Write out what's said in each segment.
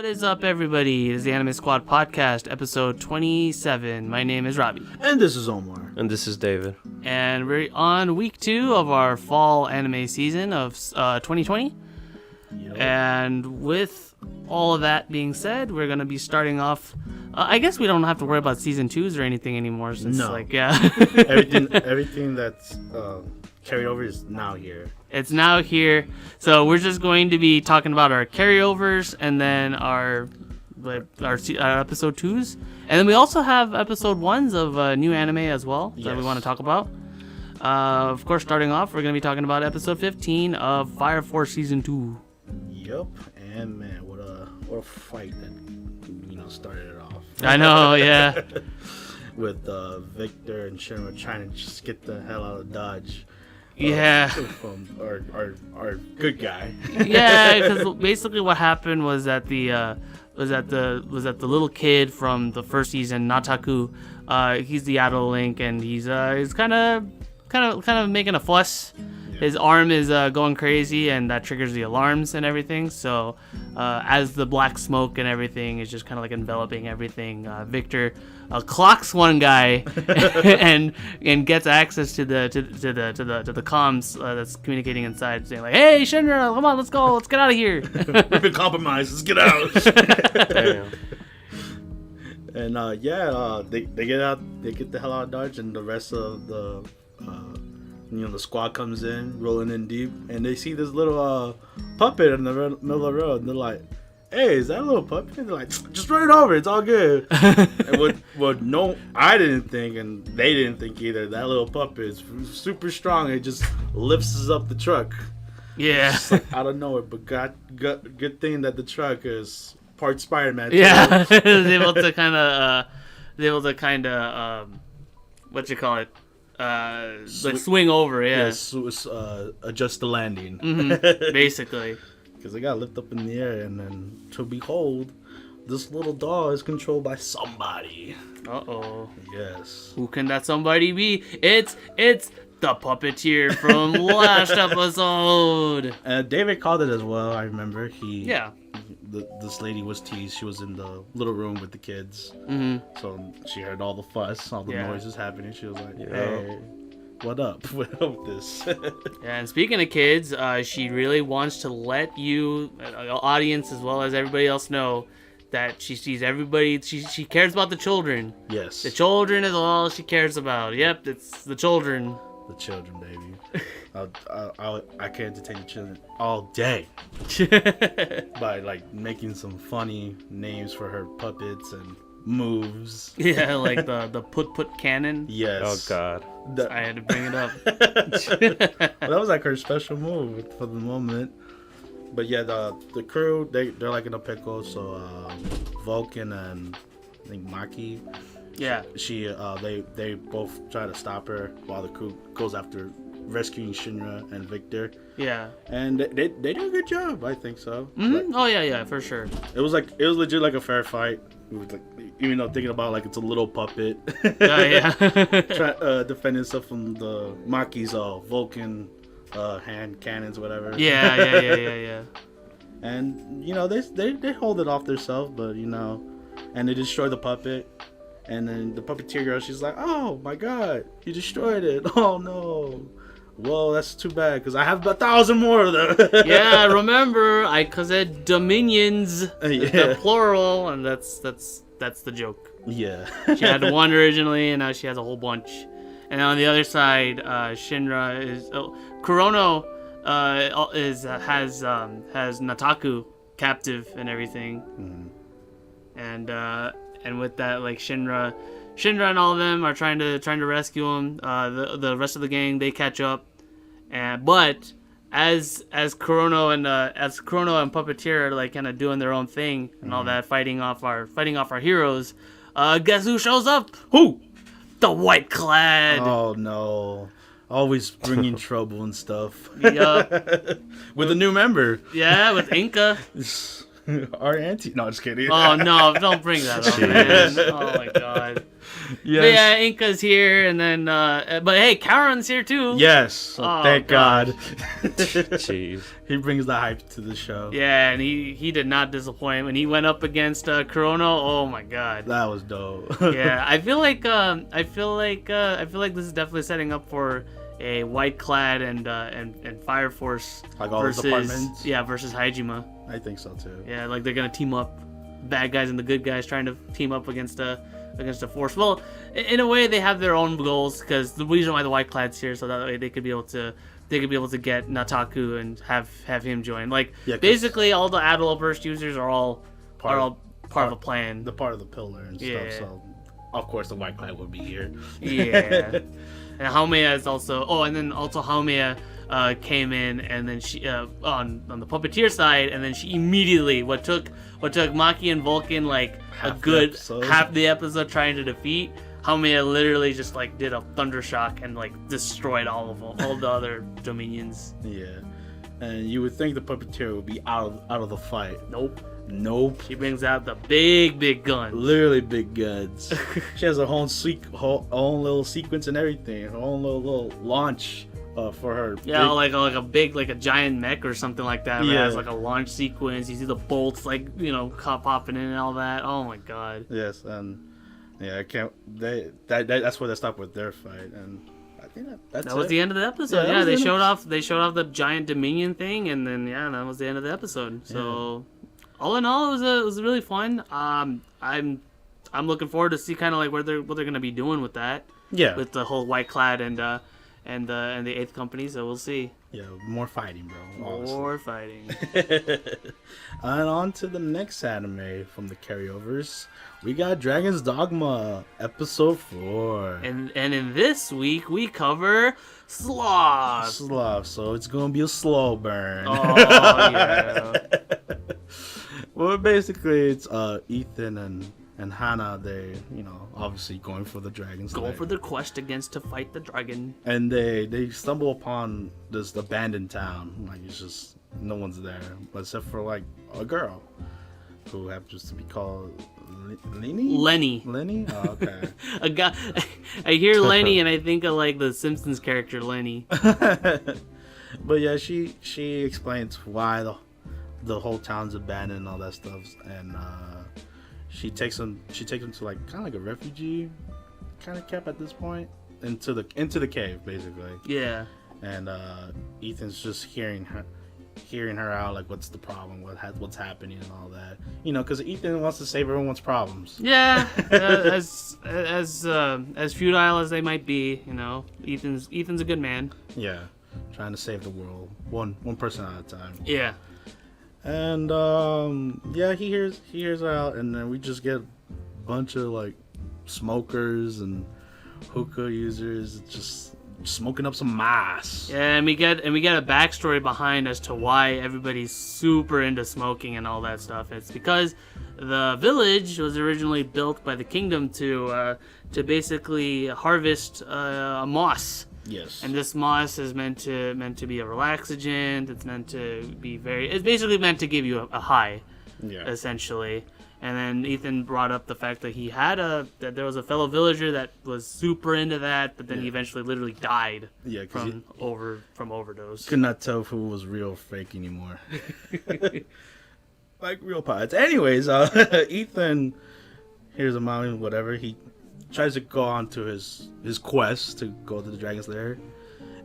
What is up, everybody? It is the Anime Squad Podcast, episode 27. My name is Robbie. And this is Omar. And this is David. And we're on week 2 of our fall anime season of 2020. Yep. And with all of that being said, we're going to be starting off... I guess we don't have to worry about season 2s or anything anymore. Since, No. Everything that's carried over is now here. It's now here. So we're just going to be talking about our carryovers and then our episode 2s. And then we also have episode 1s of new anime as well that we want to talk about. Of course, starting off, we're going to be talking about episode 15 of Fire Force Season 2. Yep. And man, what a fight that started it off. I know, yeah. With Victor and Shinra trying to just get the hell out of Dodge. Yeah. From our good guy. Yeah, because basically what happened was that the little kid from the first season, Nataku, he's the Adult Link, and he's kind of making a fuss. His arm is going crazy, and that triggers the alarms and everything. So, as the black smoke and everything is just kind of like enveloping everything, Victor clocks one guy and gets access to the comms that's communicating inside, saying like, "Hey, Shinra, come on, let's go, let's get out of here. We've been compromised. Let's get out." Damn. And they get out. They get the hell out of Dodge, and the rest of the the squad comes in, rolling in deep, and they see this little puppet in the middle of the road, and they're like, "Hey, is that a little puppet?" And they're like, "Just run it over, it's all good." And I didn't think, and they didn't think either, that little puppet is super strong. It just lifts us up the truck. Yeah. Just like out of nowhere, but good thing that the truck is part Spider-Man. Yeah. able to kind of what you call it? Like swing over, yeah. Adjust the landing. Mm-hmm. Basically. Because they got lift up in the air, and then to behold, this little doll is controlled by somebody. Uh-oh. Yes. Who can that somebody be? It's the puppeteer from last episode. David called it as well, I remember. This lady was teased. She was in the little room with the kids. Mm-hmm. So she heard all the fuss, all the noises happening. She was like, "Hey, what up? What up with this?" Yeah, and speaking of kids, she really wants to let you, audience as well as everybody else, know that she sees everybody. She cares about the children. Yes. The children is all she cares about. Yep, it's the children. The children, baby. I can entertain the children all day by like making some funny names for her puppets and moves. Yeah, like the put cannon. Yes. Oh God. I had to bring it up. Well, that was like her special move for the moment. But yeah, the crew they're like in a pickle. So Vulcan and I think Maki. Yeah. They both try to stop her while the crew goes after rescuing Shinra and Victor. Yeah. And they do a good job, I think so. Mm-hmm. Oh yeah, for sure. It was legit like a fair fight. It was like, even though thinking about like it's a little puppet. Defending itself from the Maki's Vulcan hand cannons, whatever. Yeah. And they hold it off themselves, but and they destroy the puppet. And then the puppeteer girl, she's like, "Oh my God, you destroyed it! Oh no! Well, that's too bad because I have 1,000 more of them." Yeah, remember, because it dominions, the plural, and that's the joke. Yeah. She had one originally, and now she has a whole bunch. And on the other side, Shinra is Kurono has Nataku captive and everything. Mm-hmm. And with that, like Shinra and all of them are trying to rescue him. The rest of the gang, they catch up, but as Kurono and Puppeteer are like kind of doing their own thing and all that, fighting off our heroes. Guess who shows up? Who? The White Clad. Oh no! Always bringing trouble and stuff. Yup. With a new member. Yeah, with Inca. Our auntie. No, just kidding. Oh no! Don't bring that up, man. Oh my God. But yeah, Inka's here, and then but hey, Karen's here too. Yes, so thank God. Jeez. He brings the hype to the show. Yeah, and he did not disappoint when he went up against Kurono. Oh my God, that was dope. Yeah, I feel like this is definitely setting up for a White Clad and Fire Force like all versus the departments. Yeah, versus Hajime. I think so too. Yeah, like they're gonna team up, bad guys and the good guys trying to team up against a force. Well, in a way they have their own goals, because the reason why the White Clad's here, so that way they could be able to get Nataku and have him join. Like basically all the Adult Burst users are all part of a plan. The part of the pillar and stuff. So of course the White Clad would be here. Yeah. And Haumea is also. Oh, and then also Haumea came in, and then she on the puppeteer side, and then she immediately what took Maki and Vulcan like half the episode trying to defeat. Haumea literally just like did a thundershock and like destroyed all the other Dominions. Yeah, and you would think the puppeteer would be out of the fight. Nope. She brings out the big guns. Literally big guns. She has her own little sequence and everything. Her own little launch for her. Yeah, like a giant mech or something like that. Yeah. It has like a launch sequence. You see the bolts like popping in and all that. Oh my God. Yes, and yeah, I can't. That's where they stopped with their fight, and I think that was the end of the episode. Yeah, they showed off the giant Dominion thing, and then that was the end of the episode. So. Yeah. All in all, it was really fun. I'm looking forward to see kind of like what they're gonna be doing with that. Yeah. With the whole White Clad and the Eighth Company, so we'll see. Yeah, more fighting, bro. Honestly. More fighting. And on to the next anime from the carryovers. We got Dragon's Dogma, episode 4. And in this week we cover Sloth. So it's gonna be a slow burn. Oh yeah. Well, basically, it's Ethan and Hana. They, obviously going for the dragons. Going for the quest to fight the dragon. And they stumble upon this abandoned town. Like it's just no one's there, but except for like a girl who happens to be called Lenny. Oh, okay. A guy. I hear Lenny and I think of like the Simpsons character Lenny. But yeah, she explains why the whole town's abandoned and all that stuff, and she takes them to like kind of like a refugee kind of camp at this point, into the cave basically. Yeah. And Ethan's just hearing her out, like what's the problem, what's happening and all that, because Ethan wants to save everyone's problems. Yeah. as futile as they might be, Ethan's a good man. Yeah, trying to save the world one person at a time. Yeah. And he hears her out, and then we just get a bunch of like smokers and hookah users just smoking up some mass. Yeah, and we get a backstory behind as to why everybody's super into smoking and all that stuff. It's because the village was originally built by the kingdom to basically harvest a moss. Yes. And this moss is meant to be a relaxagent. It's meant to be it's basically meant to give you a high. Yeah. Essentially. And then Ethan brought up the fact that that there was a fellow villager that was super into that, but then he eventually literally died. Yeah, from overdose. Could not tell if it was real or fake anymore. Like real pods. Anyways, Ethan hears a mountain, whatever. He tries to go on to his quest to go to the dragon's lair,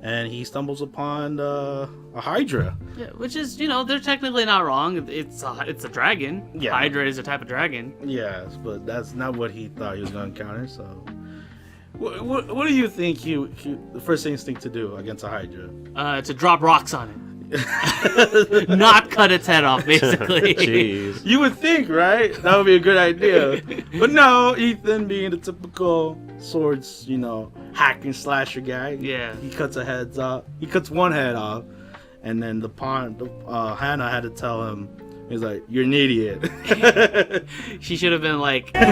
and he stumbles upon a Hydra. Yeah, which is, they're technically not wrong. It's a dragon. Yeah. Hydra is a type of dragon. Yes, but that's not what he thought he was going to encounter. So, what do you think the first instinct to do against a Hydra? To drop rocks on it. Not cut its head off, basically. Jeez. You would think, right? That would be a good idea. But no, Ethan, being the typical swords, hack and slasher guy. Yeah. He cuts He cuts one head off, and then Hannah had to tell him. He's like, "You're an idiot." She should have been like, they're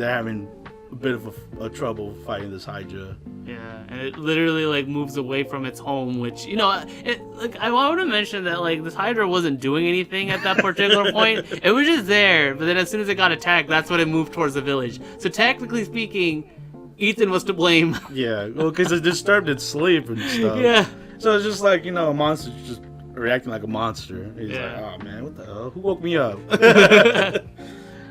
having a bit of a trouble fighting this Hydra. Yeah, and it literally like moves away from its home, which I want to mention that like this Hydra wasn't doing anything at that particular point. It was just there, but then as soon as it got attacked, that's when it moved towards the village. So technically speaking, Ethan was to blame. Yeah, well, because it disturbed its sleep and stuff. Yeah. So it's just like, a monster just reacting like a monster. He's like, Yeah. oh man, what the hell? Who woke me up?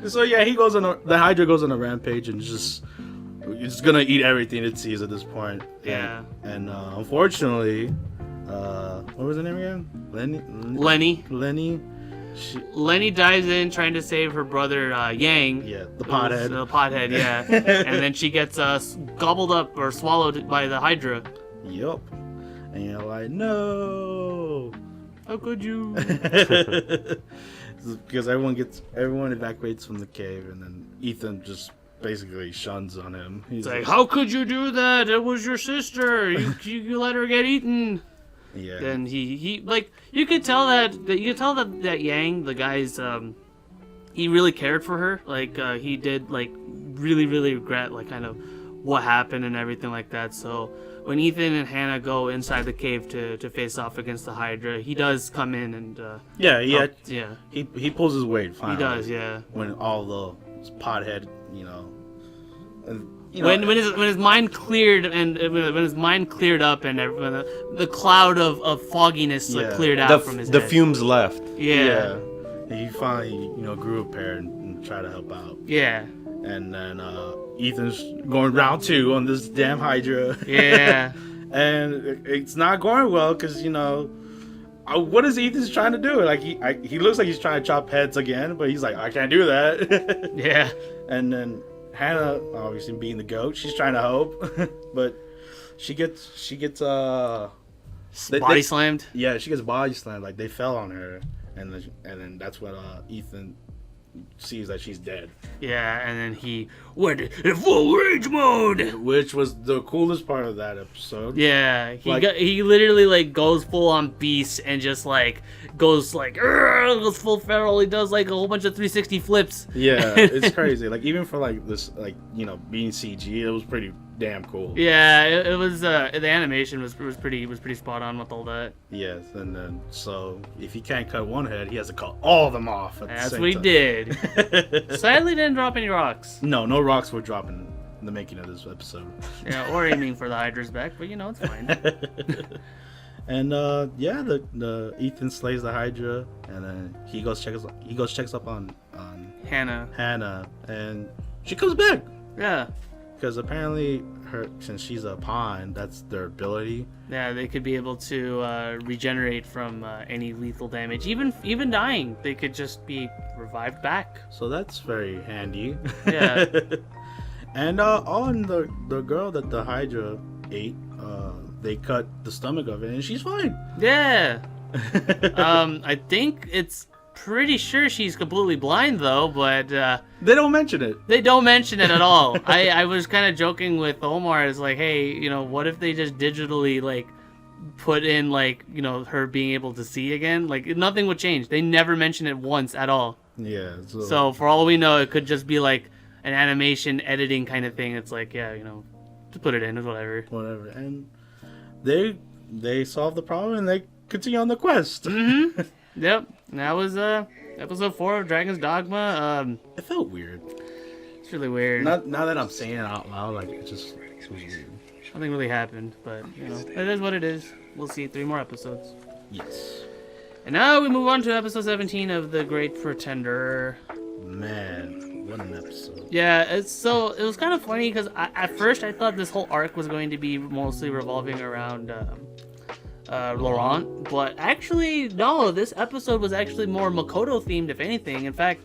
So yeah, the Hydra goes on a rampage and it's gonna eat everything it sees at this point. Yeah. And unfortunately, what was her name again? Lenny. Lenny dives in trying to save her brother Yang. Yeah, the pothead. The pothead, yeah. And then she gets gobbled up or swallowed by the Hydra. Yup. And you're like, no. How could you? Because everyone evacuates from the cave, and then Ethan just basically shuns on him. He's like, how could you do that? It was your sister. You let her get eaten. Yeah. Then he like you could tell that Yang, the guy's he really cared for her. Like he did like really regret like kind of what happened and everything like that. So when Ethan and Hannah go inside the cave to face off against the Hydra, he does come in and he pulls his weight finally. He does, yeah. When all the pothead, when his mind cleared and when his mind cleared up and when the cloud of fogginess cleared out from his head. The fumes left. Yeah. He finally grew a pair and tried to help out. Yeah. And then Ethan's going round 2 on this damn Hydra. Yeah. And it's not going well because what is Ethan's trying to do? Like he looks like he's trying to chop heads again, but he's like, I can't do that. Yeah. And then Hannah, obviously being the goat, she's trying to help, but she gets body slammed. Yeah, she gets body slammed. Like they fell on her, and then that's when Ethan sees that she's dead. Yeah, and then he went in full rage mode, which was the coolest part of that episode. Yeah, he literally like goes full on beast and just like goes full feral. He does like a whole bunch of 360 flips. Yeah, it's crazy. Like even for like this, like being CG, it was pretty damn cool. Yeah, it was. The animation was pretty spot on with all that. Yes, and then so if he can't cut one head, he has to cut all of them off. That's what he did. Sadly, didn't drop any rocks. No rocks were dropping in the making of this episode. Yeah, or aiming for the Hydra's back, but it's fine. And the Ethan slays the Hydra, and then he goes checks up on Hannah, and she comes back. Yeah. Because apparently, since she's a pawn, that's their ability. Yeah, they could be able to regenerate from any lethal damage. Even dying, they could just be revived back. So that's very handy. Yeah. And on the girl that the Hydra ate, they cut the stomach of it, and she's fine. Yeah. I think it's pretty sure she's completely blind though, but they don't mention it. They don't mention it at all. I was kind of joking with Omar. It's like, hey, what if they just digitally like put in like her being able to see again? Like nothing would change. They never mention it once at all. Yeah. So for all we know, it could just be like an animation editing kind of thing. It's like, yeah, to put it in, whatever. Whatever. And they solve the problem and they continue on the quest. Mm-hmm. Yep. And that was episode 4 of Dragon's Dogma. It felt weird. It's really weird. Now that I'm saying it out loud, like it was weird. Nothing really happened, but it is what it is. We'll see 3 more episodes. Yes. And now we move on to episode 17 of The Great Pretender. Man, what an episode. Yeah, it was kind of funny because at first I thought this whole arc was going to be mostly revolving around Laurent, but actually no, this episode was actually more Makoto themed, if anything. In fact,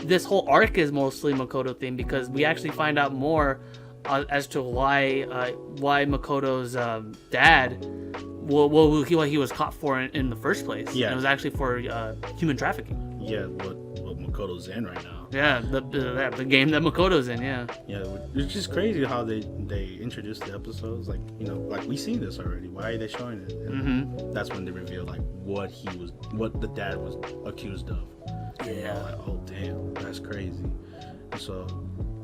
this whole arc is mostly Makoto themed because we actually find out more as to why Makoto's dad, what he was caught for in the first place. Yeah, and it was actually for human trafficking. Yeah, what Makoto's in right now. Yeah, the game that Makoto's in. Yeah. Yeah, it's just crazy how they introduced the episodes. Like like we seen this already. Why are they showing it? And that's when they reveal like what the dad was accused of. Yeah. Like, oh damn, that's crazy. So,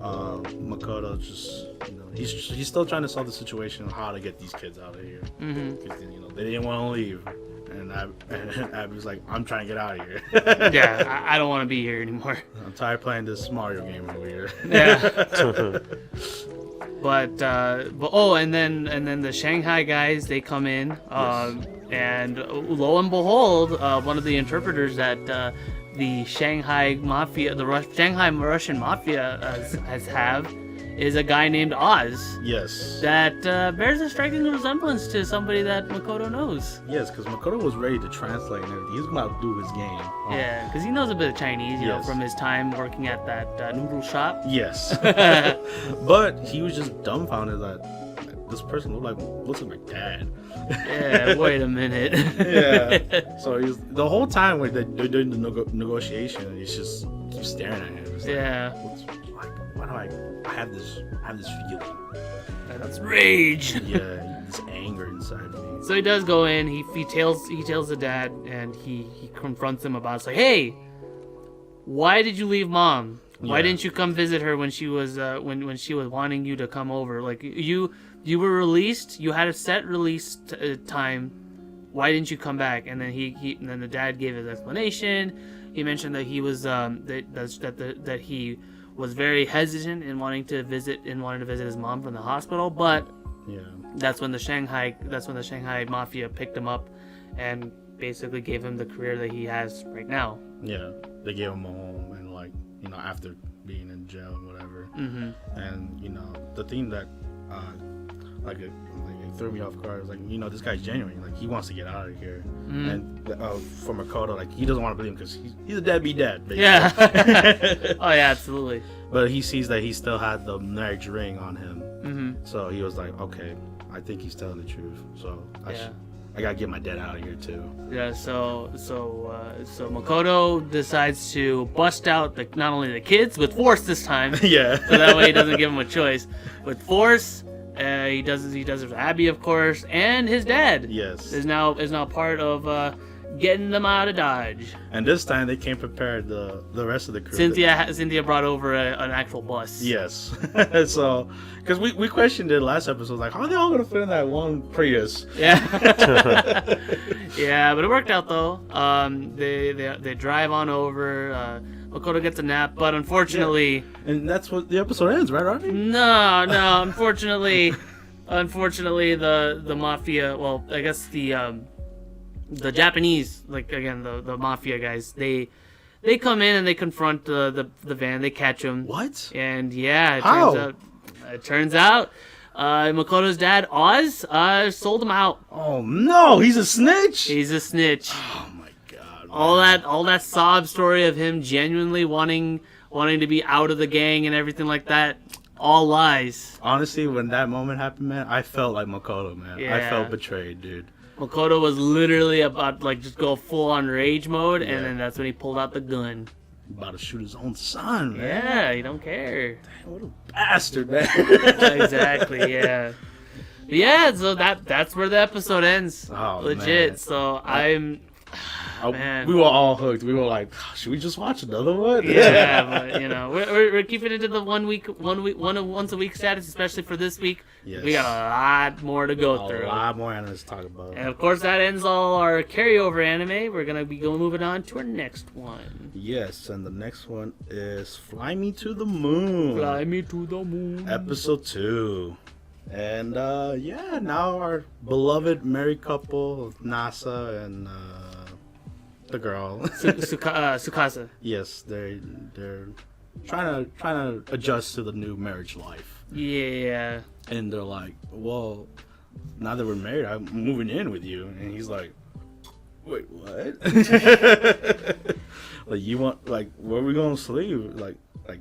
Makoto just, he's still trying to solve the situation of how to get these kids out of here. Because, they didn't want to leave. And Abby was like, I'm trying to get out of here. Yeah, I don't want to be here anymore. I'm tired of playing this Mario game over here. Yeah. And then the Shanghai guys, they come in, and lo and behold, one of the interpreters that the Shanghai Mafia, Shanghai Russian Mafia have is a guy named Oz. Yes. That bears a striking resemblance to somebody that Makoto knows. Yes, because Makoto was ready to translate and everything. He was about to do his game. Yeah, because he knows a bit of Chinese, you know, from his time working at that noodle shop. Yes. But he was just dumbfounded that this person looks like my dad. Yeah, wait a minute. Yeah. So he's the whole time when they're doing the negotiation, he's just keeps staring at him. It's why do I have this feeling? That's rage. Yeah, this anger inside me. So he does go in. He tells the dad, and he confronts him about it. It's like, hey, why did you leave mom? Why didn't you come visit her when she was when she was wanting you to come over? Like you were released. You had a set release time. Why didn't you come back? And then and then the dad gave his explanation. He mentioned that he was that he was very hesitant in wanting to visit his mom from the hospital, but that's when the Shanghai Mafia picked him up and basically gave him the career that he has right now. Yeah, they gave him a home, and after being in jail and whatever. And the thing that it threw me off guard was this guy's genuine. He wants to get out of here. And for Makoto, he doesn't want to believe him because he's a deadbeat dad. Basically. Yeah. Oh yeah, absolutely. But he sees that he still had the marriage ring on him. So he was like, okay, I think he's telling the truth. So I gotta get my dad out of here too. Yeah. So Makoto decides to bust out not only the kids with force this time. Yeah. So that way he doesn't give him a choice. With force. He does it with Abby, of course, and his dad. Yes. Is now part of getting them out of Dodge. And this time they came prepared the rest of the crew. Cynthia brought over an actual bus. Yes. So, because we questioned it last episode, how are they all gonna fit in that one Prius? Yeah. Yeah, but it worked out though. They drive on over. Makoto gets a nap, but unfortunately... Yeah. And that's what the episode ends, right, Robbie? No, unfortunately... the Mafia... Well, I guess the Japanese, the Mafia guys, they come in and they confront the van, they catch him. What? And it turns out Makoto's dad, Oz, sold him out. Oh no, he's a snitch? He's a snitch. Oh my god. All that sob story of him genuinely wanting to be out of the gang and everything like that, all lies. Honestly, when that moment happened, man, I felt like Makoto, man. Yeah. I felt betrayed, dude. Makoto was literally about just go full on rage mode, and then that's when he pulled out the gun. About to shoot his own son, man. Yeah, he don't care. Damn, what a bastard, man. Exactly, yeah. But yeah, so that's where the episode ends. Oh, legit. Man. So man. We were all hooked. We were like, should we just watch another one? Yeah, but we're keeping it to the once a week status, especially for this week. Yes. We got a lot more to go through. A lot more anime to talk about. And of course, that ends all our carryover anime. We're gonna be moving on to our next one. Yes, and the next one is Fly Me to the Moon. Fly Me to the Moon. Episode 2. And now our beloved married couple of NASA and the girl Tsukasa. Yes, they're trying to adjust to the new marriage life. Yeah. And they're like, well, now that we're married, I'm moving in with you. And he's like, wait, what? Where are we gonna sleep? Like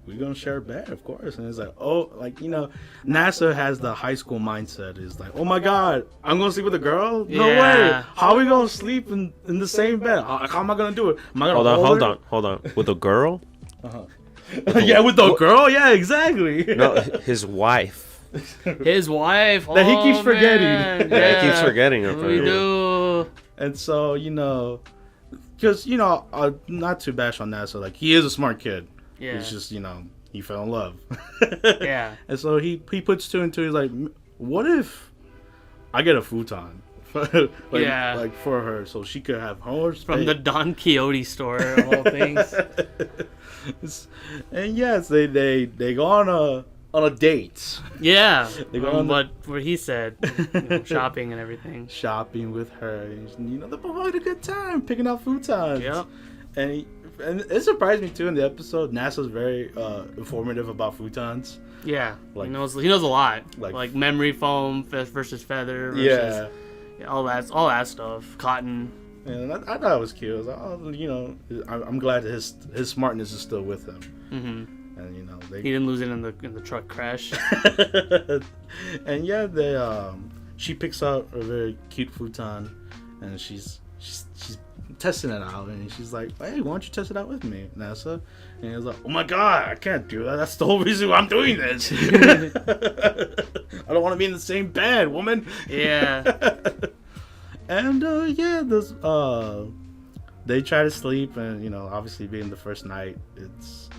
we're gonna share a bed, of course. And it's like, NASA has the high school mindset. Is like, oh my god, I'm gonna sleep with a girl? No way. How are we gonna sleep in the same bed? How am I gonna do it? Am I gonna hold on. With a girl? With the girl? Yeah, exactly. No, his wife. His wife. That he keeps forgetting. Yeah, he keeps forgetting her. We do. And so, because, not too bash on NASA. He is a smart kid. Yeah. He's just, he fell in love. Yeah. And so he puts two and two. He's like, what if I get a futon? Like for her, so she could have horse From the Don Quixote store of all things. And yes, they go on a date. Yeah. They go on what he said, shopping and everything. Shopping with her, and, they're both having a good time picking out futons. Yep. And it surprised me too in the episode. NASA's very informative about futons. Yeah, Like, he knows a lot. like- Like memory foam versus feather versus all that stuff. Cotton. And I thought it was cute. I was like, I'm glad that his smartness is still with him. Mm-hmm. And He didn't lose it in the truck crash. And she picks out a very cute futon, and she's testing it out, and she's like, hey, why don't you test it out with me, NASA? And he was like, oh my god, I can't do that. That's the whole reason why I'm doing this. I don't want to be in the same bed, woman. Yeah. And they try to sleep, and obviously being the first night, it's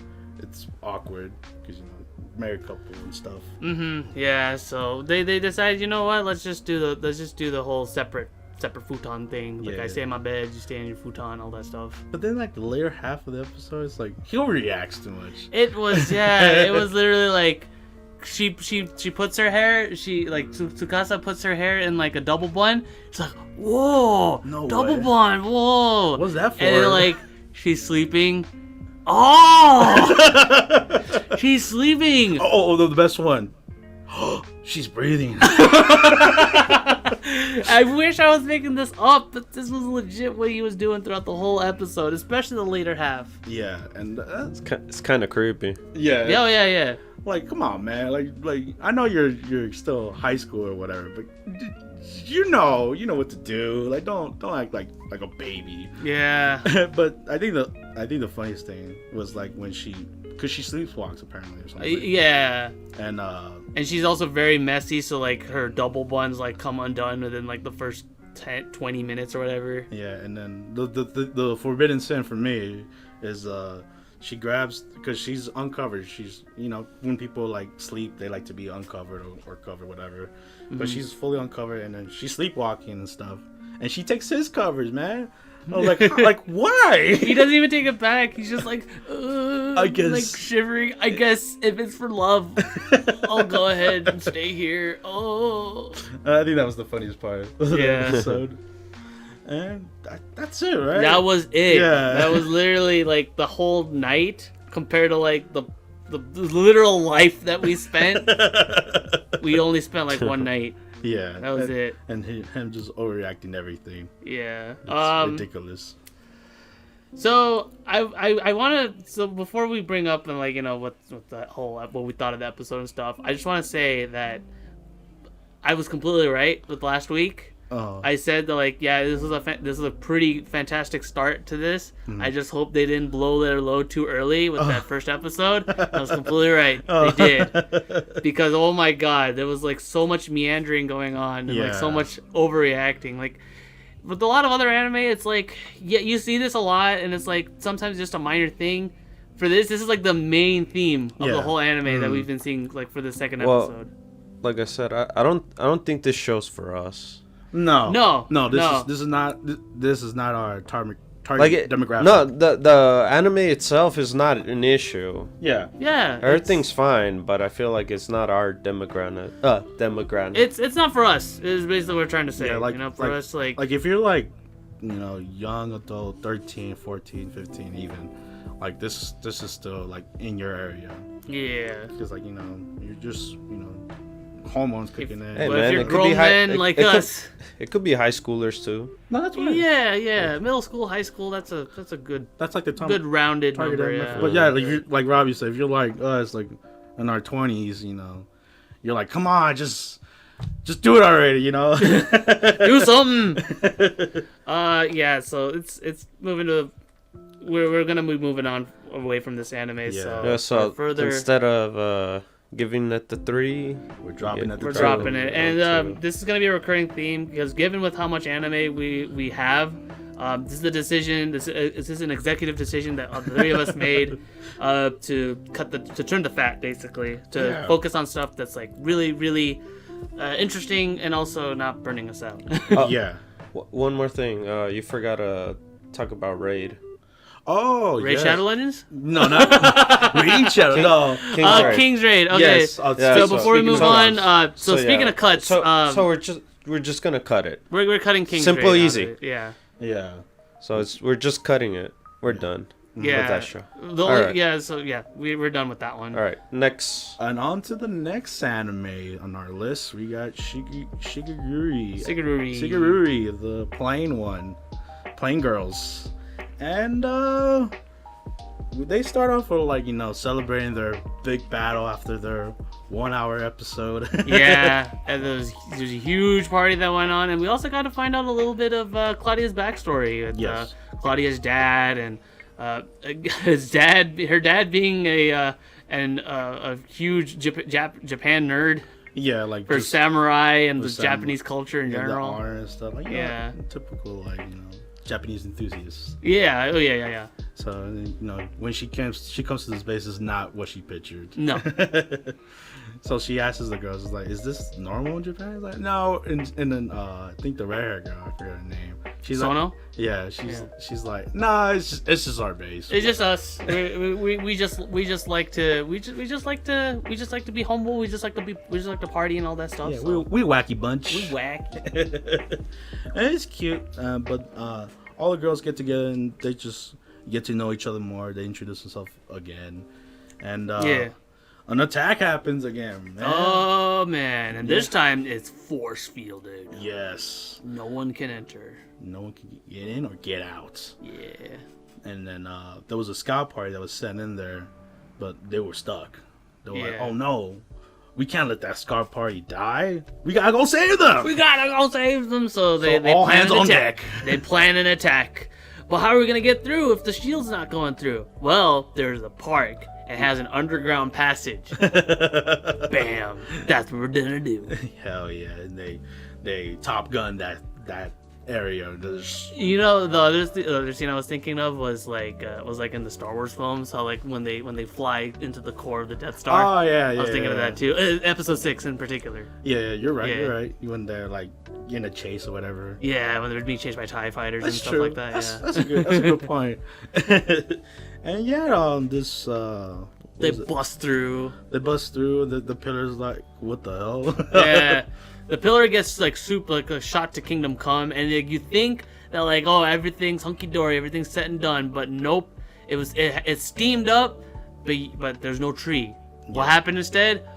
awkward because married couple and stuff. Mm-hmm. Yeah. So they decided, you know what? Let's just do the whole separate futon thing. Like, Yeah. I stay in my bed, you stay in your futon, all that stuff. But then the later half of the episode, it's like he overreacts too much. It was it was literally like she puts her hair, Tsukasa puts her hair in like a double bun. She's like, whoa, No double way. bun, whoa. What's that for? And then she's sleeping. Oh, she's sleeping. Oh, the best one. She's breathing. I wish I was making this up, but this was legit what he was doing throughout the whole episode, especially the later half. Yeah, and It's kind of creepy. yeah. Yeah. Like, come on, man. Like I know you're still high school or whatever, but you know what to do. Like, don't act like a baby. Yeah. But I think the funniest thing was when because she sleepwalks apparently or something. Yeah. And she's also very messy, so her double buns come undone within the first 20 minutes or whatever. yeah, and then the forbidden sin for me is she grabs, because she's uncovered. She's when people sleep, they like to be uncovered or covered, whatever. Mm-hmm. But she's fully uncovered, and then she's sleepwalking and stuff. And she takes his covers, man. I was like, why? He doesn't even take it back. He's just I guess. shivering. I guess if it's for love, I'll go ahead and stay here. Oh. I think that was the funniest part of the Yeah. episode. And that's it, right? That was it. Yeah. That was literally the whole night compared to the literal life that we spent. We only spent one night. Yeah. That was it. And him just overreacting everything. Yeah. It's ridiculous. So I want to. So before we bring up and what we thought of the episode and stuff, I just want to say that I was completely right with last week. Oh. I said that this is a pretty fantastic start to this. I just hope they didn't blow their load too early with that first episode. I was completely right. They did, because oh my god, there was so much meandering going on and so much overreacting. With a lot of other anime, it's you see this a lot, and it's sometimes just a minor thing. For this is the main theme of the whole anime that we've been seeing for the second episode. Like I said, I don't think this show's for us. No. This is not our target demographic. No, the anime itself is not an issue. Yeah. Yeah. Everything's fine, but I feel like it's not our demographic. It's not for us. Is basically what we're trying to say. Yeah, for us, if you're young adult, 13, 14, 15 even, this is still in your area. Yeah. Because you're just hormones kicking in. Hey, But man, if you're it could grown be high- men it- like it could- us, It could be high schoolers too. No, that's right. yeah, middle school, high school, that's a good That's the good rounded target number. demographic. Yeah. But yeah, you're, like Robbie said, if you're like us, in our 20s, you're like, come on, just do it already, Do something. Yeah. So it's moving to. We're gonna be moving on away from this anime. Yeah. So, Yeah, so further. instead of giving it the 3, We're dropping it. We're Two. dropping it, and Two. this is gonna be a recurring theme because given with how much anime we have, This is a decision. This is an executive decision that the three of us made to turn the fat, basically, to focus on stuff that's like really, really interesting and also not burning us out. One more thing. You forgot to talk about Raid. Oh, Raid Shadow Legends? No, not Raid Shadow. No, King's Raid. Okay. Yes. So before we move on, speaking of cuts, so we're just gonna cut it. We're cutting King's Simple, Raid. easy. Yeah. Yeah. So we're just cutting it. We're done. Yeah. With that show. Right. Yeah. So we're done with that one. All right. Next. And on to the next anime on our list, we got Sigurdrifa, the plain girls, and they start off with like celebrating their big battle after their 1 hour episode. Yeah, and there's a huge party that went on, and we also got to find out a little bit of Claudia's backstory. With, Claudia's dad and her dad being a huge Japan nerd. Yeah, like for samurai and the Japanese culture in general. The honor and stuff. Like, typical Japanese enthusiasts. Yeah. Oh yeah. So when she comes to this base is not what she pictured. No. So she asks the girls, "Is this normal in Japan?" It's like, "No." And then I think the red hair girl, I forgot her name. She's Sono. Like, she's like, "Nah, it's just our base. It's just us. we just like to be humble. We just like to party and all that stuff. Yeah, so. we wacky bunch. We whack. And it's cute, but all the girls get together and they just get to know each other more. They introduce themselves again, and an attack happens again, man. Oh man, and this time it's force fielded. Yes. No one can enter. No one can get in or get out. Yeah. And then there was a scout party that was sent in there, but they were stuck. They were like, "Oh no, we can't let that scout party die. We gotta go save them. So they all plan hands an on attack. deck. They plan an attack. But how are we gonna get through if the shield's not going through? Well, there's a park. It has an underground passage. Bam! That's what we're gonna do. Hell yeah! And they Top Gun that area. The other scene I was thinking of was like in the Star Wars films, how like when they fly into the core of the Death Star. Oh yeah. I was thinking of that too. Episode 6 in particular. Yeah, you're right. You're right. When they're like in a chase or whatever. Yeah, when they're being chased by TIE fighters That's and stuff true. like that. That's a good point. And this they bust through. The pillar's like, what the hell? Yeah, the pillar gets like a shot to Kingdom Come, and you think that like, oh, everything's hunky dory, everything's set and done, but nope. It steamed up, but there's no tree. What happened instead?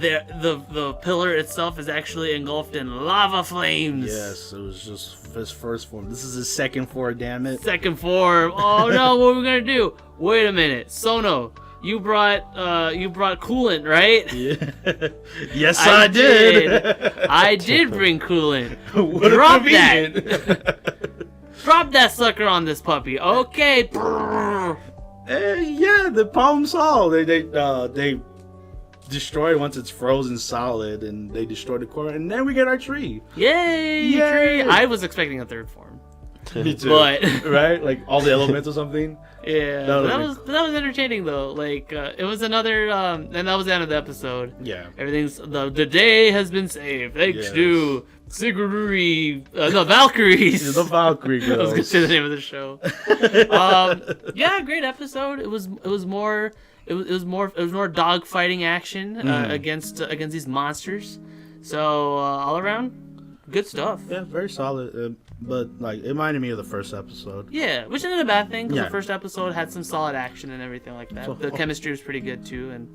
The pillar itself is actually engulfed in lava flames. Yes, it was just his first form. This is his second form, damn it. Second form. Oh no, what are we gonna do? Wait a minute, Sono. You brought coolant, right? Yeah. Yes, I did. I did bring coolant. Drop that. Drop that sucker on this puppy. Okay. The problem solved. They destroy it once it's frozen solid, and they destroy the core, and then we get our tree. Yay! Tree. I was expecting a third form. Me too. But right, like all the elements or something. Yeah, that was entertaining though. Like it was another, and that was the end of the episode. Yeah, everything's the day has been saved thanks to Sigurdrifa, the Valkyries. The Valkyrie girls. I was gonna say the name of the show. Great episode. It was more dog fighting action against these monsters. So all around, good stuff. Yeah, very solid. But like, it reminded me of the first episode. Yeah, which isn't a bad thing because the first episode had some solid action and everything like that. So, the chemistry was pretty good too, and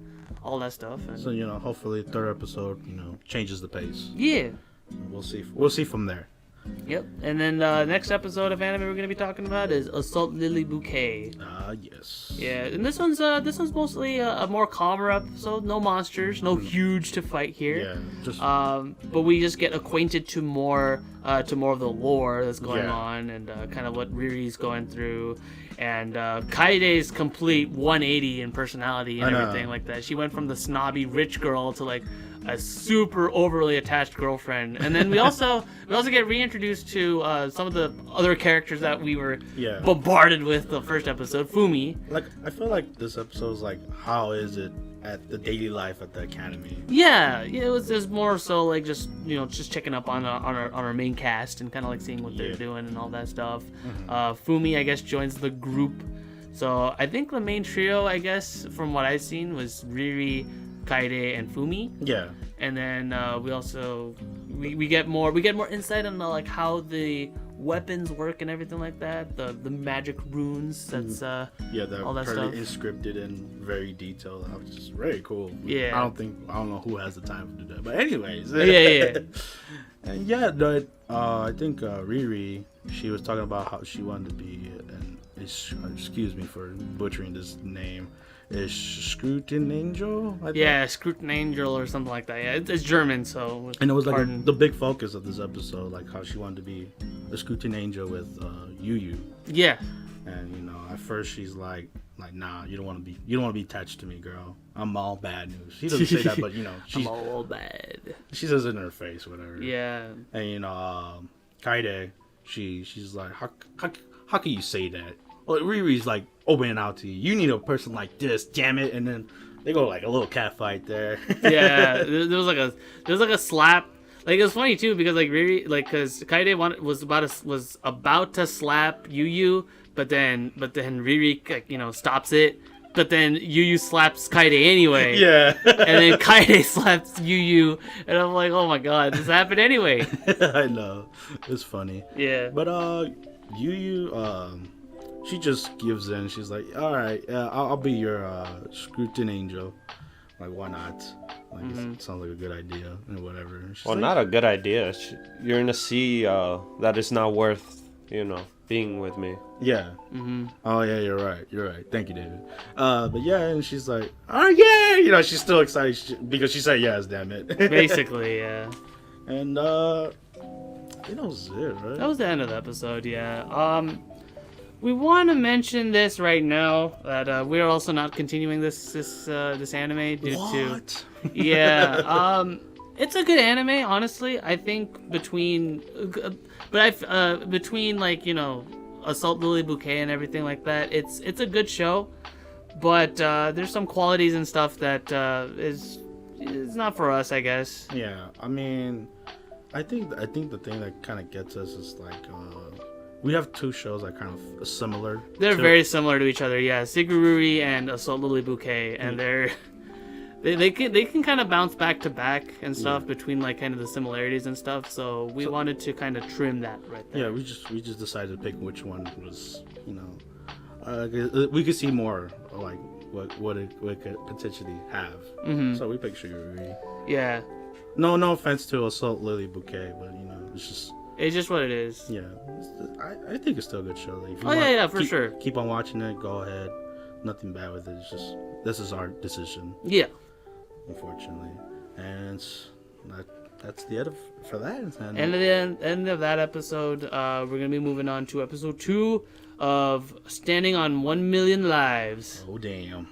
all that stuff. And... So hopefully, the third episode changes the pace. Yeah. We'll see. We'll see from there. Yep. And then next episode of anime we're going to be talking about is Assault Lily Bouquet. Yes. Yeah, and this one's mostly a more calmer episode. No monsters, no huge to fight here. Yeah. Just. But we just get acquainted to more of the lore that's going on, and kind of what Riri's going through, and Kaide's complete 180 in personality and everything like that. She went from the snobby rich girl to like a super overly attached girlfriend. And then we also get reintroduced to some of the other characters that we were bombarded with the first episode. Fumi. Like, I feel like this episode is like, how is it at the daily life at the academy? Yeah, it was more so like just checking up on our main cast and kind of like seeing what they're doing and all that stuff. Fumi, I guess, joins the group. So I think the main trio, I guess, from what I've seen, was Riri, Kaede, and Fumi. Yeah. And then we also we get more insight on like how the weapons work and everything like that. The magic runes. That's that all that stuff. Inscripted and very detailed. That was just very cool. Yeah. I don't know who has the time to do that. But anyways. Yeah. And I think Riri, she was talking about how she wanted to be excuse me for butchering this name. Is Scrutin Angel? Scrutin Angel or something like that. Yeah, it's German, so. And it was like the big focus of this episode, like how she wanted to be a Scrutin Angel with Yu. Yeah. And at first she's like, nah, you don't want to be attached to me, girl. I'm all bad news. She doesn't say that, but I'm all bad. She says it in her face, whatever. Yeah. And Kaede, she's like, how can you say that? Well, Riri's like opening out to you. You need a person like this, damn it! And then they go like a little cat fight there. Yeah, there was like a slap. Like, it was funny too because like Riri, like, because Kaede was about to slap Yu, but then Riri like, stops it. But then Yu slaps Kaede anyway. Yeah. And then Kaede slaps Yu, and I'm like, oh my god, this happened anyway. I know, it's funny. Yeah. But Yu, she just gives in. She's like, all right, I'll be your Scrutin Angel. Like, why not? Like, it sounds like a good idea and whatever. Well, not a good idea. You're gonna see that it's not worth, being with me. Yeah. Mm-hmm. Oh yeah, you're right. Thank you, David. But yeah, and she's like, oh yeah, she's still excited because she said yes, damn it. Basically, yeah. And I think that was it, right? That was the end of the episode, yeah. We want to mention this right now that we are also not continuing this anime due to. Yeah. It's a good anime, honestly. I think between like Assault Lily Bouquet and everything like that, it's a good show, but there's some qualities and stuff that is not for us, I guess. Yeah, I mean, I think the thing that kind of gets us is like we have two shows that kind of similar. They're very similar to each other, yeah. Sigururi and Assault Lily Bouquet, and they can kind of bounce back to back and stuff between like kind of the similarities and stuff. So we wanted to kind of trim that right there. Yeah, we just decided to pick which one was we could see more like what it could potentially have. Mm-hmm. So we picked Sigururi. Yeah. No offense to Assault Lily Bouquet, but it's just what it is. Yeah, I think it's still a good show. Like, if you for sure. Keep on watching it. Go ahead. Nothing bad with it. It's just this is our decision. Yeah. Unfortunately, and that's the end for that. And at the end of that episode, we're gonna be moving on to episode 2 of Standing on 1 Million Lives. Oh damn.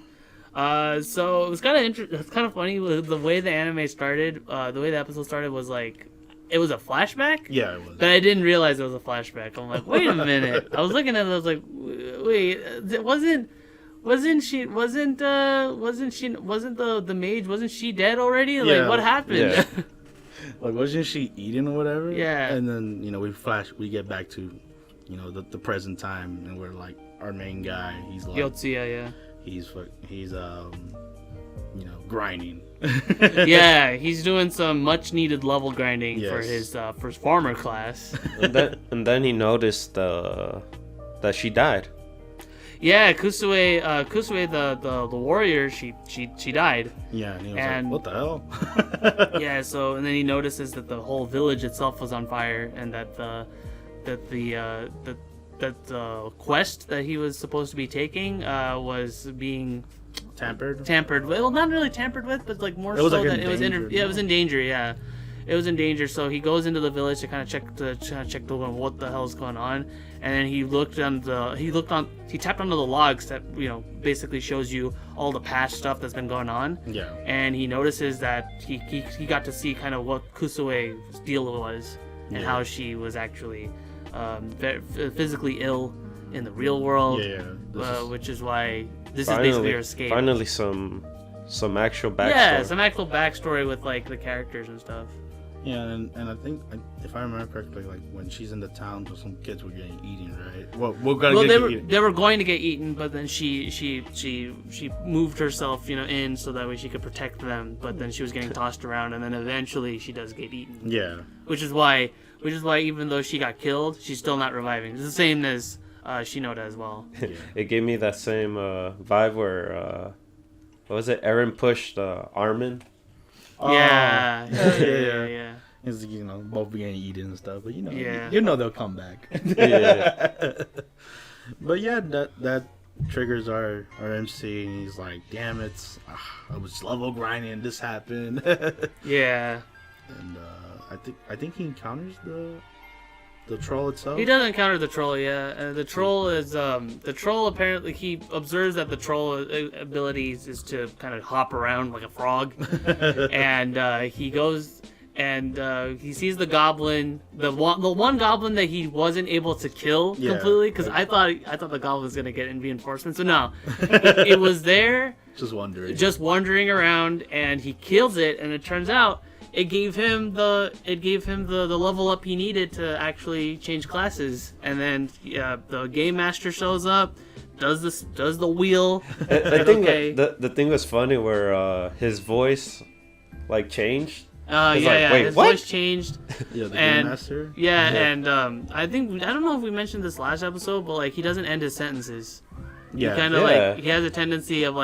So it was kind of funny the way the anime started. The way the episode started was like. It was a flashback? Yeah, it was. But I didn't realize it was a flashback. I'm like, wait a minute. I was looking at it, I was like, wait, wasn't the mage, wasn't she dead already? Like, what happened? Yeah. Like, wasn't she eating or whatever? Yeah. And then, we get back to, the present time, and we're like, our main guy, he's like. Yotsuya, yeah. He's grinding. Yeah, he's doing some much needed level grinding for his farmer class. and then he noticed that she died. Yeah, Kusue, the warrior, she died. Yeah, and he was like, what the hell? Yeah, so and then he notices that the whole village itself was on fire, and that the quest that he was supposed to be taking was being tampered with. Well, not really tampered with, but like more so that it was it was in danger. Yeah, So he goes into the village to kind of check what the hell's going on, and then he tapped onto the logs that basically shows you all the past stuff that's been going on. Yeah. And he notices that he got to see kind of what Kusue's deal was and how she was actually physically ill in the real world. Which is why this is basically her escape. Finally, some actual backstory. Yeah, some actual backstory with like the characters and stuff. Yeah, and I think if I remember correctly, like when she's in the town, some kids were getting eaten, right? Well, they were going to get eaten, but then she moved herself, in so that way she could protect them. But then she was getting tossed around, and then eventually she does get eaten. Yeah. Which is why even though she got killed, she's still not reviving. It's the same as Shinoda as well. Yeah. It gave me that same vibe where what was it? Eren pushed Armin. Yeah. It's both getting eaten and stuff, but Yeah. They'll come back. Yeah. But yeah, that triggers our MC, and he's like, "Damn it! I was level grinding, and this happened." Yeah. And I think he encounters the troll itself. He does encounter the troll, yeah. The troll is the troll apparently he observes that the troll abilities is to kind of hop around like a frog, and he goes and he sees the goblin, the one goblin that he wasn't able to kill completely because I thought the goblin was gonna get in reinforcements, so no, it was there just wandering around, and he kills it, and it turns out. It gave him the level up he needed to actually change classes, and then the game master shows up, does the wheel. I think the thing was funny where his voice like changed. His voice changed. Yeah, the game master. Yeah, and I don't know if we mentioned this last episode, but like he doesn't end his sentences. Yeah, he kind of like he has a tendency of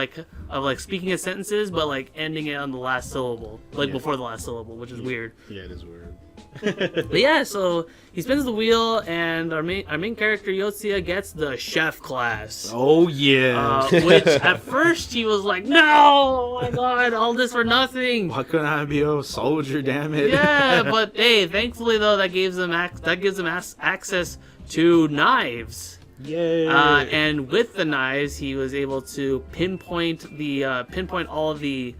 speaking his sentences, but like ending it on the last syllable, before the last syllable, which is weird. Yeah, it is weird. But yeah, so he spins the wheel, and our main character Yotsuya gets the chef class. Oh yeah. Which at first he was like, "No, oh my god, all this for nothing. Why couldn't I be a soldier? Damn it." Yeah, but hey, thankfully though, that gives him access to knives. Yay! And with the knives, he was able to pinpoint all the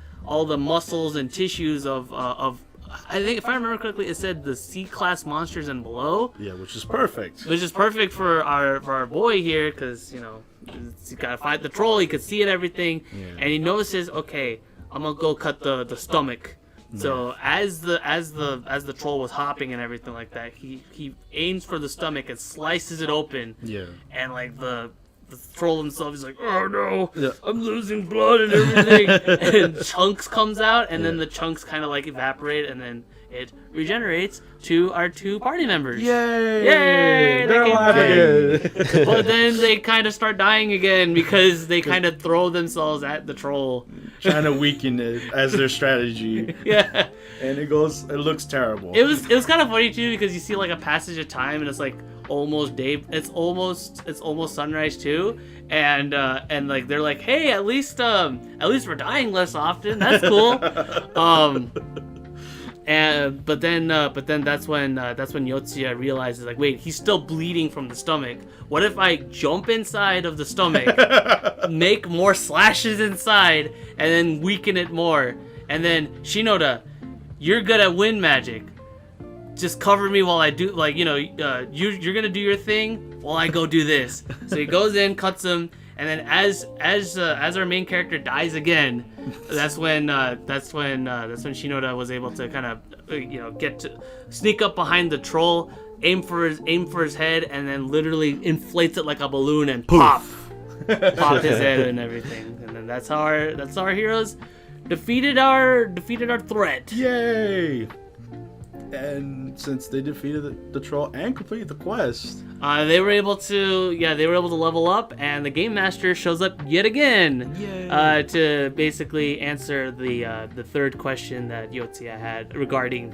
muscles and tissues of I think if I remember correctly, it said the C-class monsters and below. Yeah, which is perfect. Which is perfect for our boy here, because he's gotta fight the troll. He could see it, everything, and he notices, okay, I'm gonna go cut the stomach. So as the troll was hopping and everything like that, he aims for the stomach and slices it open. Yeah. And like the troll himself is like, "Oh no, yeah. I'm losing blood and everything." And chunks comes out, and then the chunks kind of like evaporate, and then it regenerates to our two party members. Yay! Yay! They're alive again. But then they kind of start dying again because they kind of throw themselves at the troll, trying to weaken it as their strategy. Yeah. And it looks terrible. It was kind of funny too, because you see like a passage of time, and it's like almost day. It's almost sunrise too, and like they're like, "Hey, at least we're dying less often. That's cool." But then that's when Yotsuya realizes, like, wait, he's still bleeding from the stomach. What if I jump inside of the stomach, make more slashes inside, and then weaken it more? And then, Shinoda, you're good at wind magic. Just cover me while I do, like, you're gonna do your thing while I go do this. So he goes in, cuts him, and then as our main character dies again, that's when Shinoda was able to kind of get to sneak up behind the troll, aim for his head, and then literally inflates it like a balloon and pop his head and everything. And then that's how our heroes defeated our threat. Yay! And since they defeated the troll and completed the quest, they were able to level up, and the game master shows up yet again. Yay. To basically answer the third question that Yotsuya had regarding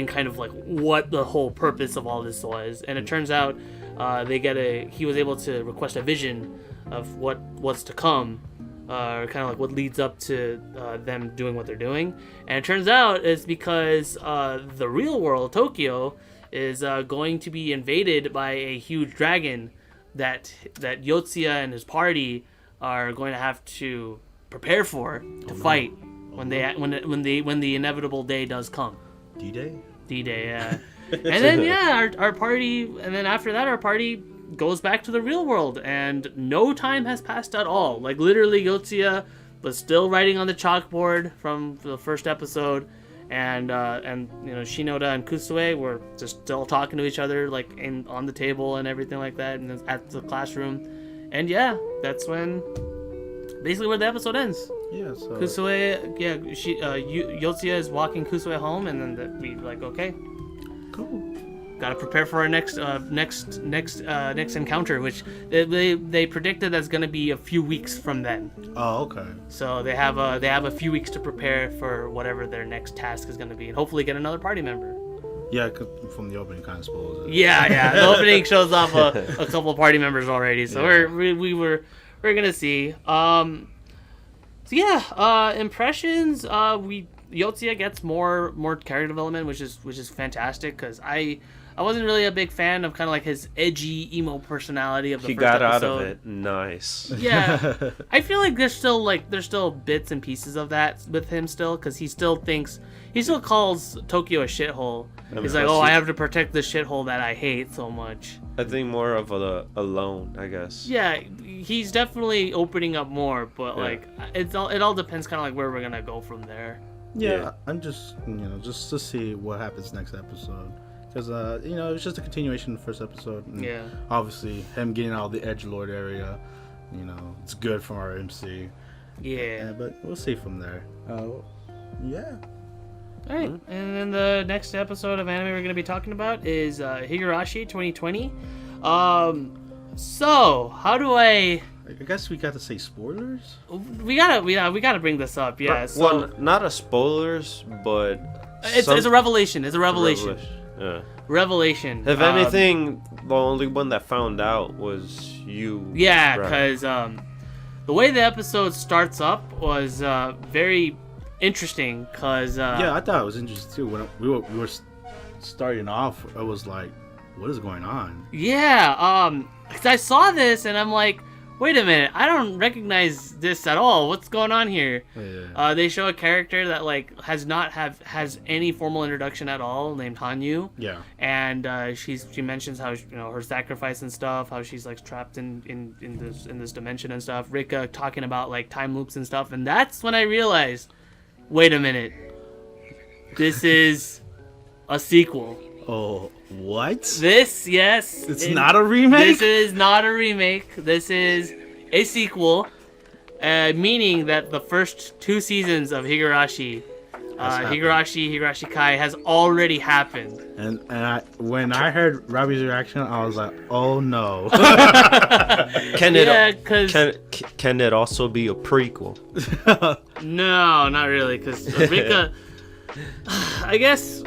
kind of like what the whole purpose of all this was. And it turns out he was able to request a vision of what was to come kind of like what leads up to them doing what they're doing. And it turns out it's because the real world, Tokyo, is going to be invaded by a huge dragon that Yotsuya and his party are going to have to prepare for to fight when the inevitable day does come. D-Day? D-Day, yeah. And then our party, and then after that our party goes back to the real world, and no time has passed at all. Like literally, Yotsuya was still writing on the chalkboard from the first episode, and Shinoda and Kusue were just still talking to each other, like on the table and everything like that, and at the classroom. And yeah, that's when basically where the episode ends. Yeah. So Kusue, Yotsuya is walking Kusue home, and then we like, okay, cool. Gotta prepare for our next encounter, which they predicted that's gonna be a few weeks from then. Oh, okay. So they have a few weeks to prepare for whatever their next task is gonna be, and hopefully get another party member. Yeah, 'cause from the opening, kind of spoils it. Yeah. The opening shows off a couple of party members already, so we're gonna see. Impressions. Yotsuya gets more character development, which is fantastic, because I wasn't really a big fan of kind of like his edgy emo personality of the first episode. He got out of it. Nice. Yeah. I feel like there's still bits and pieces of that with him still, because he still calls Tokyo a shithole. He's like, I have to protect the shithole that I hate so much. I think more of a alone, I guess. Yeah, he's definitely opening up more, but like it all depends kind of like where we're gonna go from there. Yeah, I'm just just to see what happens next episode, because it's just a continuation of the first episode. And obviously him getting out of the edgelord area, it's good for our MC. Yeah, but we'll see from there. Yeah. All right, and then the next episode of anime we're going to be talking about is Higurashi 2020. So how do I guess we got to say spoilers. We gotta bring this up. Yeah. Well, not a spoilers, but it's a revelation. It's a revelation. Yeah. Revelation. If anything, the only one that found out was you. Yeah, because the way the episode starts up was very interesting. Cause I thought it was interesting too. When we were starting off, I was like, "What is going on?" Yeah. Because I saw this and I'm like, wait a minute, I don't recognize this at all. What's going on here? Yeah. They show a character that like has any formal introduction at all, named Hanyu. Yeah. And she mentions how her sacrifice and stuff, how she's like trapped in this dimension and stuff. Rika talking about like time loops and stuff, and that's when I realized, wait a minute, this is a sequel. Oh, what? It's not a remake? This is not a remake. This is a sequel, meaning that the first 2 seasons of Higurashi, Higurashi Kai, has already happened. And when I heard Robbie's reaction, I was like, oh no. Can it also be a prequel? No, not really, because Rika, I guess...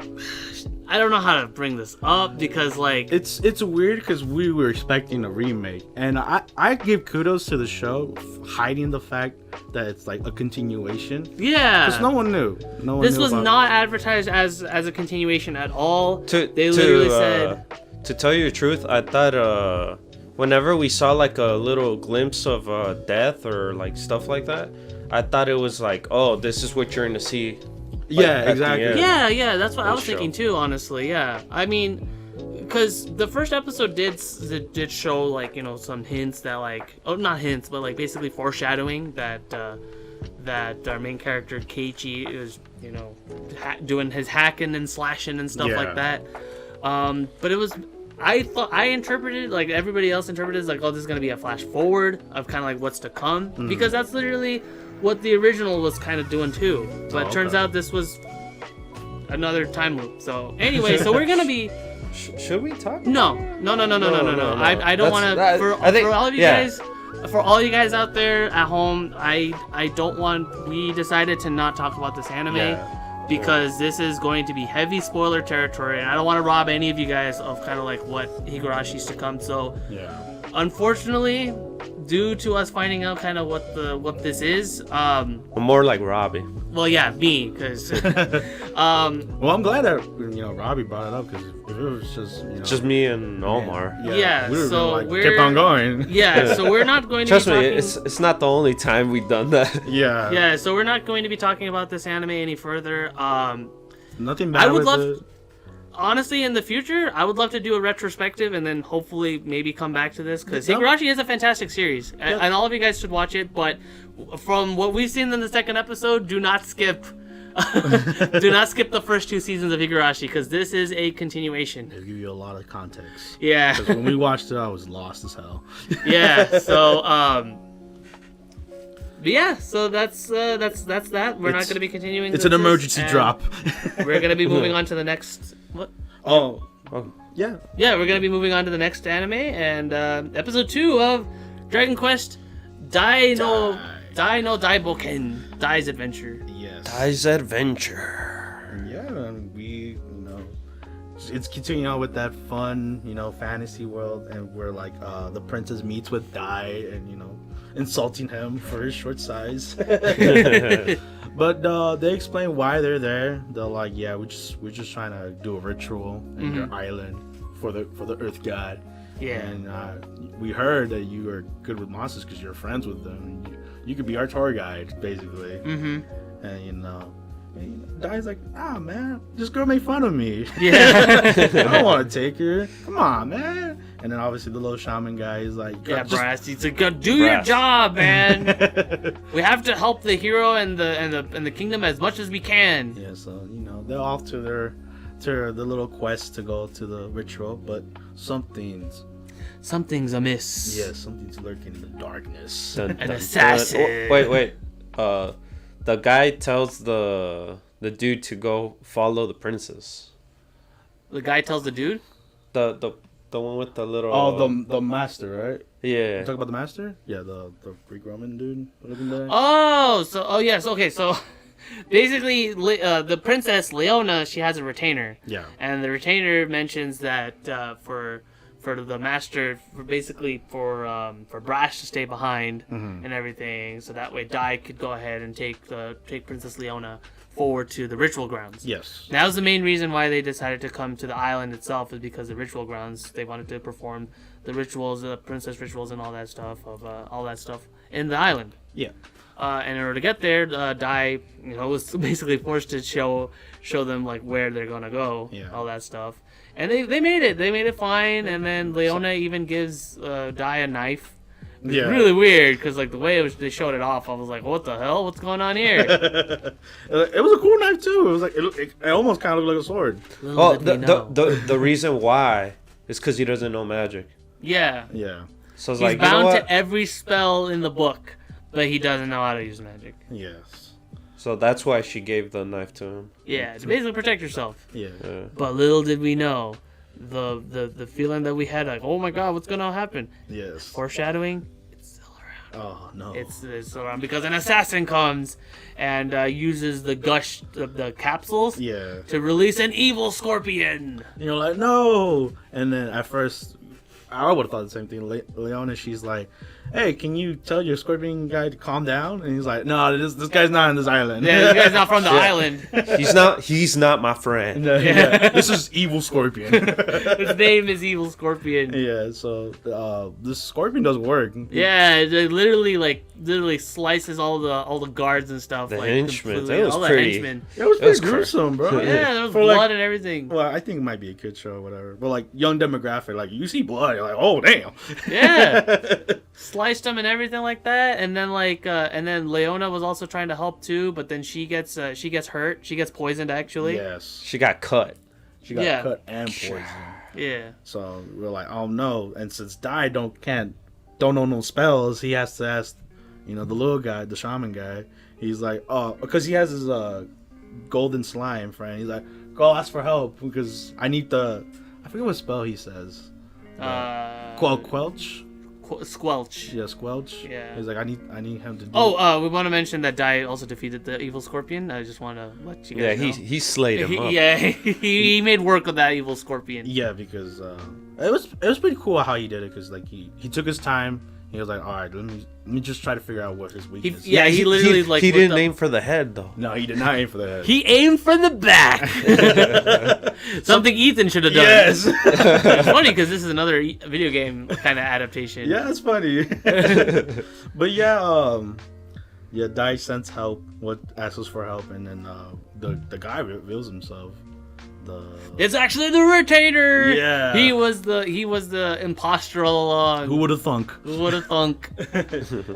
I don't know how to bring this up, because like it's weird, because we were expecting a remake, and I give kudos to the show hiding the fact that it's like a continuation. Yeah, because no one knew. This was not advertised as a continuation at all. They literally said. To tell you the truth, I thought whenever we saw like a little glimpse of death or like stuff like that, I thought it was like, oh, this is what you're gonna see. Yeah, exactly. Yeah, that's what I was thinking too, honestly. Yeah, I mean, because the first episode did show like some hints that like, not hints, but like basically foreshadowing that our main character Keiichi is doing his hacking and slashing and stuff like that. But it was, I interpreted, like everybody else interpreted, as like, oh, this is gonna be a flash forward of kind of like what's to come, because that's literally what the original was kind of doing too. But it turns out this was another time loop. So anyway, so we're gonna be. Should we talk? No. I don't want to. For all of you guys, for all you guys out there at home, I don't want. We decided to not talk about this anime because this is going to be heavy spoiler territory, and I don't want to rob any of you guys of kind of like what Higurashi's to come. So unfortunately, due to us finding out kind of what this is. More like Robbie. Well, yeah, me, because. Well, I'm glad that Robbie brought it up because if it was just me and Omar. Yeah, we would've so been we're kept on going. Yeah, so we're not going to Trust be me, talking... it's not the only time we've done that. Yeah. Yeah, so we're not going to be talking about this anime any further. Nothing bad with it. Honestly, in the future, I would love to do a retrospective and then hopefully maybe come back to this because Higurashi is a fantastic series and all of you guys should watch it. But from what we've seen in the second episode, do not skip. Do not skip the first 2 seasons of Higurashi because this is a continuation. It'll give you a lot of context. Yeah. Because when we watched it, I was lost as hell. Yeah. So but yeah, so that's that. We're not going to be continuing. It's an emergency drop. We're going to be moving on to the next. What? Oh. Yeah. Yeah, we're going to be moving on to the next anime and episode 2 of Dragon Quest Daibouken, Dai's Adventure. Yes. Dai's Adventure. Yeah, and it's continuing on with that fun, fantasy world, and where like the princess meets with Dai, and insulting him for his short size. But they explain why they're there. They're like, yeah, we're just trying to do a ritual in your island for the Earth God. Yeah. And we heard that you are good with monsters because you're friends with them. You could be our tour guide, basically. Mm-hmm. And Dai's like, man, this girl made fun of me. Yeah. I don't want to take her. Come on, man. And then obviously the little shaman guy is like, yeah, Brass. He's like, go do your job, man. We have to help the hero and the kingdom as much as we can. Yeah, so they're off to the little quest to go to the ritual, but something's amiss. Yeah, something's lurking in the darkness. An assassin. Wait. The guy tells the dude to go follow the princess. The guy tells the dude? The one with the little... the master, right? Yeah. You talk about the master? Yeah, the Greek Roman dude looking there. Yes, okay, so basically the princess Leona, she has a retainer. Yeah. And the retainer mentions that for the master, for Brash to stay behind and everything, so that way Dai could go ahead and take Princess Leona forward to the ritual grounds. Yes. That was the main reason why they decided to come to the island itself, is because the ritual grounds, they wanted to perform the rituals, the princess rituals and all that stuff in the island. Yeah. And in order to get there, Dai, was basically forced to show them like where they're gonna go, all that stuff. And they made it. They made it fine. And then Leona even gives Dai a knife. It's really weird because like the way they showed it off, I was like, "What the hell? What's going on here?" It was a cool knife too. It was like it almost kind of looked like a sword. Oh, the reason why is because he doesn't know magic. Yeah. Yeah. So it's he's like, bound to every spell in the book, but he doesn't know how to use magic. Yes. So that's why she gave the knife to him. Yeah, to basically protect herself. Yeah. But little did we know, the feeling that we had, like, oh my god, what's gonna happen? Yes. Foreshadowing. It's still around. Oh no. It's still around because an assassin comes and uses the capsules. Yeah. To release an evil scorpion. Like, no. And then at first, I would have thought the same thing. Leona, she's like, hey, can you tell your scorpion guy to calm down? And he's like, no, this guy's not on this island. Yeah, this guy's not from the island. He's not my friend. This is Evil Scorpion. His name is Evil Scorpion. Yeah, so this scorpion doesn't work. Yeah, it literally slices all the guards and stuff. The like, henchmen. That was pretty. Henchmen. It was pretty gruesome, bro. Yeah, there was blood and everything. Well, I think it might be a kid show or whatever. But like young demographic, like you see blood, you're like, oh damn. Yeah. Sliced him and everything like that, and then Leona was also trying to help too, but then she gets hurt. She gets poisoned actually. Yes. She got cut. She got cut and poisoned. Yeah. So we're like, oh no! And since Dai don't know no spells, he has to ask, the little guy, the shaman guy. He's like, oh, because he has his golden slime friend. He's like, go ask for help because I need I forget what spell he says. Quelch. Squelch. Yeah, Squelch. Yeah. He's like, I need him to do. Oh, we want to mention that Dai also defeated the evil scorpion. I just want to let you guys know. Yeah, he slayed him up. Yeah, he made work of that evil scorpion. Yeah, because it was pretty cool how he did it. Because like he took his time. He was like, all right, let me just try to figure out what his weakness is. He literally like he didn't looked aim for the head though. No, he did not aim for the head. He aimed for the back. Something Ethan should have done. Yes. It's funny because this is another video game kind of adaptation. Yeah, it's funny. But yeah, Dai sends help. Asks for help, and then the guy reveals himself. It's actually the retainer. Yeah. He was the imposter all along. Who would have thunk? Who would have thunk?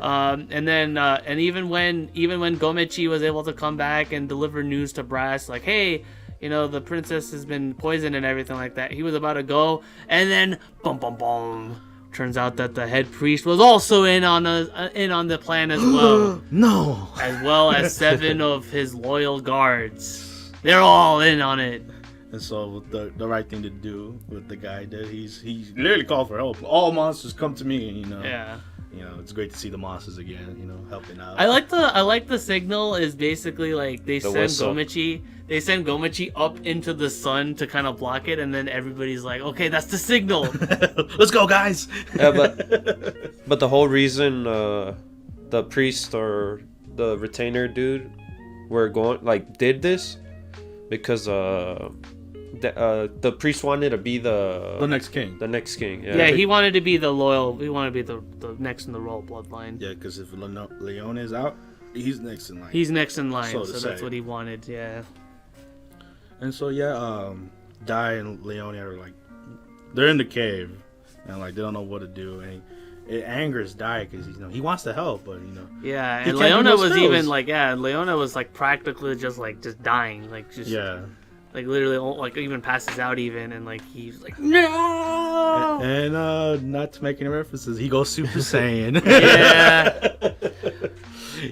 And then and even when Gomechi was able to come back and deliver news to Brass, like, hey, you know, the princess has been poisoned and everything like that. He was about to go, and then boom, boom, boom. Turns out that the head priest was also in on the plan as well. No. As well as 7 of his loyal guards. They're all in on it. And so the right thing to do with the guy did, he literally called for help. All monsters come to me, you know. Yeah. You know, it's great to see the monsters again, you know, helping out. I like the signal is basically like they send Gomechi up into the sun to kind of block it, and then everybody's like, okay, that's the signal. Let's go, guys. Yeah, but the whole reason the priest or the retainer dude did this because the priest wanted to be the next king. The next king. Yeah. Yeah, he wanted to be the loyal. He wanted to be the next in the royal bloodline. Yeah, because if Leone is out, he's next in line. He's next in line, so say. that's what he wanted. Yeah. And so Dai and Leone are like, they're in the cave, and like they don't know what to do, and it angers Dai because he wants to help, but Yeah, he and can't do Leona no was spells. even like Leona was like practically just dying, like just like literally like even passes out even, and like he's like no. And not to make any references, he goes Super Saiyan. Yeah.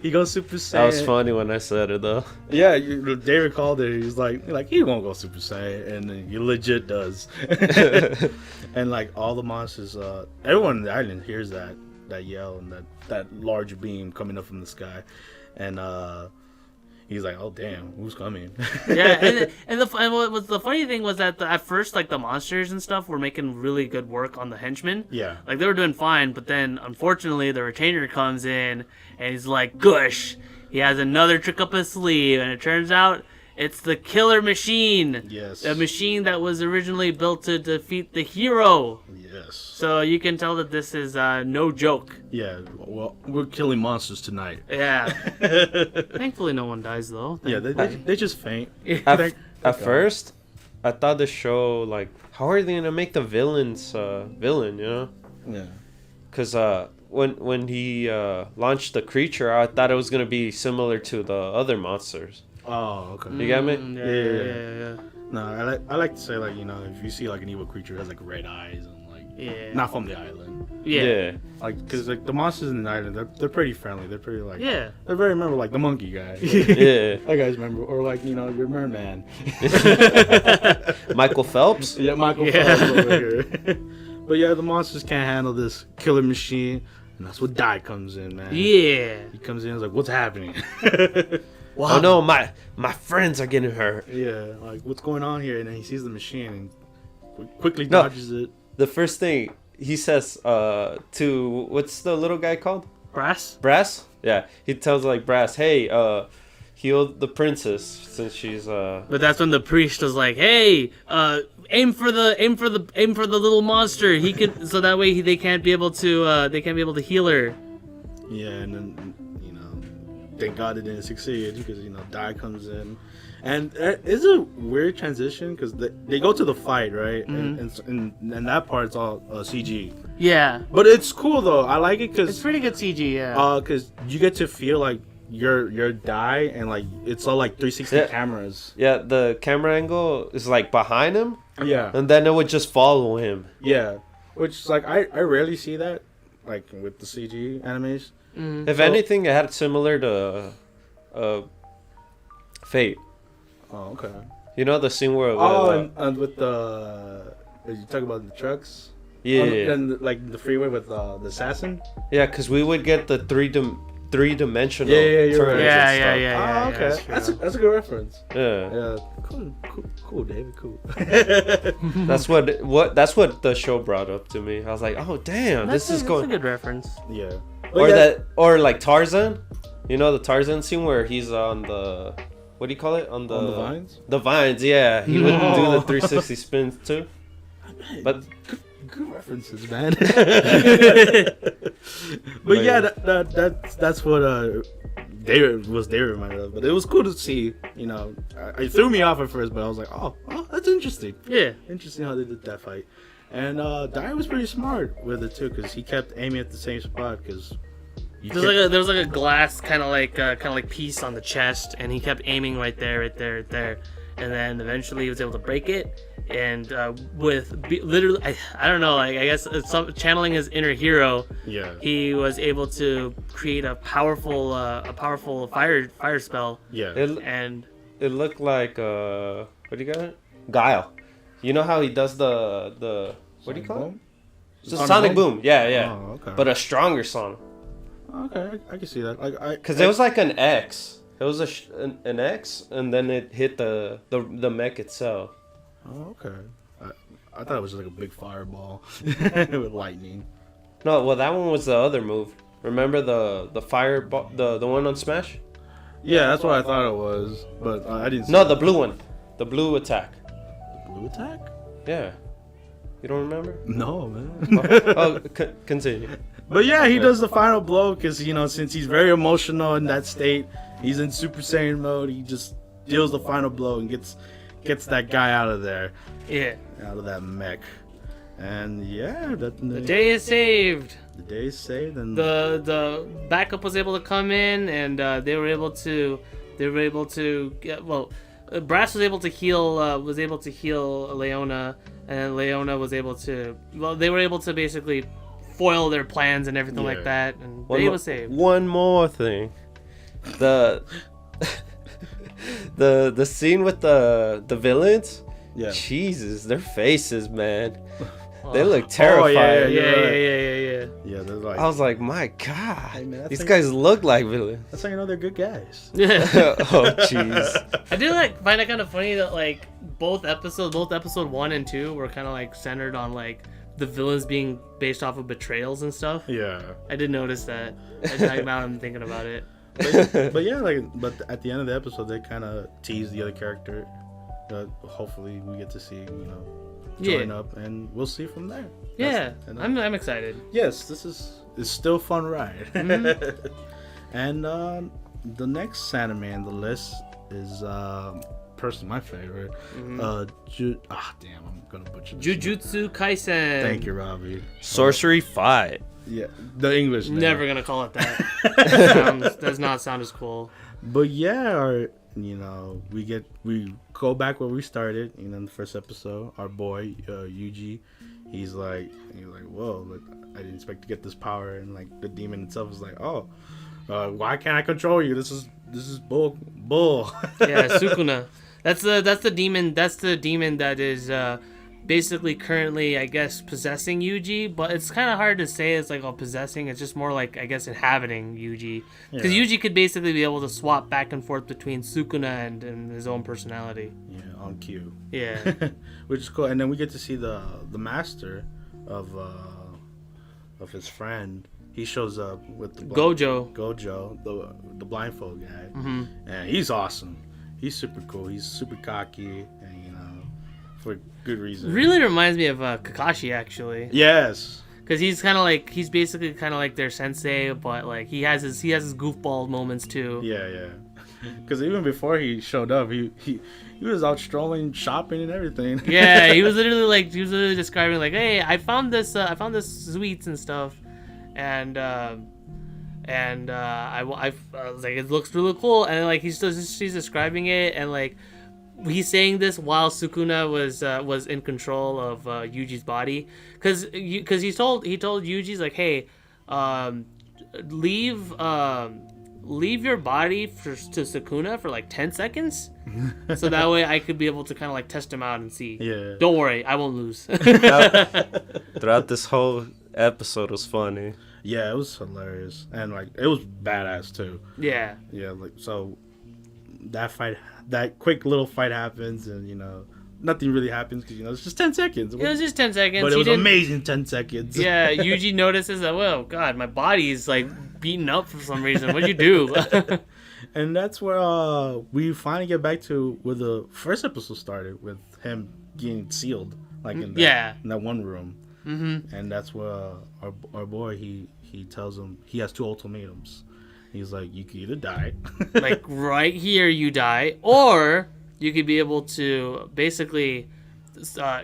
He goes Super Saiyan. That was funny when I said it though. Yeah, David called it. He's like he won't go Super Saiyan, and then he legit does. And like all the monsters, everyone in the island hears that yell and that large beam coming up from the sky, and he's like, oh damn, who's coming? Yeah, and the funny thing was that at first like the monsters and stuff were making really good work on the henchmen. Yeah, like they were doing fine, but then unfortunately the retainer comes in and he's like, gush, he has another trick up his sleeve, and it turns out it's the killer machine. Yes, a machine that was originally built to defeat the hero. Yes. So you can tell that this is no joke. Yeah, well, we're killing monsters tonight. Yeah. Thankfully, no one dies though. Yeah, they just faint. At first, I thought the show, like, how are they gonna make the villains villain? You know? Yeah. Because when he launched the creature, I thought it was gonna be similar to the other monsters. Oh, okay. You got me? Yeah. No, I like to say, like, if you see like an evil creature, it has like red eyes and like not from the island. Yeah. Like, because like the monsters in the island, they're pretty friendly. They're pretty like they're very memorable. Like the monkey guy. Yeah. That guy's memorable. Or like your merman. Michael Phelps. Yeah, Michael Phelps over here. But yeah, the monsters can't handle this killer machine, and that's what Dai comes in, man. Yeah. He comes in and is like, what's happening? Wow. Oh no, my friends are getting hurt. Yeah, like what's going on here? And then he sees the machine and quickly dodges it. The first thing he says to what's the little guy called? Brass? Yeah. He tells like Brass, hey, heal the princess since she's But that's when the priest was like, hey, aim for the little monster. He could so that way they can't be able to heal her. Yeah, and then thank God it didn't succeed because Dai comes in, and it's a weird transition because they go to the fight, right? Mm-hmm. and that part's all CG. Yeah, but it's cool though. I like it because it's pretty good CG. Yeah, because you get to feel like you're Dai, and like it's all like 360 cameras. Yeah, the camera angle is like behind him. Yeah, and then it would just follow him. Yeah, which is like I rarely see that like with the CG animes. Mm-hmm. If anything, it had similar to Fate. Oh, okay. You know the scene where and with the you talk about the trucks. Yeah. And like the freeway with the assassin. Yeah, because we would get the 3-dimensional. you're right. Yeah. Okay, that's a good reference. Yeah. Cool, David. Cool. That's what the show brought up to me. I was like, oh damn, this is going. That's a good reference. Yeah. Or like Tarzan. You know the Tarzan scene where he's on the, what do you call it? On the vines? The vines, yeah. He would do the 360 spins too. But good references, man. But yeah, that's what they reminded of. But it was cool to see. You know, it threw me off at first, but I was like, oh, that's interesting. Yeah, interesting how they did that fight. And Dai was pretty smart with it too, because he kept aiming at the same spot. Because there was like a glass kind of like piece on the chest, and he kept aiming right there, and then eventually he was able to break it. And literally, I don't know, like I guess channeling his inner hero. Yeah. He was able to create a powerful fire spell. Yeah. It looked like what do you got? Guile. You know how he does the what do you call it? The sonic boom. Yeah. Oh, okay. But a stronger sonic. Okay, I can see that. Because it was like an X. It was an X, and then it hit the mech itself. Oh, okay. I thought it was like a big fireball with lightning. No, well, that one was the other move. Remember the fireball, the one on Smash? Yeah, that's what I thought it was, but I didn't. No, the blue one, the blue attack. The blue attack? Yeah. You don't remember? No, man. Continue. But yeah, he does the final blow because, you know, since he's very emotional in that state, he's in Super Saiyan mode. He just deals the final blow and gets that guy out of there. Yeah. Out of that mech. And yeah, the day is saved. The day is saved, and the backup was able to come in, and they were able to get, Brass was able to heal Leona, and Leona was able to, they were able to basically foil their plans and everything like that, and the day was saved. One more thing. The scene with the villains, Jesus, their faces, man, they look terrifying. Yeah, they're like, I was like, my God, hey, man, these guys look like villains. That's how you know they're good guys. Oh jeez. I do find it kind of funny that like both episode 1 and 2 were kind of like centered on like the villains being based off of betrayals and stuff. Yeah, I did notice that. Now I'm thinking about it. But yeah, but at the end of the episode, they kind of tease the other character. Hopefully, we get to see, join up, and we'll see from there. I'm excited. Yes, it's still a fun ride. Mm-hmm. And the anime on the list is personally my favorite. Mm-hmm. I'm gonna butcher this. Jujutsu Kaisen. Thank you, Robbie. Sorcery Fight. Yeah, the English name. Never gonna call it that. Does not sound as cool. But yeah, we go back where we started. In the first episode, our boy Yuji, he's like, whoa, I didn't expect to get this power, and like the demon itself is like, oh, why can't I control you? This is bull. Yeah, Sukuna. That's the demon. That's the demon that is basically currently, I guess, possessing Yuji, but it's kind of hard to say it's like possessing. It's just more like, I guess, inhabiting Yuji, because Yuji could basically be able to swap back and forth between Sukuna and his own personality. Yeah, on cue. Yeah. Which is cool. And then we get to see the master of his friend. He shows up with the Gojo, the blindfold guy. Mm-hmm. And he's awesome. He's super cool. He's super cocky, and for good reason. Really reminds me of Kakashi, actually. Yes. Because he's basically kind of like their sensei, but like he has his goofball moments too. Yeah. Because even before he showed up, he was out strolling, shopping, and everything. Yeah, he was literally describing like, hey, I found this sweets and stuff, and I was like, it looks really cool, and like she's describing it, and like he's saying this while Sukuna was in control of Yuji's body, because he told Yuji's like, hey, leave your body to Sukuna for like 10 seconds, so that way I could be able to kind of like test him out and see. Yeah. Don't worry, I won't lose. Throughout this whole episode was funny. Yeah, it was hilarious, and like it was badass too. Yeah. Yeah, like so that quick little fight happens, and nothing really happens because it's just 10 seconds. It was just 10 seconds. But it was amazing 10 seconds. Yeah, Yuji notices that. Well, God, my body's like beaten up for some reason. What'd you do? And that's where we finally get back to where the first episode started, with him getting sealed, like in that one room. Mm-hmm. And that's where our boy he tells him he has two ultimatums. He's like, you can either die, like right here you die, or you could be able to basically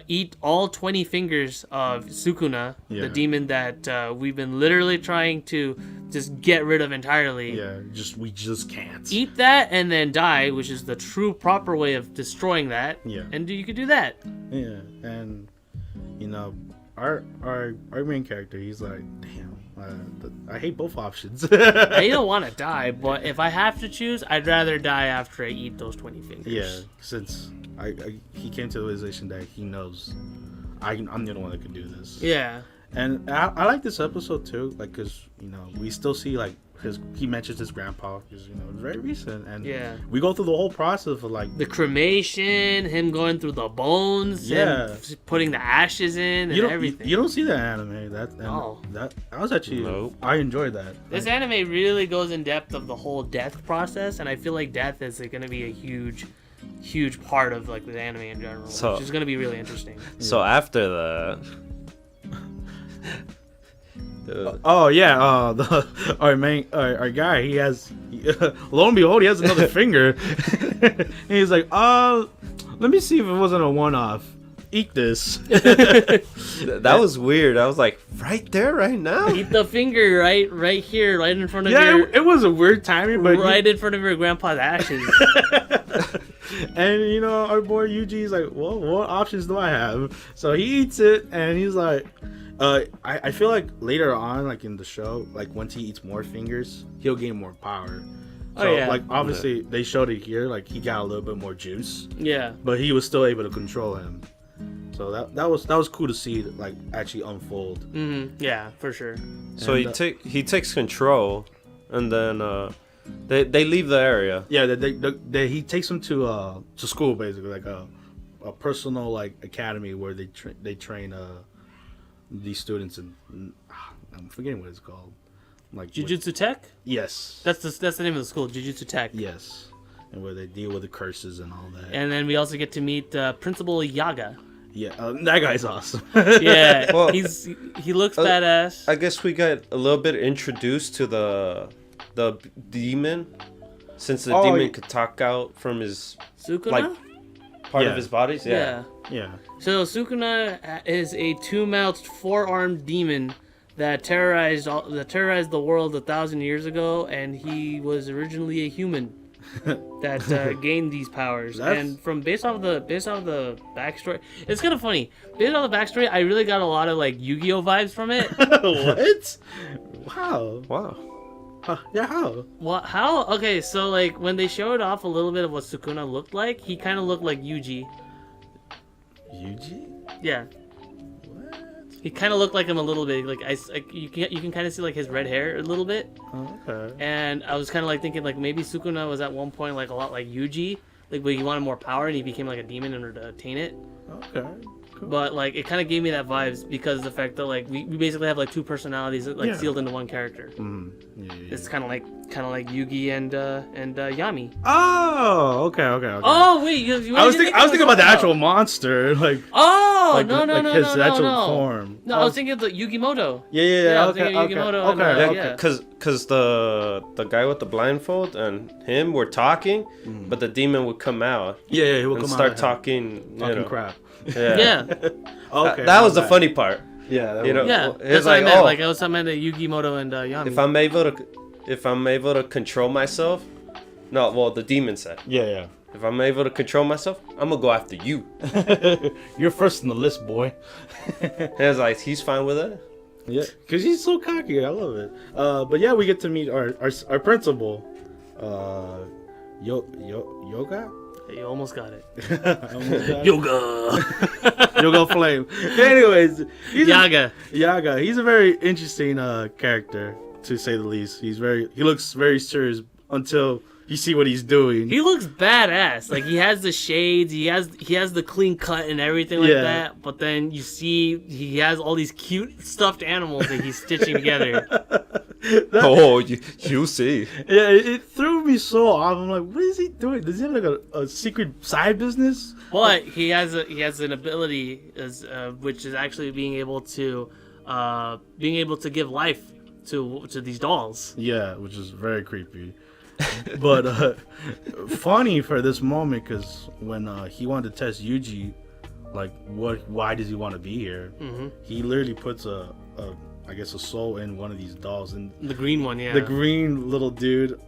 eat all 20 fingers of Sukuna, the demon that we've been literally trying to just get rid of entirely. Yeah, we just can't. Eat that and then die, which is the true proper way of destroying that. Yeah. And you could do that. Yeah, and our main character, he's like, damn, I hate both options. I don't want to die, but if I have to choose, I'd rather die after I eat those 20 fingers. Yeah, since he came to the realization that he knows I'm the only one that can do this. Yeah. And I like this episode too, like, because we still see like he mentions his grandpa, because it's very recent, and we go through the whole process of like the cremation, him going through the bones, him putting the ashes in, and everything. You don't see that anime. That was actually I enjoyed that. This anime really goes in depth of the whole death process, and I feel like death is going to be a huge part of like the anime in general, which is going to be really interesting. So after the our guy, he has lo and behold, he has another finger. And he's like, let me see if it wasn't a one-off. Eat this. That was weird. I was like, right there, right now. Eat the finger right here, right in front of your. Yeah, it was a weird timing, but right in front of your grandpa's ashes. And our boy Yuji's like, well, what options do I have? So he eats it, and he's like, I feel like later on, like in the show, like once he eats more fingers, he'll gain more power. So like obviously they showed it here, like he got a little bit more juice. Yeah. But he was still able to control him. So that was cool to see, like, actually unfold. Mm-hmm. Yeah, for sure. So he takes control, and then they leave the area. Yeah, he takes them to school, basically, like a personal like academy where they train these students in, I'm forgetting what it's called, like Jujutsu Tech. Yes, that's the name of the school, Jujutsu Tech. Yes, and where they deal with the curses and all that. And then we also get to meet Principal Yaga. Yeah, that guy's awesome. Yeah, well, he looks badass. I guess we got a little bit introduced to the demon, since the demon could talk out from his Sukuna? Part of his body. Yeah. So Sukuna is a two-mouthed, four-armed demon that terrorized the world 1,000 years ago, and he was originally a human that gained these powers. And based off the backstory, it's kind of funny. Based off the backstory, I really got a lot of like Yu-Gi-Oh vibes from it. What? Wow. Yeah, how? What? How? Okay, so like when they showed off a little bit of what Sukuna looked like, he kind of looked like Yuji. Yuji? Yeah. What? He kind of looked like him a little bit. Like you can kind of see like his red hair a little bit. Oh, okay. And I was kind of like thinking like maybe Sukuna was at one point like a lot like Yuji, like but he wanted more power and he became like a demon in order to attain it. Okay. Cool. But like it kind of gave me that vibes because of the fact that like we basically have like two personalities like sealed into one character. Yeah. It's kind of like Yugi and Yami. Oh, okay. Oh wait, I was thinking about the actual monster, like. Oh like, no, his actual form. No, I was thinking of the Yugimoto. Yeah. I was thinking of Yugimoto. Because the guy with the blindfold and him were talking, but the demon would come out. Yeah, he would come out and start talking crap. Yeah. Okay. That was the funny part. Yeah. That's what I meant. Like I was talking about Yugimoto and Yami. If I'm able to control myself, the demon said. Yeah. If I'm able to control myself, I'm gonna go after you. You're first in the list, boy. And I was like, he's fine with it. Yeah, because he's so cocky. I love it. But yeah, we get to meet our principal, Yoga. You almost got it. I almost got it. Yoga. Yoga Flame. Anyways, Yaga. Yaga. He's a very interesting character, to say the least. He looks very serious until you see what he's doing. He looks badass. Like, he has the shades, he has the clean cut and everything like that. But then you see he has all these cute stuffed animals that he's stitching together. You see. Yeah, it threw me so off. I'm like, what is he doing? Does he have like a secret side business? But he has an ability which is actually being able to give life to these dolls. Yeah, which is very creepy. But funny for this moment, because when he wanted to test Yuji, like, why does he want to be here? Mm-hmm. He literally puts a soul in one of these dolls, and the green one, yeah, the green little dude.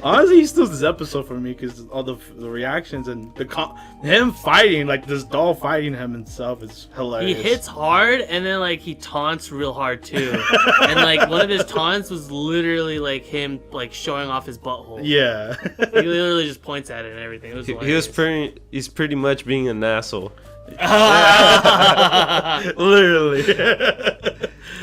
Honestly, he steals this episode for me because all the reactions and him fighting, like this doll fighting him himself, is hilarious. He hits hard and then like he taunts real hard too, and like one of his taunts was literally like him like showing off his butthole. Yeah, he literally just points at it and everything. It was he's pretty much being an asshole. Literally.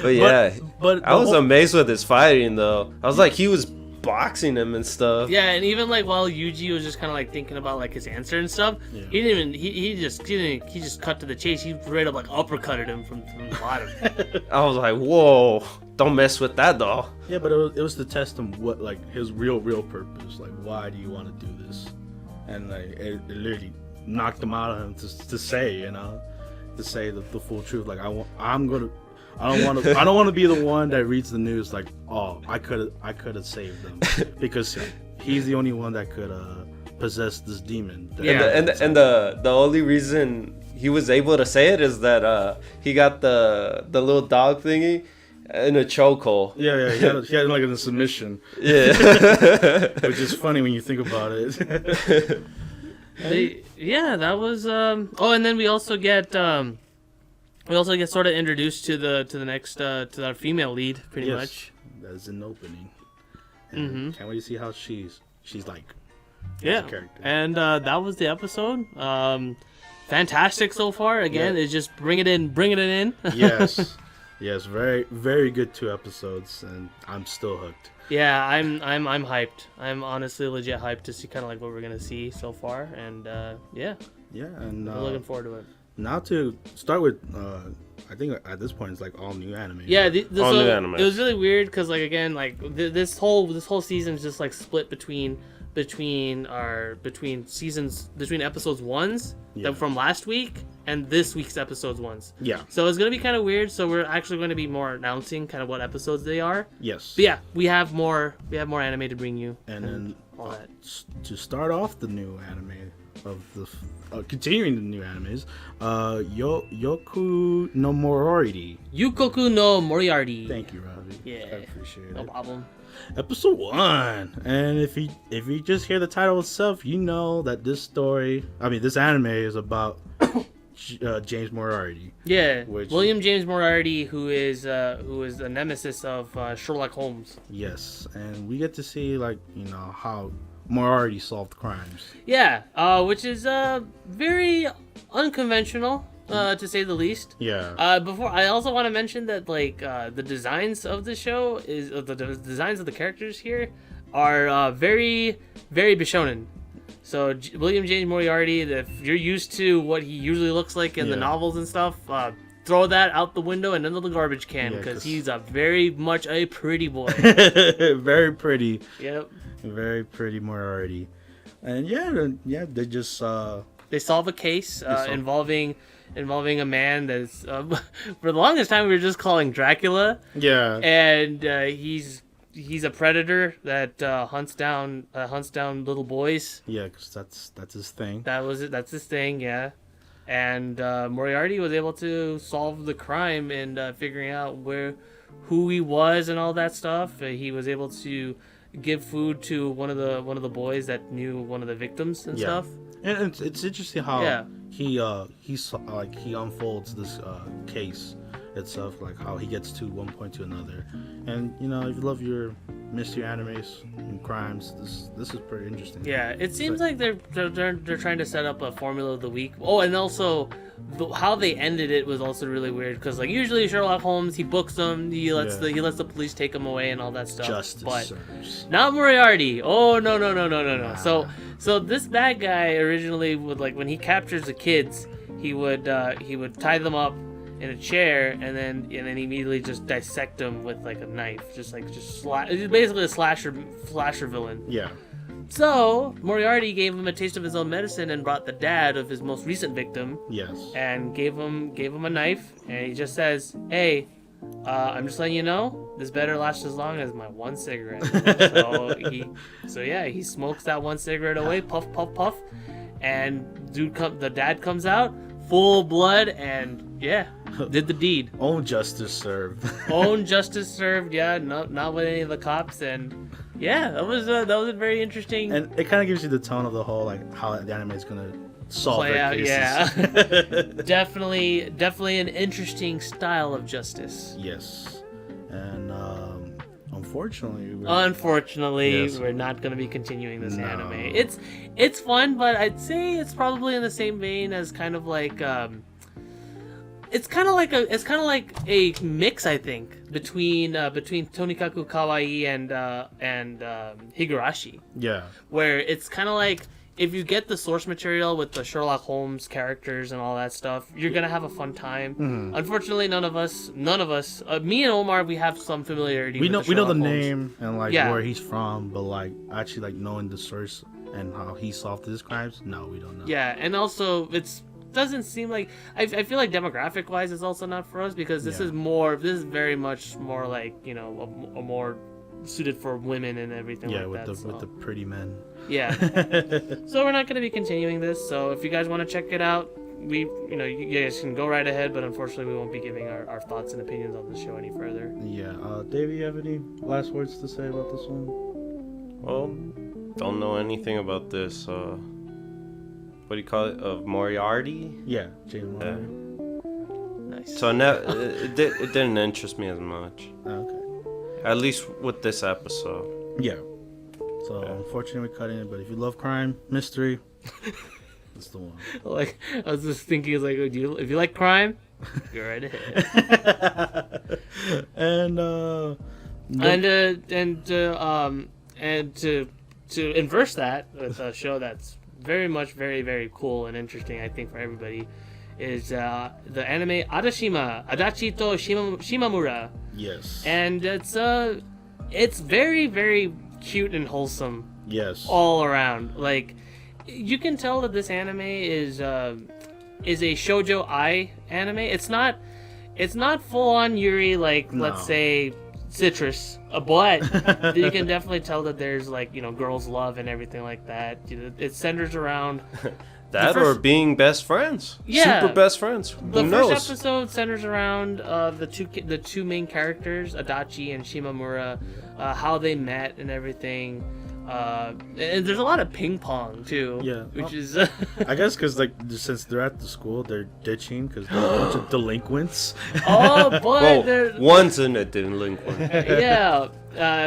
But yeah, but I was amazed with his fighting though. I was like, he was boxing him and stuff. Yeah, and even like while Yuji was just kind of like thinking about like his answer and stuff, he just cut to the chase. He straight up like uppercutted him from the bottom. I was like, whoa, don't mess with that doll. Yeah, but it was to test him what like his real purpose. Like, why do you want to do this? And like it literally knocked him out of him to say, the full truth. Like, I don't want to be the one that reads the news like, oh, I could have saved them, because he's the only one that could possess this demon. And the only reason he was able to say it is that he got the little dog thingy in a chokehold. Yeah, he had like a submission. Yeah, which is funny when you think about it. That was and then we also get sort of introduced to the next to our female lead, pretty much. That's an opening. And can't wait to see how she's like. Yeah, character. And that was the episode. Fantastic so far. Again, it's just bringing it in. Yes, very very good 2 episodes, and I'm still hooked. Yeah, I'm hyped. I'm honestly legit hyped to see kind of like what we're gonna see so far, and and I'm looking forward to it. Now to start with, I think at this point it's like all new anime. Yeah, all new anime. It was really weird because like again like this whole season is just like split between episodes ones from last week and this week's episodes ones. Yeah. So it's gonna be kind of weird. So we're actually going to be more announcing kind of what episodes they are. Yes. But yeah, we have more anime to bring you. And then all that. To start off the new anime of the continuing the new animes, Yuukoku no Moriarty. Yuukoku no Moriarty. Thank you, Robbie. Yeah. I appreciate it. No problem. Episode 1, and if you just hear the title itself, you know that this anime is about James Moriarty. Yeah, William James Moriarty, who is a nemesis of Sherlock Holmes. Yes, and we get to see how Moriarty solved crimes. Yeah, which is very unconventional. To say the least. Yeah. Before, I also want to mention that the designs of the show the designs of the characters here are very, very Bishonen. So William James Moriarty, if you're used to what he usually looks like in the novels and stuff, throw that out the window and into the garbage can, because he's very much a pretty boy. Very pretty. Yep. Very pretty Moriarty. And they just they solve a case involving a man that's for the longest time we were just calling Dracula. Yeah. And he's a predator that hunts down little boys. Yeah, because that's his thing. That's his thing. Yeah. And Moriarty was able to solve the crime and figuring out who he was and all that stuff. He was able to give food to one of the boys that knew one of the victims and stuff. And it's interesting how he unfolds this case, itself, like how he gets to one point to another. And you know, if you love your mystery animes and crimes, this is pretty interesting. Yeah, it seems like they're trying to set up a formula of the week. Oh, and also how they ended it was also really weird, because like usually Sherlock Holmes, he books them, he lets the police take him away and all that stuff. Justice serves. Not Moriarty. Oh no. Nah. So this bad guy originally would, like, when he captures the kids, he would tie them up in a chair and then immediately just dissect them with like a knife, it's basically a slasher villain. Yeah. So Moriarty gave him a taste of his own medicine and brought the dad of his most recent victim. Yes. And gave him a knife, and he just says, "Hey, I'm just letting you know, this better last as long as my one cigarette." He smokes that one cigarette away, puff, puff, puff, and the dad comes out, full blood, and did the deed. Own justice served. Own justice served, yeah, not with any of the cops, and that was a very interesting. And it kind of gives you the tone of the whole, like, how the anime is gonna solve play their out, cases. yeah. definitely an interesting style of justice. Yes. And unfortunately, we're not going to be continuing this anime. It's fun, but I'd say it's probably in the same vein as kind of like it's kind of like a mix, I think, between Tonikaku, Kawaii and Higurashi. Yeah. Where it's kind of like, if you get the source material with the Sherlock Holmes characters and all that stuff, you're gonna have a fun time. Mm-hmm. Unfortunately, none of us, me and Omar, we have some familiarity. We know the Holmes name and like where he's from, but like actually like knowing the source and how he solved his crimes, no, we don't know. Yeah, and also doesn't seem like, I feel like demographic wise it's also not for us, because this is very much more like, you know, a more suited for women and everything like that. With the pretty men. Yeah. So we're not going to be continuing this. So if you guys want to check it out, you guys can go right ahead, but unfortunately we won't be giving our thoughts and opinions on the show any further. Yeah. Dave, you have any last words to say about this one? Well, don't know anything about this, what do you call it? Of Moriarty? Yeah, James Moriarty. Nice. So it didn't interest me as much. Okay. At least with this episode. Yeah. So unfortunately we're cutting it, but if you love crime, mystery, that's the one. Like, I was just thinking, like, if you like crime, go right ahead. And to inverse that with a show that's very much very, very cool and interesting, I think, for everybody, is the anime Adachi to Shimamura. Yes. And it's very, very cute and wholesome. Yes. All around. Like, you can tell that this anime is a shoujo ai anime. It's not full on Yuri, like, let's say Citrus, but you can definitely tell that there's, like, you know, girls love and everything like that. It centers around or being best friends. Yeah. Super best friends. Who knows? First episode centers around the two main characters, Adachi and Shimamura, how they met and everything. And there's a lot of ping pong too. Yeah. Which is I guess because, like, since they're at the school, they're ditching because they're a bunch of delinquents. Oh, but one's in a delinquent. Yeah.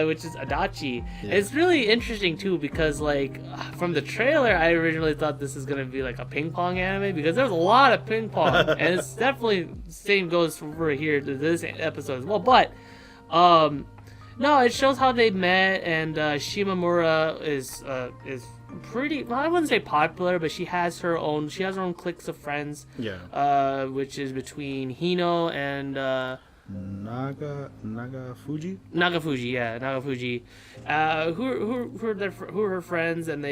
Which is Adachi. Yeah. It's really interesting too, because, like, from the trailer, I originally thought this is gonna be like a ping pong anime, because there's a lot of ping pong, and it's definitely same goes for here to this episode as well. But no, it shows how they met, and Shimamura is pretty, well, I wouldn't say popular, but she has her own cliques of friends. Yeah. Which is between Hino and Nagafuji. Who are her friends, and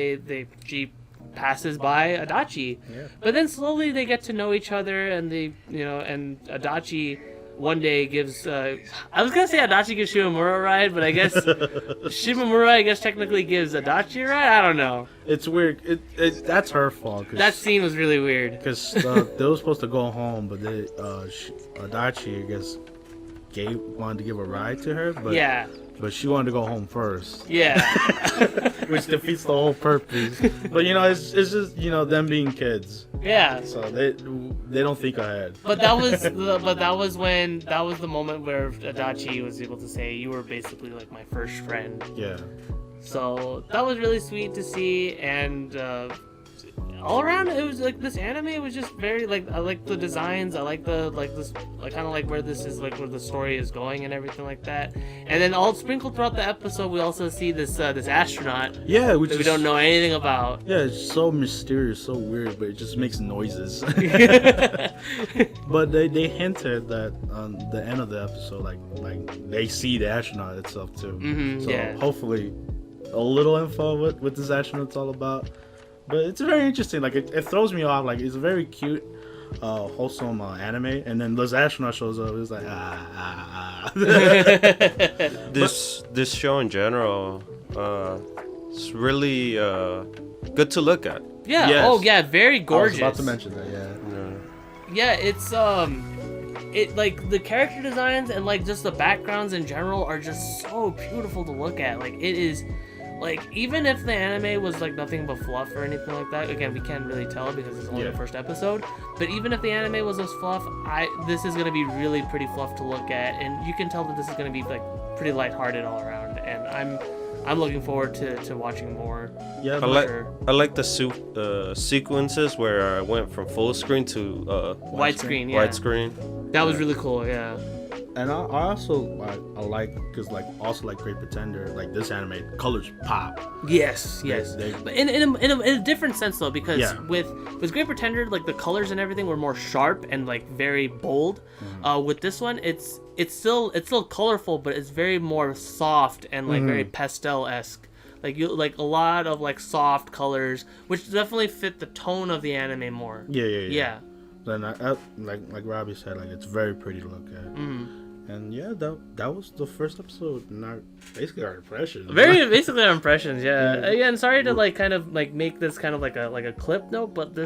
she passes by Adachi. Yeah. But then slowly they get to know each other, and and Adachi one day gives I was gonna say Adachi gives Shimamura a ride, but I guess Shimamura technically gives Adachi a ride. I don't know. It's weird. That's her fault. That scene was really weird. Because they were supposed to go home, but Adachi, I guess, wanted to give a ride to her, but Yeah. but she wanted to go home first, Yeah. which defeats the whole purpose. But it's just them being kids, Yeah. so they don't think ahead. But that was the moment where Adachi was able to say, "You were basically like my first friend." Yeah. So that was really sweet to see, and all around it was like this anime was just very like I like the designs, I like the this like kind of like where this is like where the story is going and everything like that. And then all sprinkled throughout the episode, we also see this astronaut. Yeah, which that we don't know anything about. Yeah, it's so mysterious, so weird, but it just makes noises. But they hinted that on the end of the episode, like they see the astronaut itself too. So hopefully, a little info what this astronaut's all about. But it's very interesting. Like it throws me off. Like it's a very cute, wholesome anime, and then this astronaut shows up. It's like This show in general, it's really good to look at. Yeah. Yes. Oh yeah, very gorgeous. I was about to mention that. Yeah. Yeah, it's it like the character designs and like just the backgrounds in general are just so beautiful to look at. Like it is. Like, even if the anime was, like, nothing but fluff or anything like that, again, we can't really tell because it's only the first episode, but even if the anime was just fluff, this is going to be really pretty fluff to look at, and you can tell that this is going to be, like, pretty lighthearted all around, and I'm looking forward to watching more. Yeah, I like the sequences where I went from full screen to widescreen, yeah. Widescrreen. That was really cool, yeah. And I also I like because like Great Pretender, like this anime colors pop. Yes. But in a different sense though, because with Great Pretender, like the colors and everything were more sharp and like very bold. With this one, it's still colorful, but it's very more soft and like very pastel-esque. Like a lot of like soft colors, which definitely fit the tone of the anime more. Yeah. Then like Robbie said, like it's very pretty to look at. And yeah, that was the first episode, and basically our impressions. Basically our impressions, yeah. Again, sorry to like kind of like make this kind of like a clip note, but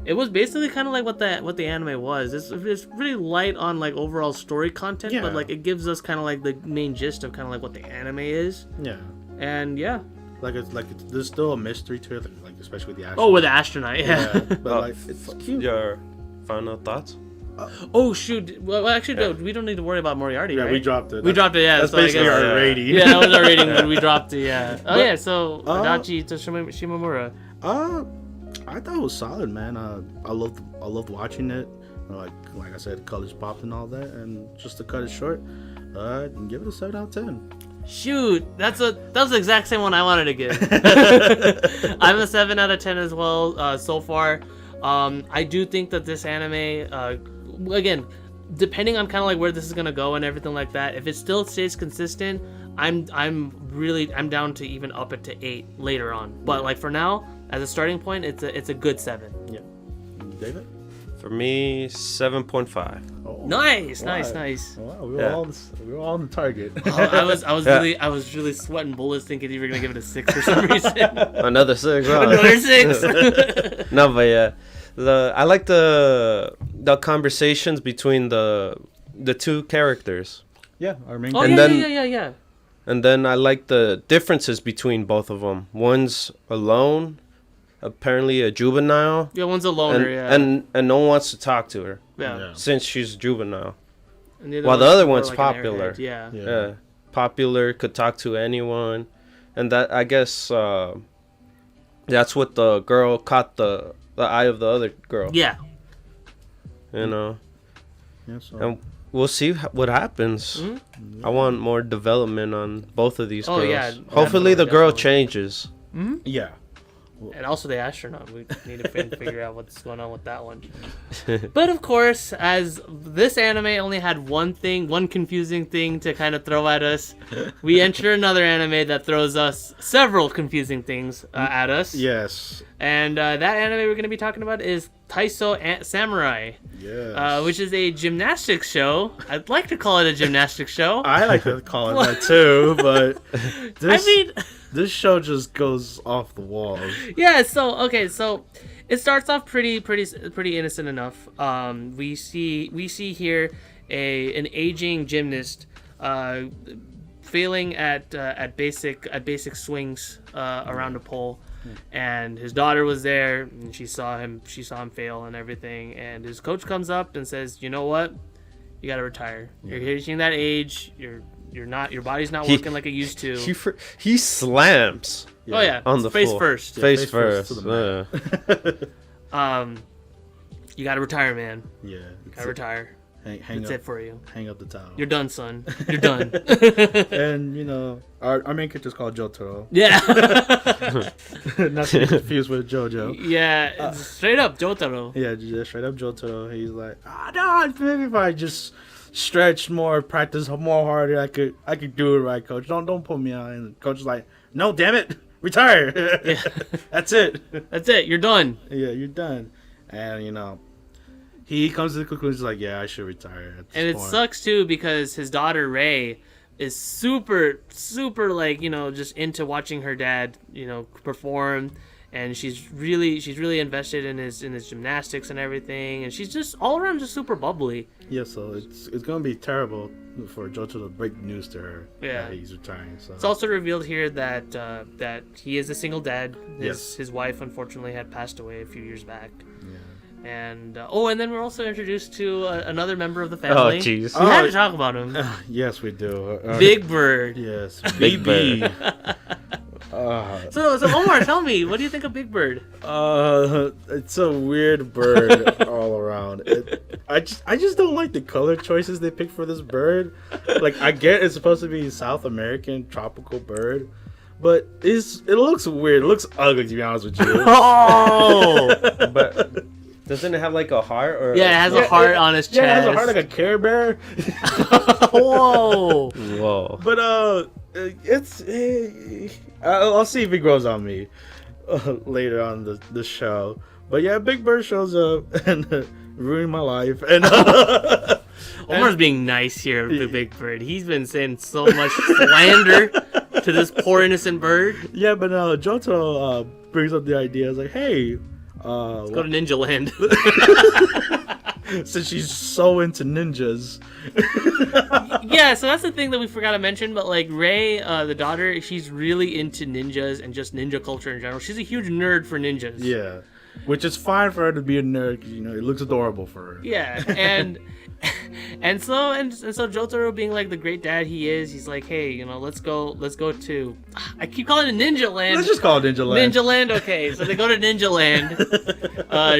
it was basically kind of like what the anime was. It's really light on like overall story content, but like it gives us kind of like the main gist of kind of like what the anime is. Yeah. And yeah. There's still a mystery to it, like especially with the astronaut. Oh, with the astronaut, yeah. But like it's cute. Your final thoughts? Oh shoot! Well, actually, no, we don't need to worry about Moriarty. Yeah, right? we dropped it. Yeah, that's basically our rating. Yeah, that was our rating. But we dropped it. Yeah. Oh yeah. So Adachi to Shimamura. I thought it was solid, man. I loved watching it. Like I said, colors popped and all that, and just to cut it short, give it a 7 out of 10. Shoot, that was the exact same one I wanted to give. I'm a 7 out of 10 as well so far. I do think that this anime, again, depending on kind of like where this is gonna go and everything like that, if it still stays consistent, I'm down to even up it to 8 later on. But like for now, as a starting point, it's a good 7. Yeah. David? For me, 7.5. Oh, nice. Wow, we were all on the target. I was really sweating bullets thinking you were gonna give it a 6 for some reason. Another 6. Huh? Another 6. No, but yeah, I like the conversations between the two characters. Yeah, our main. Oh character. yeah. And then I like the differences between both of them. One's alone, apparently a juvenile. Yeah, one's a loner. And no one wants to talk to her. Yeah. Since she's juvenile. While the other one's popular. Yeah. Popular, could talk to anyone, and that I guess that's what the girl caught the eye of the other girl. Yeah. You know. Yeah, so. And we'll see what happens. Mm-hmm. I want more development on both of these girls. Yeah. Hopefully the girl changes. Mm-hmm. Yeah. And also the astronaut. We need to figure out what's going on with that one. But of course, as this anime only had one confusing thing to kind of throw at us, we enter another anime that throws us several confusing things at us. Yes. And that anime we're going to be talking about is Taisō-Zamurai. Yes. Which is a gymnastics show. I'd like to call it a gymnastics show. I like to call it that too, but this show just goes off the walls. Yeah, so It starts off pretty innocent enough. We see here an aging gymnast failing at basic swings around a pole, and his daughter was there, and she saw him fail and everything. And his coach comes up and says, "You know what? You got to retire. You're reaching that age. Your body's not working like it used to." He slams. Yeah. Oh yeah, on the face floor. first. Yeah, face first. To the You gotta retire, man. Yeah, You gotta retire. Hang That's up, it for you. Hang up the towel. You're done, son. You're done. And our main character is called Jotaro. Yeah. Not to be confused with JoJo. Yeah, it's straight up Jotaro. Yeah, just straight up Jotaro. He's like, no, maybe if I just stretch more, practice more harder, I could do it right, coach. Don't put me on. And the coach is like, no, damn it, retire. Yeah. That's it. That's it. You're done. Yeah, you're done. And he comes to the conclusion like, yeah, I should retire. And it sucks too because his daughter Rei is super like just into watching her dad perform, and she's really invested in his gymnastics and everything, and she's just all around just super bubbly. Yeah, so it's gonna be terrible for Jotaro to break the news to her. Yeah, that he's retiring. So it's also revealed here that he is a single dad. Yes. His wife unfortunately had passed away a few years back. Yeah. And and then we're also introduced to another member of the family. Oh, jeez. We had to talk about him. Yes, we do. Big Bird. Yes, Big BB. So Omar, tell me, what do you think of Big Bird? It's a weird bird all around. I just don't like the color choices they pick for this bird. Like, I get it's supposed to be a South American tropical bird, but it looks weird. It looks ugly, to be honest with you. Oh, But doesn't it have like a heart? Or yeah, it has a heart on his chest. Yeah, it has a heart like a Care Bear. Whoa. Whoa. But it's I'll see if he grows on me later on the show. But yeah, Big Bird shows up and ruined my life. And Omar's being nice here with the Big Bird. He's been saying so much slander to this poor innocent bird. Yeah, but Jotaro brings up the idea. It's like, hey, let's go to Ninja Land. Since she's so into ninjas. Yeah, so that's the thing that we forgot to mention. But like Rei, the daughter, she's really into ninjas and just ninja culture in general. She's a huge nerd for ninjas. Yeah, which is fine for her to be a nerd. 'Cause, it looks adorable for her. Yeah, and so Jotaro, being like the great dad he is, he's like, hey, let's go to. I keep calling it Ninja Land. Let's just call it Ninja Land. Ninja Land, okay. So they go to Ninja Land.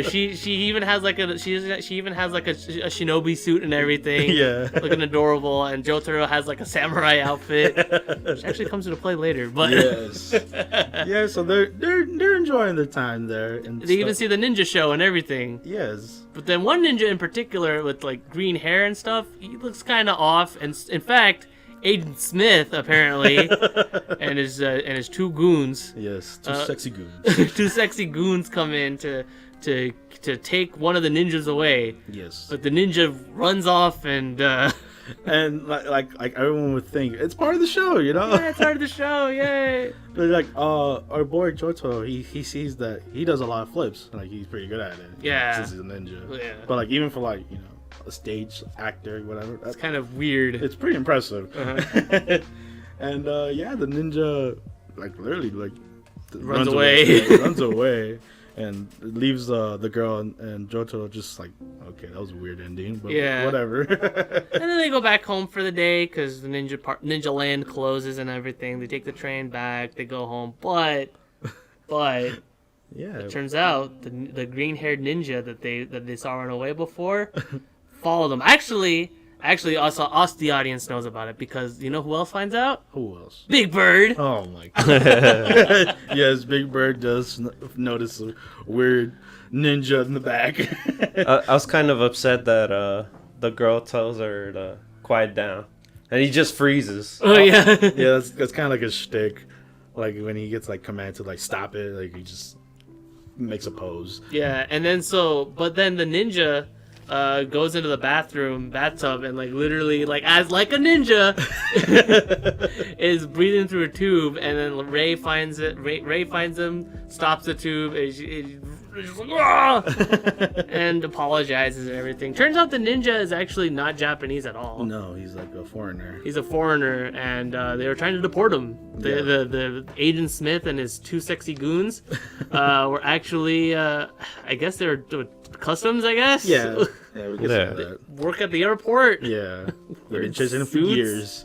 She even has like a shinobi suit and everything. Yeah, looking adorable. And Jotaro has like a samurai outfit, which actually comes into play later. But yes, yeah. So they're enjoying their time there. And they even see the ninja show and everything. Yes. But then one ninja in particular with like green hair and stuff, he looks kind of off. And in fact, Aiden Smith apparently and his two goons. Yes, two sexy goons. Two sexy goons come in to take one of the ninjas away. Yes. But the ninja runs off and and like everyone would think it's part of the show, Yeah, it's part of the show, yay! But like our boy Jotaro, he sees that he does a lot of flips, like he's pretty good at it. Yeah. Since he's a ninja. Yeah. But like even for like a stage actor, whatever, It's kind of weird. it's pretty impressive. Uh-huh. And yeah, the ninja like literally like Runs away. runs away. And leaves the girl and Jotaro just like, okay, that was a weird ending, but Yeah. whatever. And then they go back home for the day because the Ninja Land closes and everything. They take the train back. They go home, but Yeah. it turns out the green-haired ninja that they saw run away before followed them. Actually, also us, the audience, knows about it because you know who else finds out? Who else? Big Bird. Oh my god. Yes, Big Bird does notice a weird ninja in the back. I was kind of upset that the girl tells her to quiet down, and he just freezes. Oh yeah. Yeah, that's kind of like a shtick. Like when he gets like commanded to like stop it, like he just makes a pose. Yeah, and then but then the ninja goes into the bathtub and like literally like as like a ninja is breathing through a tube, and then Rei finds him, stops the tube, and And he's just like, "Ah!" and apologizes and everything. Turns out the ninja is actually not Japanese at all. No, he's like a foreigner. He's a foreigner, and they were trying to deport him. The Agent Smith and his 2 sexy goons were actually, I guess they were customs, I guess? Yeah, we can say that. Work at the airport. Yeah, they've been chasing him for suits. years.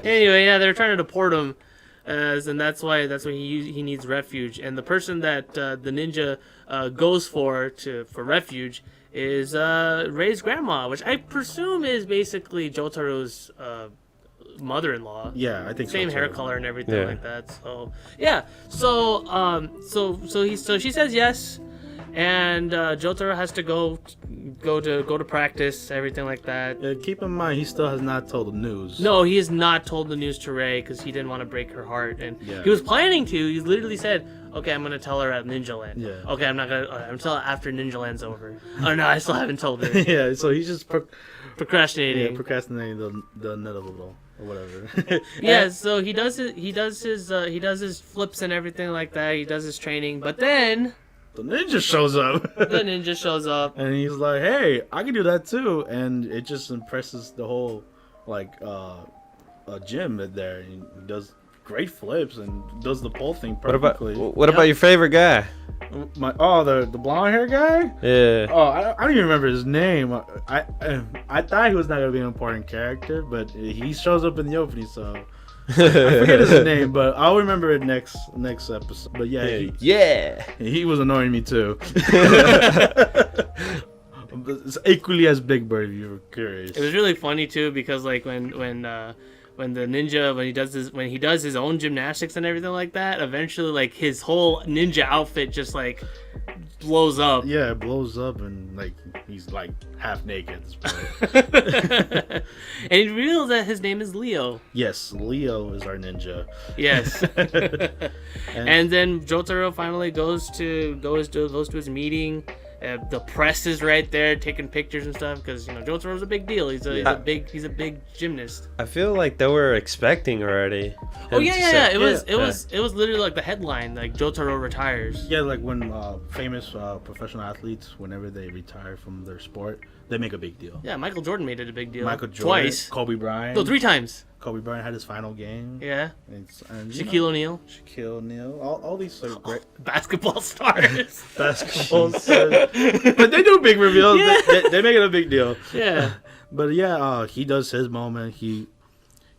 Anyway, yeah, they're trying to deport him, and that's why he needs refuge. And the person that the ninja goes for refuge is Rei's grandma, which I presume is basically Jotaro's mother-in-law. Yeah, I think same so, hair too. color and everything like that. So yeah, so she says yes. And Jotaro has to go to practice, everything like that. Keep in mind, he still has not told the news. No, he has not told the news to Rei because he didn't want to break her heart, and he was planning to. He literally said, "Okay, I'm gonna tell her at Ninja Land." Yeah. Okay, I'm not gonna. I'm tell her after Ninja Land's over. Oh no, I still haven't told her. Yeah, so he's just Procrastinating. Yeah, procrastinating the inevitable or whatever. Yeah, so he does his flips and everything like that. He does his training, but then the ninja shows up. the ninja shows up. And he's like, "Hey, I can do that too." And it just impresses the whole gym there. He does great flips and does the pole thing perfectly. What about your favorite guy? The blonde hair guy? Yeah. Oh, I don't even remember his name. I thought he was not gonna be an important character, but he shows up in the opening, so I forget his name, but I'll remember it next episode. But yeah, he was annoying me too. It's equally as Big Bird, if you were curious. It was really funny too because like when the ninja when he does his own gymnastics and everything like that, eventually like his whole ninja outfit just like blows up. Yeah, it blows up and like he's like half naked at this point. And he reveals that his name is Leo. Yes, Leo is our ninja. Yes. and then Jotaro finally goes to his meeting. The press is right there taking pictures and stuff because Jotaro's a big deal. He's a big gymnast. I feel like they were expecting already. Oh yeah. It was literally like the headline, like Jotaro retires. Yeah, like when famous professional athletes, whenever they retire from their sport, they make a big deal. Yeah, Michael Jordan made it a big deal. Michael Jordan, twice. Kobe Bryant. No, 3 times. Kobe Bryant had his final game. Yeah. And Shaquille O'Neal. Shaquille O'Neal. All these are great basketball stars. Basketball stars. But they do big reveals. Yeah. They make it a big deal. Yeah. But yeah, he does his moment. He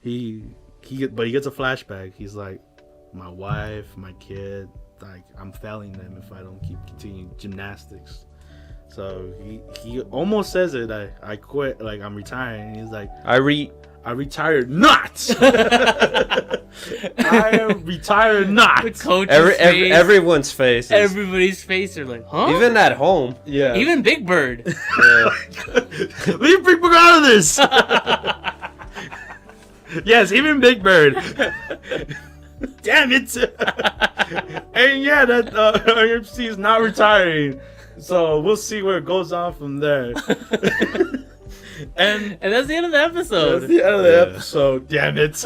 gets a flashback. He's like, my wife, my kid, like I'm failing them if I don't keep continuing gymnastics. So he almost says it. I quit. Like I'm retiring. And he's like, I retired not. I am retired not. The coach's face, everyone's face. Everybody's face are like, huh? Even at home. Yeah. Even Big Bird. Yeah. Leave Big Bird out of this. Yes, even Big Bird. Damn it. And yeah, that RMC is not retiring. So we'll see where it goes on from there. And that's the end of the episode. That's the end of the episode. Damn it.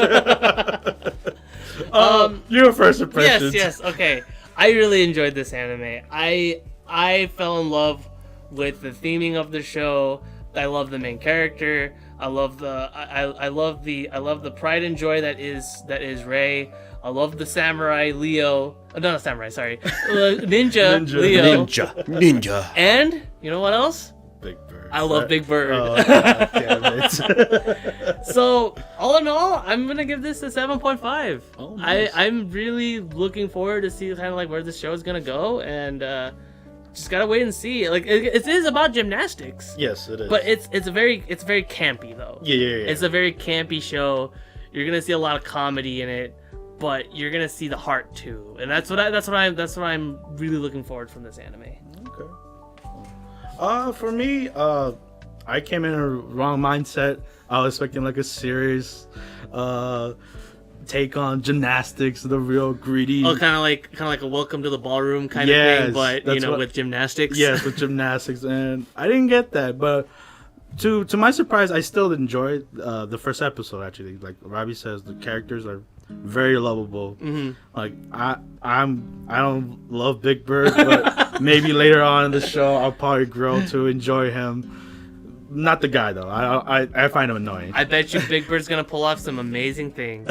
Your first impressions. Yes, okay. I really enjoyed this anime. I fell in love with the theming of the show. I love the main character. I love the pride and joy that is Rei. I love the samurai Leo. Oh, not samurai, sorry. Ninja Leo. Ninja. And you know what else? Big Bird. I love Big Bird. Oh, damn it. So, all in all, I'm going to give this a 7.5. Oh, nice. I'm really looking forward to see kind of like where this show is going to go, and just got to wait and see. Like it is about gymnastics. Yes, it is. But it's very campy though. Yeah. It's a very campy show. You're going to see a lot of comedy in it, but you're going to see the heart too. And that's what I'm really looking forward from this anime. Okay. For me, I came in a wrong mindset. I was expecting like a serious take on gymnastics, the real greedy. Oh, kind of like a welcome to the ballroom kind of thing, but with gymnastics. Yes, with gymnastics, and I didn't get that. But to my surprise, I still enjoyed the first episode. Actually, like Robbie says, the characters are very lovable. Mm-hmm. Like I don't love Big Bird, but maybe later on in the show, I'll probably grow to enjoy him. Not the guy though. I find him annoying. I bet you Big Bird's gonna pull off some amazing things.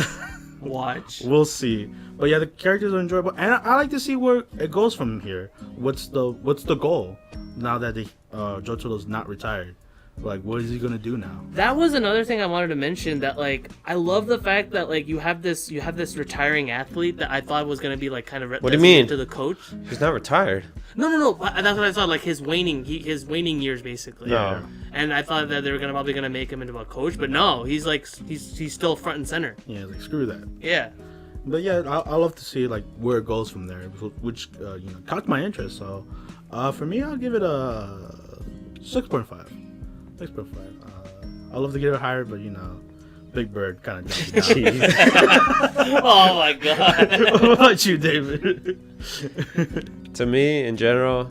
Watch. We'll see. But yeah, the characters are enjoyable, and I like to see where it goes from here. What's the goal now that Jotaro's not retired? Like, what is he gonna do now? That was another thing I wanted to mention. That like, I love the fact that like you have this retiring athlete that I thought was gonna be like kind of what do you mean to the coach. He's not retired. No. That's what I thought. Like his waning years basically. No. Yeah. And I thought that they were probably gonna make him into a coach, but no, he's like he's still front and center. Yeah, like screw that. Yeah. But yeah, I love to see like where it goes from there, which caught my interest. So, for me, I'll give it a 6.5. 6.5. I'd love to get it higher, but Big Bird kind of jumped down. Oh my god. What about you, David? To me, in general,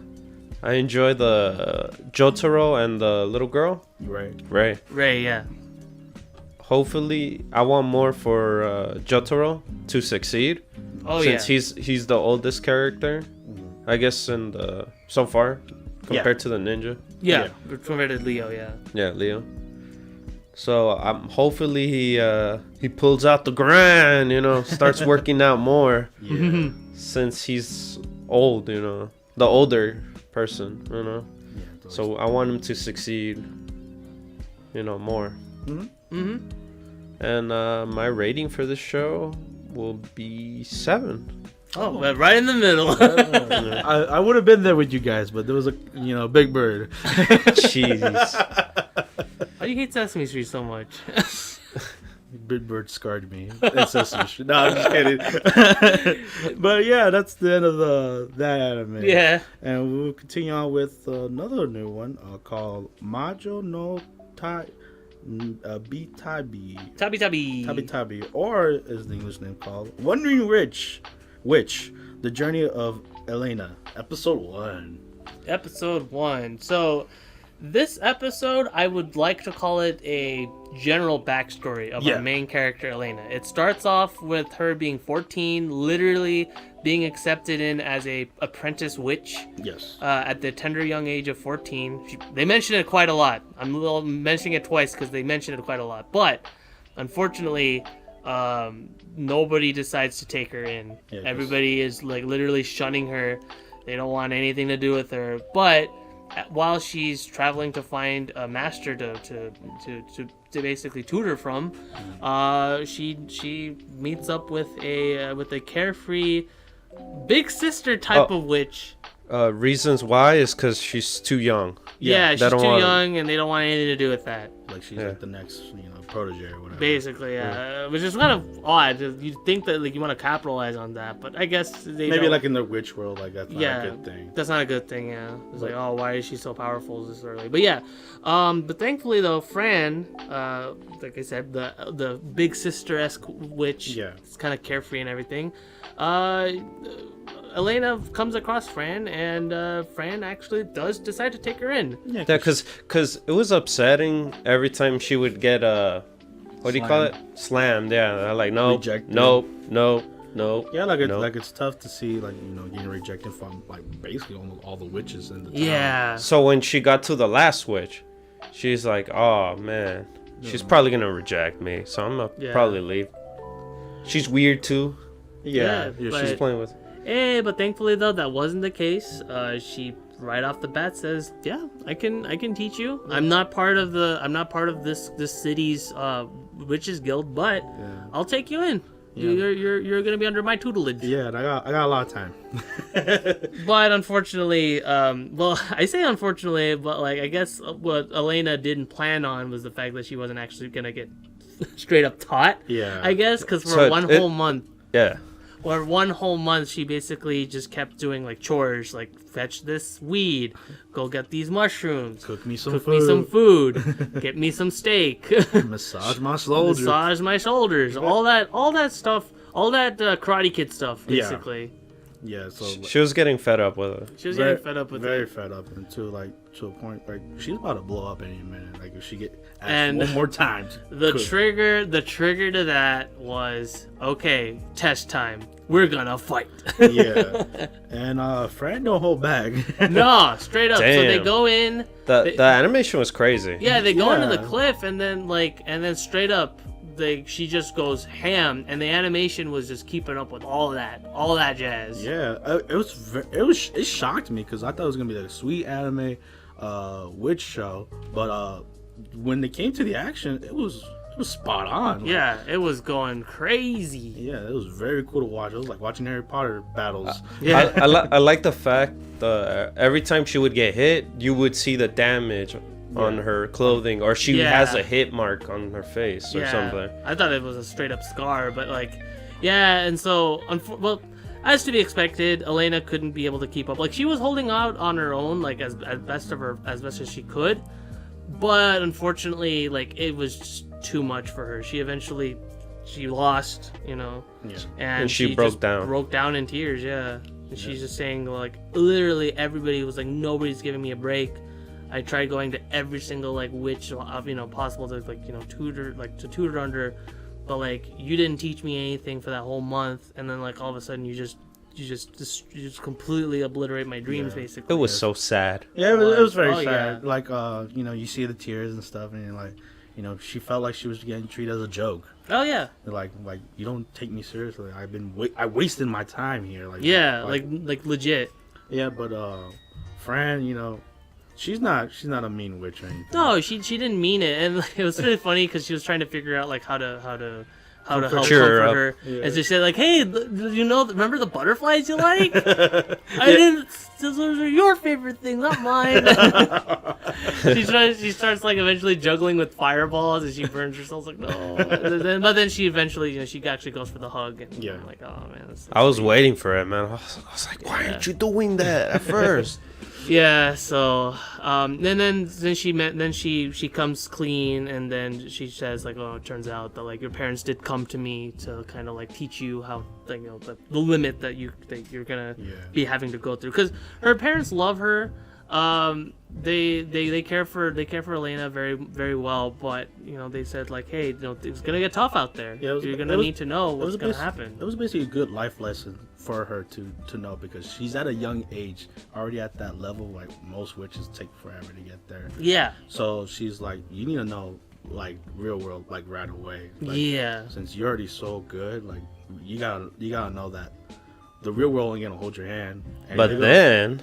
I enjoy the Jotaro and the little girl. Ray. Ray, yeah. Hopefully, I want more for Jotaro to succeed. Oh since yeah. he's the oldest character, I guess so far compared to the ninja. Yeah, compared to Leo, yeah. Yeah, Leo. So hopefully he pulls out the grind, starts working out more. Yeah. Since he's old, the older person, Yeah, So I want him to succeed, more. And my rating for this show will be 7. Oh, but right in the middle. I would have been there with you guys, but there was a Big Bird. Jeez. Why do you hate Sesame Street so much? Big Bird scarred me. It's Sesame Street. No, I'm just kidding. But yeah, that's the end of that anime. Yeah. And we'll continue on with another new one called Majo no Bitabi. Tabi. Or is the English name called Wandering Witch, The Journey of Elena, Episode 1. Episode 1. So, this episode, I would like to call it a general backstory of our main character, Elena. It starts off with her being 14, literally being accepted in as a apprentice witch. Yes. At the tender young age of 14. They mention it quite a lot. I'm mentioning it twice because they mention it quite a lot. But, unfortunately, nobody decides to take her in. Yeah, everybody is like literally shunning her. They don't want anything to do with her. But while she's traveling to find a master to basically tutor from, she meets up with a carefree big sister type of witch. Reasons why is because she's too young. Yeah, she's too young, and they don't want anything to do with that. Like she's like the next, protege or whatever. Basically, yeah. Which is kind of odd. You'd think that like you want to capitalize on that, but I guess they maybe like in the witch world, like that's not a good thing. That's not a good thing. Yeah, it's like, oh, why is she so powerful this early? But yeah, but thankfully though, Fran, like I said, the big sister-esque witch, it's kind of carefree and everything. Elena comes across Fran, and Fran actually does decide to take her in. Yeah, because it was upsetting every time she would get what do you call it? Slammed. Yeah, like nope. Yeah, like it's tough to see getting rejected from like basically almost all the witches in the town. Yeah. So when she got to the last witch, she's like, oh man, she's probably gonna reject me, so I'm gonna probably leave. She's weird too. Yeah, she's playing with. But thankfully though that wasn't the case. She right off the bat says, "Yeah, I can teach you. I'm not part of this city's witches guild, but I'll take you in. Yeah. You're gonna be under my tutelage." Yeah, and I got a lot of time. But unfortunately, well, I say unfortunately, but like I guess what Elena didn't plan on was the fact that she wasn't actually gonna get straight up taught. Yeah. I guess because for whole month. Yeah. Or 1 whole month, she basically just kept doing like chores, like fetch this weed, go get these mushrooms, cook me some food, get me some steak, massage my shoulders, all that stuff, all that Karate Kid stuff, basically. Yeah, so she was getting fed up with it. She was getting fed up with very it. fed up, and too like to a point like she's about to blow up any minute. Like if she get asked And one more time. The trigger to that was, okay, test time. We're gonna fight. Yeah. And Fran don't hold back. No, straight up. Damn. So they go in. The animation was crazy. Yeah, they go into the Yeah. cliff and then straight up, she just goes ham, and the animation was just keeping up with all that jazz. Yeah, it shocked me because I thought it was gonna be like a sweet anime witch show, but when they came to the action, it was spot on. Like, Yeah, it was going crazy. yeah, it was very cool to watch. It was like watching Harry Potter battles. Yeah. I like the fact that every time she would get hit, you would see the damage on her clothing, or she has a hit mark on her face or something. I thought it was a straight up scar, but and so as to be expected, Elena couldn't be able to keep up. Like she was holding out on her own, like as best as she could, but unfortunately, like it was just too much for her. She lost, Yeah. And she broke down. Broke down in tears, yeah. And she's just saying like literally everybody was like, nobody's giving me a break. I tried going to every single like witch possible to tutor under, but like you didn't teach me anything for that whole month, and then like all of a sudden you just completely obliterate my dreams basically. It was so sad. Yeah, it was very sad. Yeah. Like you see the tears and stuff, and you're like, she felt like she was getting treated as a joke. Oh yeah. Like you don't take me seriously. I wasted my time here. Like like legit. Yeah, but Fran, she's not a mean witch or anything. No, she didn't mean it, and like, it was really funny because she was trying to figure out like how to help comfort her, Yeah. and she said like, "Hey, remember the butterflies you like? I didn't. Those are your favorite things, not mine." She starts like eventually juggling with fireballs, and she burns herself. Like no, but then she eventually, she actually goes for the hug, and I'm like, oh man, that's so I was sweet. waiting for it, man. I was like, why aren't you doing that at first? Yeah, so then she comes clean, and then she says like, oh, it turns out that like your parents did come to me to kind of like teach you how the limit that you're gonna be having to go through, because her parents love her. They care for Elena very, very well, but they said like, hey, it's gonna get tough out there. Yeah, you're gonna need to know what's gonna happen. It was basically a good life lesson for her to know, because she's at a young age, already at that level. Like most witches take forever to get there. Yeah. So she's like, you need to know like real world like right away. Like, yeah. Since you're already so good, like you gotta know that the real world ain't gonna hold your hand. But then.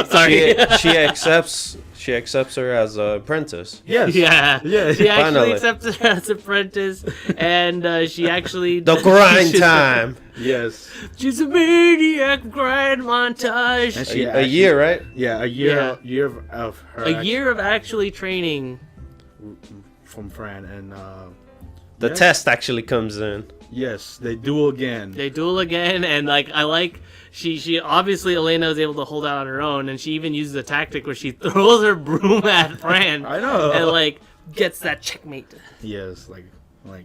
Sorry. she accepts her as an apprentice. Yes. Yeah. She actually Finally. accepted her as apprentice, and she actually The grind time. Yes. She's a maniac grind montage. And she A year, right? Yeah, a year of her. A year of actually training. From Fran, and The test actually comes in. yes, they duel again. They duel again, and like I like she obviously Elena was able to hold out on her own, and she even uses a tactic where she throws her broom at Fran. I know. And like gets that checkmate. Yes, like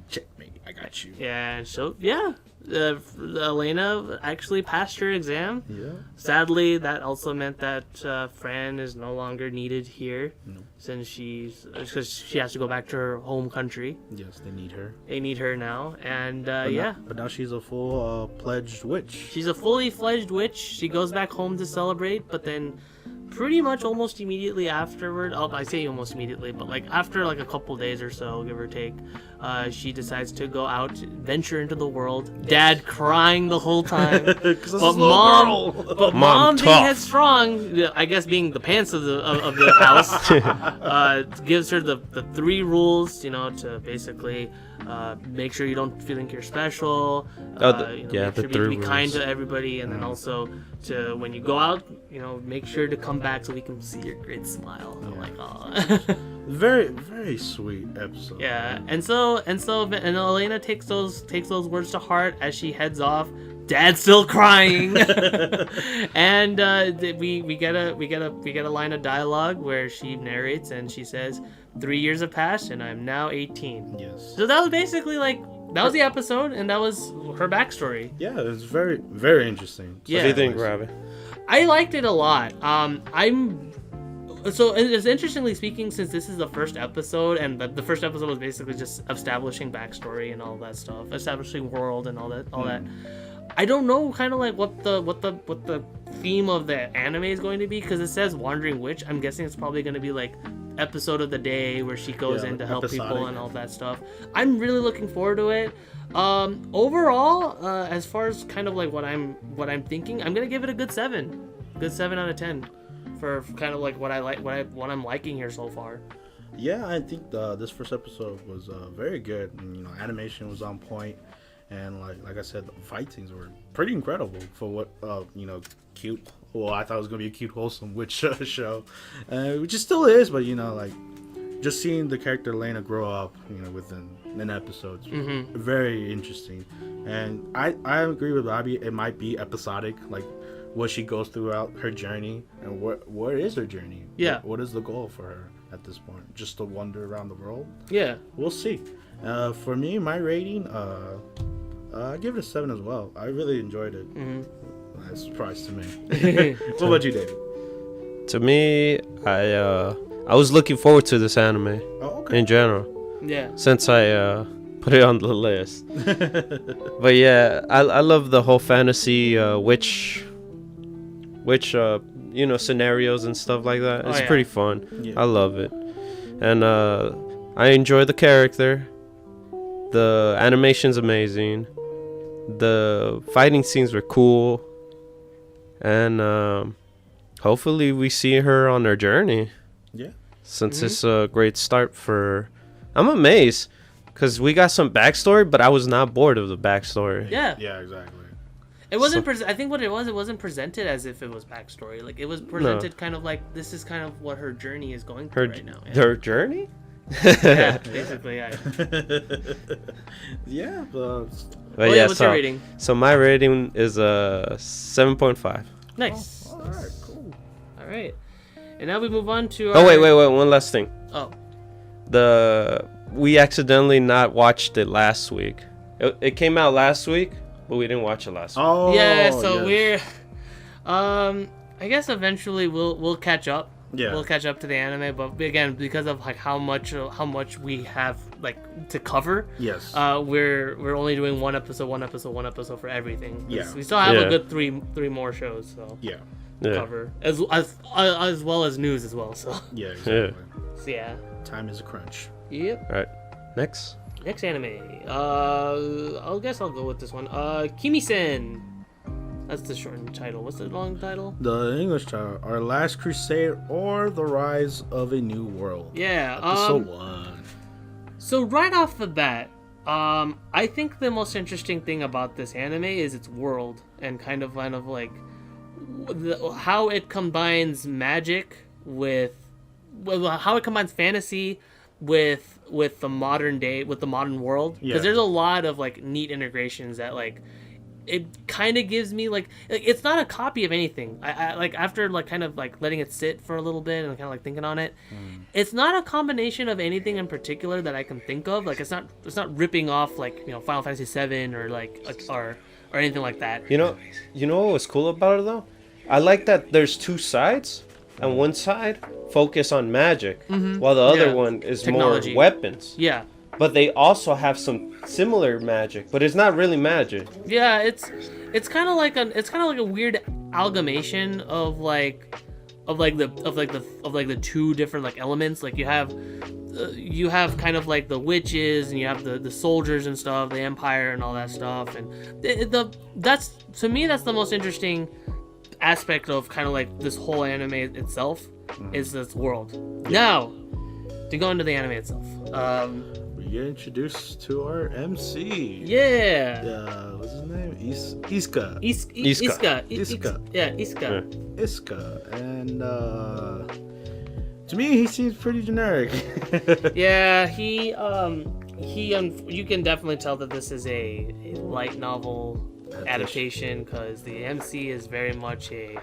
checkmate. I got you. Yeah, so yeah, Elena actually passed her exam. Yeah. Sadly, that also meant that Fran is no longer needed here, since because she has to go back to her home country. Yes, they need her. They need her now, and But now she's a full pledged witch. she's a fully fledged witch. She goes back home to celebrate, but then pretty much almost immediately afterward, I say almost immediately, but like after like a couple days or so, give or take, she decides to go out, venture into the world. Dad crying the whole time, but mom being tough. headstrong, I guess being the pants of the house, gives her the 3 rules, to basically make sure you don't feel like you're special. the make sure 3 be kind rules. to everybody, and then also to when you go out, make sure to come back so we can see your great smile. I'm like, oh. Very, very sweet episode. Yeah, and Elena takes those words to heart as she heads off, Dad's still crying. And we get a line of dialogue where she narrates and she says, 3 years have passed and I'm now 18. Yes. So that was basically like, that was the episode and that was her backstory. Yeah, it's very, very interesting. Yeah. What do you think, Rabbit? I liked it a lot. So it's interestingly speaking, since this is the first episode, and the first episode was basically just establishing backstory and all that stuff, establishing world and all that. I don't know, kind of like what the theme of the anime is going to be, because it says Wandering Witch. I'm guessing it's probably going to be like episode of the day where she goes in to help episodic. people and all that stuff. I'm really looking forward to it. Overall, as far as kind of like what I'm thinking, I'm gonna give it a good 7 out of 10 for kind of like what I'm liking here so far. Yeah, I think this first episode was very good. And, animation was on point, and like I said, the fight scenes were pretty incredible for what cute. Well, I thought it was gonna be a cute, wholesome witch show, which it still is. But just seeing the character Lena grow up, within an episode, very interesting. And I agree with Bobby. It might be episodic, like what she goes throughout her journey, and what is her journey. Yeah. What is the goal for her at this point? Just to wander around the world. Yeah. We'll see. For me, my rating, I give it a 7 as well. I really enjoyed it. That's a surprise to me. What about you, David? To me, I was looking forward to this anime in general. Yeah. Since I put it on the list. But yeah, I love the whole fantasy witch scenarios and stuff like that. It's pretty fun. Yeah. I love it. And I enjoy the character. The animation's amazing. The fighting scenes were cool. And hopefully we see her on her journey. Yeah. Since it's a great start for... I'm amazed. Because we got some backstory, but I was not bored of the backstory. Yeah. Yeah, exactly. It wasn't. I think what it wasn't presented as if it was backstory. Like it was presented kind of like this is kind of what her journey is going through right now. Yeah. Her journey? Yeah, basically. Yeah. Yeah. What's your rating? So my rating is 7.5. Nice. All right. Cool. All right. And now we move on to. Oh wait! One last thing. Oh. We accidentally not watched it last week. It came out last week. But we didn't watch it last week. Oh, yeah, so we're I guess eventually we'll catch up. Yeah. We'll catch up to the anime, but again, because of like how much we have like to cover. Yes. We're only doing one episode for everything. Yeah. We still have a good three more shows, so yeah. Cover as well as news as well, so. Yeah, exactly. So yeah. Time is a crunch. Yep. All right. Next anime. I guess I'll go with this one. Kimi-sen. That's the short title. What's the long title? The English title: Our Last Crusade or the Rise of a New World. Yeah. Episode 1. So right off the bat, I think the most interesting thing about this anime is its world and kind of like how it combines magic with how it combines fantasy with the modern world, because there's a lot of like neat integrations that like it kind of gives me like it's not a copy of anything. I like after like kind of like letting it sit for a little bit and kind of like thinking on it, it's not a combination of anything in particular that I can think of. Like it's not ripping off like Final Fantasy VII or like or anything like that. You know what was cool about it though? I like that there's two sides. And one side focus on magic, while the other one is technology. More weapons. Yeah. But they also have some similar magic, but it's not really magic. Yeah, it's kind of like a weird amalgamation of the two different like elements. Like you have kind of like the witches and you have the soldiers and stuff, the empire and all that stuff, and that's to me that's the most interesting aspect of kind of like this whole anime itself is this world. Now, to go into the anime itself, we get introduced to our MC. Yeah. What's his name? Iska. Yeah, Iska. Iska, and to me he seems pretty generic. Yeah, he you can definitely tell that this is a light novel adaptation, because the MC is very much a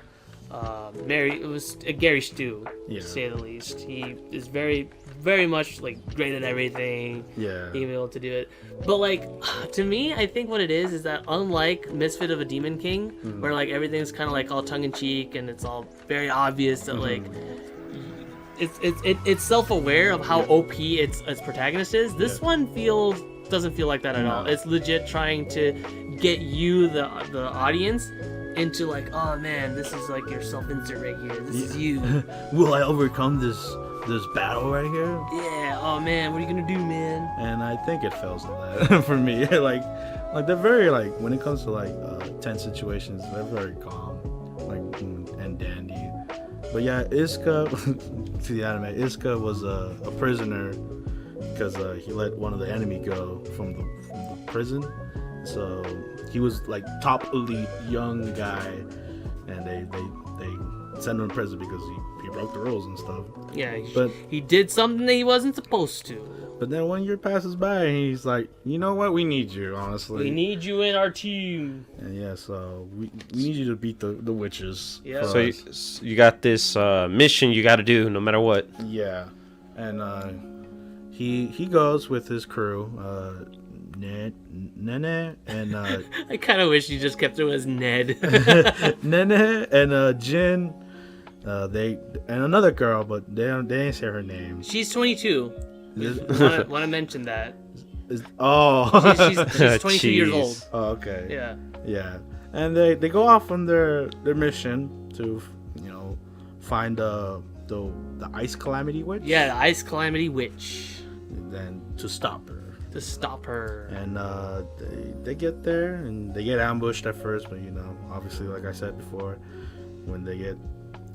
Gary Stu, to say the least. He is very, very much like great at everything. Yeah. Being able to do it. But like, to me, I think what it is that unlike Misfit of a Demon King, where like everything's kind of like all tongue in cheek and it's all very obvious that like it's self-aware of how OP its protagonist is. This one doesn't feel like that at all. It's legit trying to get you, the audience, into like, oh man, this is like your self-insert right here. This is you. Will I overcome this battle right here? Yeah. Oh man, what are you gonna do, man? And I think it fails at that for me. like they're very like, when it comes to like tense situations, they're very calm, like, and dandy. But yeah, Izuka to the anime, Izuka was a prisoner because he let one of the enemy go from the prison. So he was like top elite young guy, and they sent him to prison because he broke the rules and stuff. Yeah, but he did something that he wasn't supposed to. But then 1 year passes by, and he's like, you know what? We need you, honestly. We need you in our team. And yeah, so we need you to beat the witches. Yeah. So you got this mission you got to do no matter what. Yeah, and he goes with his crew. Nene and I kind of wish you just kept it as Ned. Nene and Jin, they and another girl, but they didn't say her name. She's 22. Want to mention that? She's 22 years old. Oh, okay. Yeah. And they go off on their mission to find the ice calamity witch. Yeah, the ice calamity witch. And then to stop her. And they get there and they get ambushed at first, but obviously, like I said before, when they get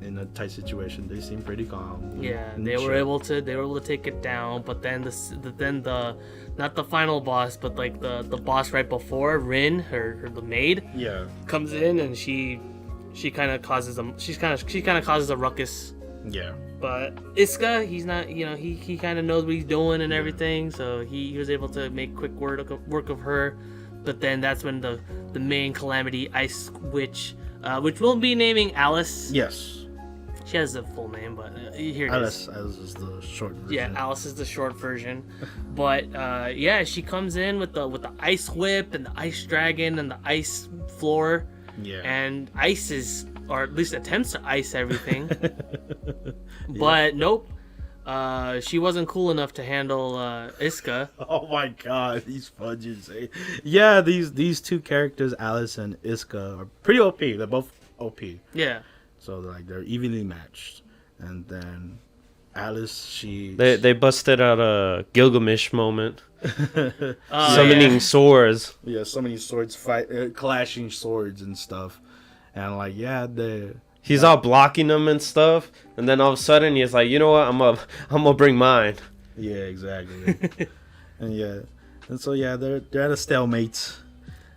in a tight situation, they seem pretty calm. Yeah, they were able to take it down, but then the not the final boss, but like the boss right before, Rin, the maid, comes in and she kind of causes a ruckus. Yeah. But Izuka, he's not, he kind of knows what he's doing and everything, so he was able to make quick work of her. But then that's when the main calamity ice witch, which we'll be naming Alice. Yes. She has a full name, but here it is. Alice is the short version. Yeah, Alice is the short version. But she comes in with the ice whip and the ice dragon and the ice floor. Yeah. And ices, or at least attempts to ice everything. But nope. She wasn't cool enough to handle Izuka. Oh my god, these fudges. Yeah, these two characters, Alice and Izuka, are pretty OP. They're both OP. Yeah. So they're evenly matched. And then Alice, they busted out a Gilgamesh moment. Summoning swords. Yeah, summoning swords, clashing swords and stuff. And he's all blocking them and stuff, and then all of a sudden he's like, you know what, I'm gonna bring mine. Yeah, exactly. and so they're at a stalemate,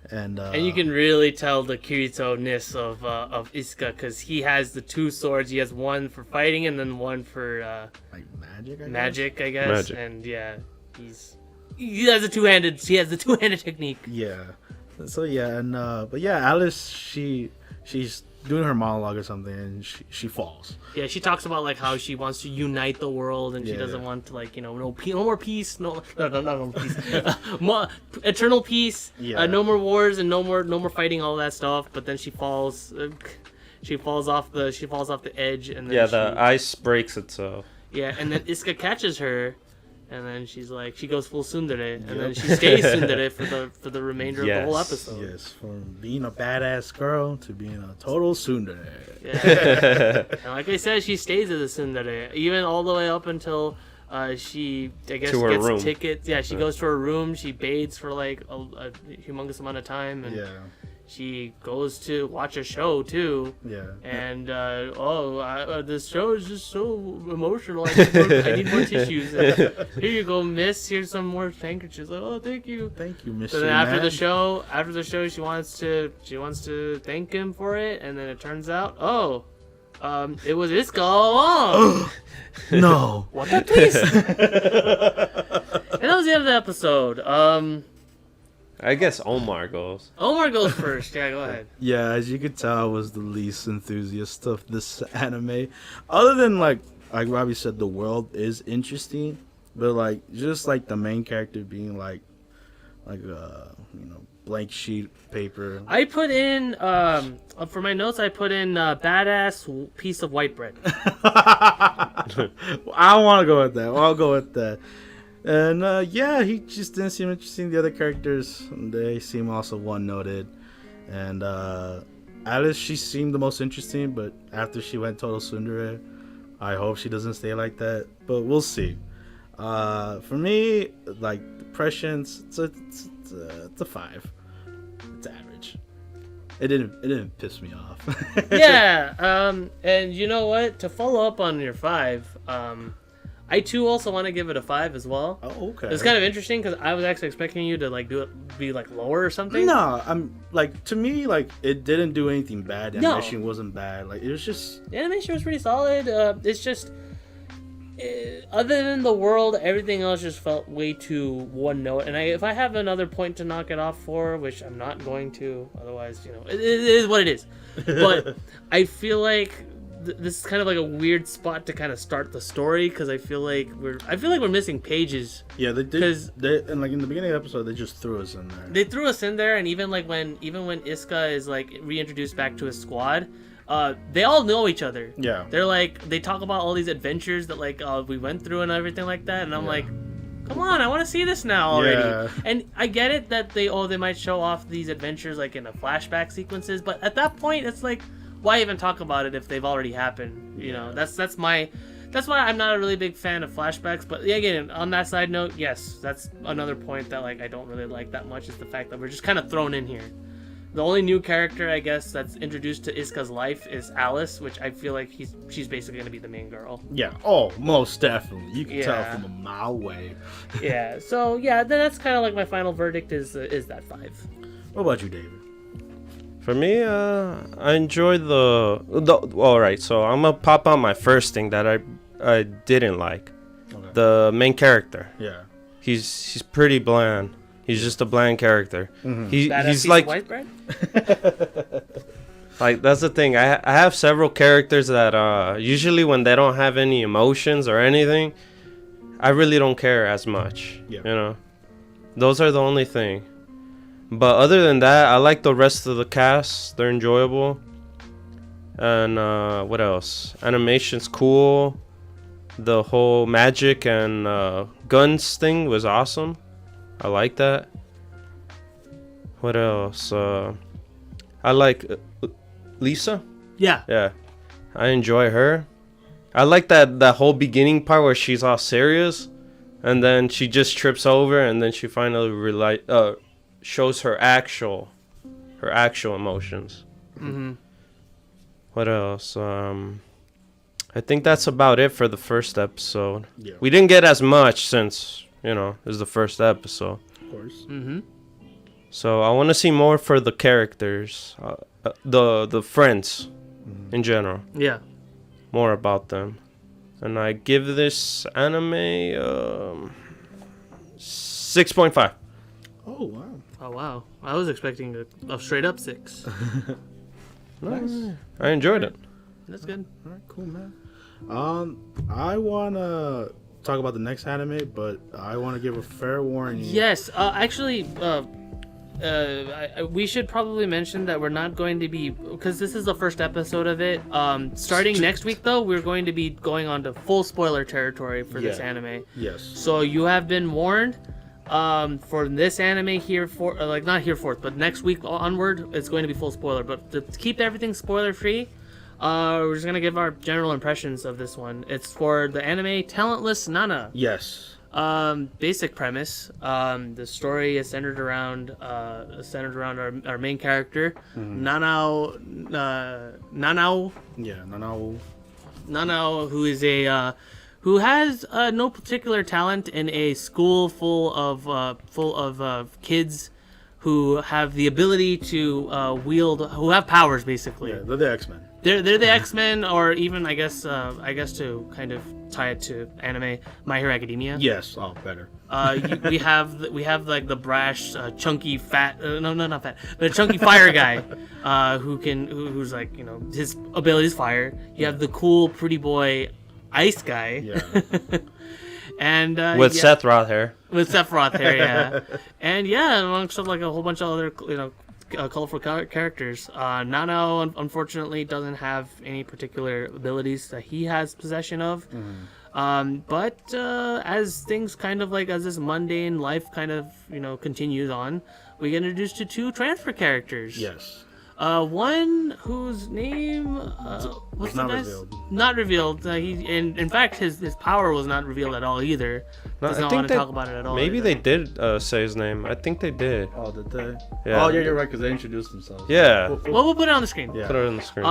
and you can really tell the Kirito-ness of Izuka, because he has the two swords. He has one for fighting and then one for magic, I guess. And he has the two-handed technique. Yeah. So Alice, she's doing her monologue or something, and she falls. Yeah, she talks about like how she wants to unite the world, and she doesn't want to no more peace, no more peace, eternal peace, no more wars and no more fighting, all that stuff. But then she falls off the edge, and then the ice breaks itself. Yeah, and then Izuka catches her. And then she goes full tsundere, and then she stays tsundere for the remainder of the whole episode. Yes, from being a badass girl to being a total tsundere. Yeah. And like I said, she stays as a tsundere, even all the way up until she, I guess, gets tickets. Yeah, she goes to her room, she bathes for like a humongous amount of time, and she goes to watch a show too. Yeah. And this show is just so emotional. I need more tissues. Here you go, miss. Here's some more handkerchiefs. Like, oh, thank you, miss. So then after the show, she wants to thank him for it, and then it turns out, it was Izuka all along. No. What that please? And that was the end of the episode. I guess Omar goes. Omar goes first. Yeah, go ahead. Yeah, as you could tell, I was the least enthusiast of this anime. Other than like Robbie said, the world is interesting, but like just like the main character being like blank sheet paper. I put in for my notes. I put in badass piece of white bread. I don't want to go with that. I'll go with that. And yeah, he just didn't seem interesting. The other characters, they seem also one-noted. And Alice, she seemed the most interesting, but after she went total tsundere, I hope she doesn't stay like that. But we'll see. For me, like depressions, it's a 5. It's average. It didn't piss me off. Yeah. And you know what? To follow up on your 5, I too also want to give it a 5 as well. Oh, okay. It's kind of interesting because I was actually expecting you to like be like lower or something. No, I'm like, to me, like it didn't do anything bad. The animation wasn't bad. Like it was just, the animation was pretty solid. It's just other than the world, everything else just felt way too one note. And if I have another point to knock it off for, which I'm not going to, otherwise, it is what it is. But I feel like this is kind of like a weird spot to kind of start the story because I feel like we're missing pages. Yeah, they did. And like in the beginning of the episode, they just threw us in there. They threw us in there, and even when Iska is like reintroduced back to his squad, they all know each other. Yeah. They're like, they talk about all these adventures that like we went through and everything like that, and I'm like, come on, I want to see this now already. Yeah. And I get it that they might show off these adventures like in a flashback sequences, but at that point it's like, why even talk about it if they've already happened? That's why I'm not a really big fan of flashbacks. But again, on that side note, yes, that's another point that like I don't really like that much, is the fact that we're just kind of thrown in here. The only new character, I guess, that's introduced to Iska's life is Alice, which I feel like she's basically going to be the main girl. Yeah. Oh, most definitely. You can tell from a mile away. Yeah. So yeah, then that's kind of like my final verdict is that 5. What about you, David? For me, I enjoyed the all right, so I'm gonna pop out my first thing that I didn't like. Okay. The main character. Yeah. He's pretty bland. He's just a bland character. Mm-hmm. He's like white bread? Like that's the thing. I have several characters that usually when they don't have any emotions or anything, I really don't care as much. Yeah. Those are the only thing. But other than that, I like the rest of the cast. They're enjoyable. And what else? Animation's cool. The whole magic and guns thing was awesome. I like that. What else? I like Lisa. Yeah. I enjoy her. I like that whole beginning part where she's all serious. And then she just trips over and then she finally shows her actual emotions. Mm-hmm. What else? I think that's about it for the first episode. Yeah. We didn't get as much since, this is the first episode. Of course. Mm-hmm. So I want to see more for the characters, the friends in general. Yeah. More about them. And I give this anime 6.5. Oh, wow. Oh, wow. I was expecting a straight up 6. Nice. I enjoyed it. That's good. All right, cool, man. I want to talk about the next anime, but I want to give a fair warning. Yes. Actually, we should probably mention that we're not going to be, because this is the first episode of it. Starting next week, though, we're going to be going on to full spoiler territory for this anime. Yes. So you have been warned. For this anime but next week onward, it's going to be full spoiler. But to keep everything spoiler free, we're just gonna give our general impressions of this one. It's for the anime Talentless Nana. Yes. Basic premise. The story is centered around our main character, Nanao. Yeah, Nanao. Nanao, who is who has no particular talent in a school full of kids who have the ability to who have powers basically. Yeah, they're the X-Men. They're the X-Men, or even I guess to kind of tie it to anime, My Hero Academia. Yes, better. We have like the brash, chunky, fat. No, not fat, but a chunky fire guy, who's like, you know, his ability is fire. You have the cool, pretty boy, ice guy. Yeah. And with Seth Roth hair. With Seth Roth hair, yeah. And amongst like a whole bunch of other, you know, colorful characters. Nano unfortunately doesn't have any particular abilities that he has possession of. But as things kind of like, as this mundane life kind of, you know, continues on, we get introduced to 2 transfer characters. Yes. One whose name what's not the guy's? revealed. Not revealed. In fact, his power was not revealed at all either. Does not want to talk about it at all. Maybe either. they did say his name. I think they did. Oh, did they? Yeah. Oh, yeah, you're right, because they introduced themselves. Yeah. Well, we'll put it on the screen. Yeah. Put it on the screen.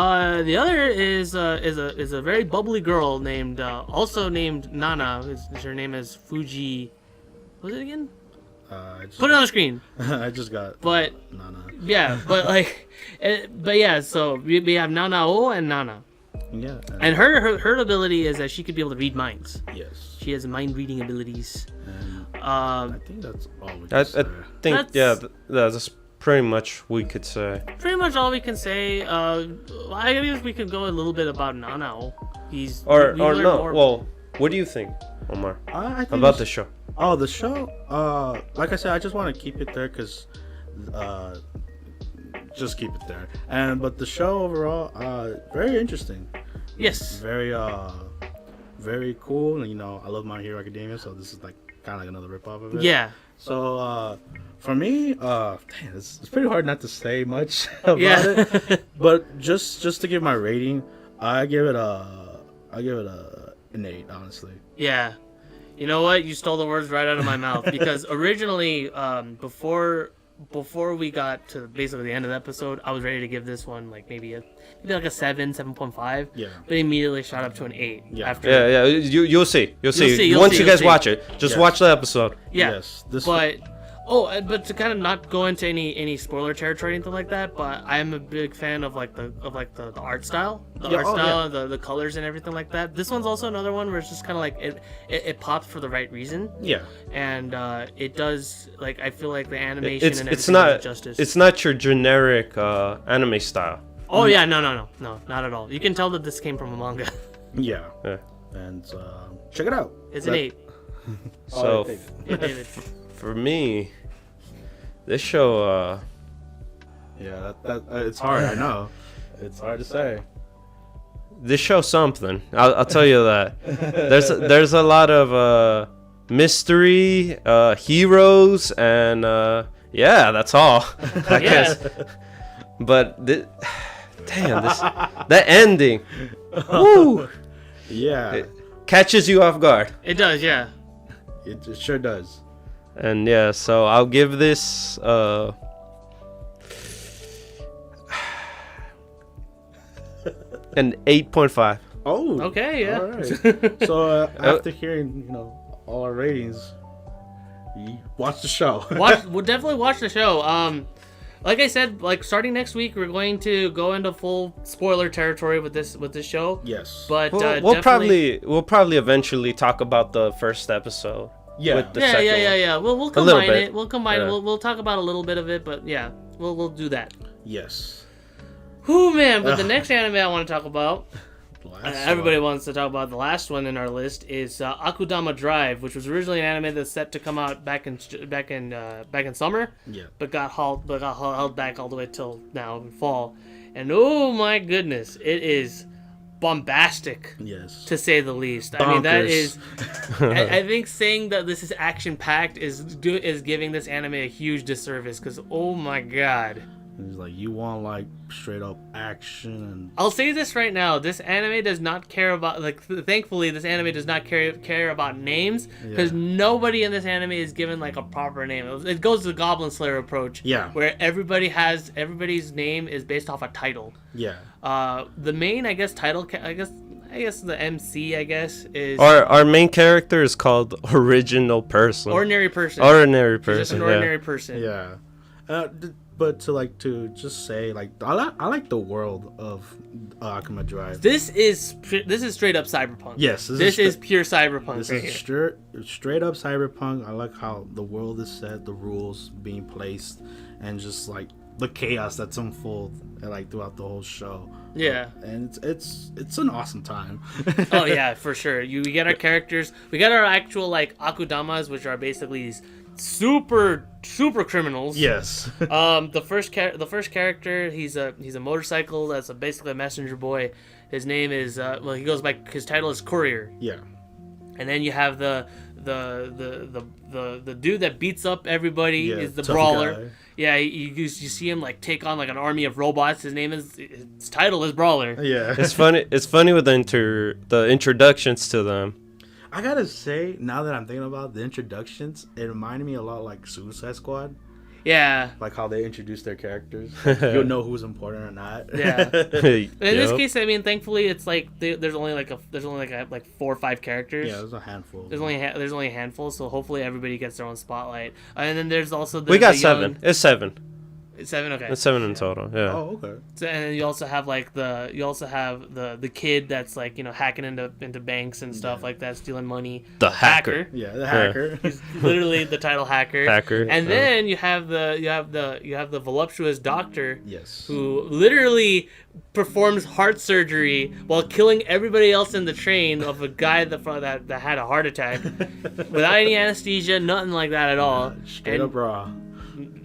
The other is a very bubbly girl named also named Nana. Her name is Fuji. What was it again? Put it on the screen. I just got. But Nana. yeah, but like, but yeah. So we have Nanao and Nana. Yeah. And her ability is that she could be able to read minds. Yes. She has mind reading abilities. And I think that's all we can I say. think that's pretty much we could say. Pretty much all we can say. I guess we could go a little bit about Nanao. Or no. Well, what do you think, Omar, I think about the show? Oh, the show. Like I said, I just want to keep it there because, just keep it there. But the show overall, very interesting. Yes. Very cool. You know, I love My Hero Academia, so this is like kind of like another ripoff of it. Yeah. So for me, it's pretty hard not to say much about Yeah. it. But just to give my rating, I give it an 8, honestly. Yeah. You know what? You stole the words right out of my mouth, because originally, before we got to basically the end of the episode, I was ready to give this one like maybe like a 7.5. Yeah. But immediately shot up to an 8. Yeah. After. Yeah. You'll see. You'll see. Once you guys see. watch it, just watch the episode. Yeah. Yes. But to kind of not go into any spoiler territory or anything like that, but I'm a big fan of like the art style, the colors and everything like that. This one's also another one where it's just kind of like it pops for the right reason. Yeah. And it does, like, I feel like the animation and everything it's not does justice. It's not your generic anime style. Oh yeah, no, not at all. You can tell that this came from a manga. Yeah. And check it out. It's an 8. So Yeah, David. for me, this show, yeah, that it's hard. I know, it's hard to say. this show's something. I'll tell you that. There's a lot of mystery, heroes, and that's all. I guess. But damn, that ending, woo, Yeah, it catches you off guard. It does, yeah. it sure does. And yeah, so I'll give this an 8.5. Oh, Okay, yeah. All right. So after hearing all our ratings, you watch the show. We'll definitely watch the show. Like I said, like starting next week, we're going to go into full spoiler territory with this show. Yes. But We'll probably eventually talk about the first episode. Yeah. With the second one. Yeah. We'll A little combine bit. it. We'll combine it. Yeah. We'll talk about a little bit of it, but yeah, we'll do that. Yes. Whew, man! But the next anime I want to talk about, Last everybody one. wants to talk about the last one in our list, is Akudama Drive, which was originally an anime that's set to come out back in summer, Yeah. but got held back all the way till now in fall. And oh my goodness, it is bombastic, Yes. to say the least. I mean, that Bonkers. is. I think saying that this is action packed is giving this anime a huge disservice, because oh my god. It's like you want like straight up action and I'll say this right now: this anime does not care about thankfully, this anime does not care about names, because nobody in this anime is given like a proper name. It goes to the Goblin Slayer approach, where everybody's name is based off a title. Yeah. The main, I guess, title, I guess the MC, I guess, is Our main character is called Original Person. Ordinary Person. Ordinary Person. Just an ordinary person. Yeah. But to just say, like, I like the world of Akuma Drive. This is straight up cyberpunk. Yes, this is pure cyberpunk. This right is here. straight up cyberpunk. I like how the world is set, the rules being placed, and just like the chaos that's unfold like throughout the whole show. Yeah, and it's an awesome time. Oh yeah, for sure. We get our characters. We got our actual like akudamas, which are basically these super criminals. Yes. The first character, he's a motorcycle that's basically a messenger boy. His name is he goes by, his title is Courier. Yeah. And then you have the dude that beats up everybody, is the brawler. Guy. Yeah, you see him like take on like an army of robots. His title is Brawler. Yeah. It's funny with the introductions to them. I gotta say, now that I'm thinking about the introductions, it reminded me a lot like Suicide Squad. Yeah. Like how they introduce their characters. You'll know who's important or not. Yeah. In this case, I mean, thankfully, it's like there's only like 4 or 5 characters. Yeah, there's a handful. There's only a handful, so hopefully everybody gets their own spotlight. And then there's also we got 7. It's 7. 7, okay. It's 7 in total. Yeah. Oh, okay. So, and then you also have the kid that's like, you know, hacking into banks and stuff like that, stealing money. The hacker. Yeah, the hacker. He's literally the title hacker. Hacker. And then you have the voluptuous doctor. Yes. Who literally performs heart surgery while killing everybody else in the train of a guy that had a heart attack without any anesthesia, nothing like that at all. Straight up raw.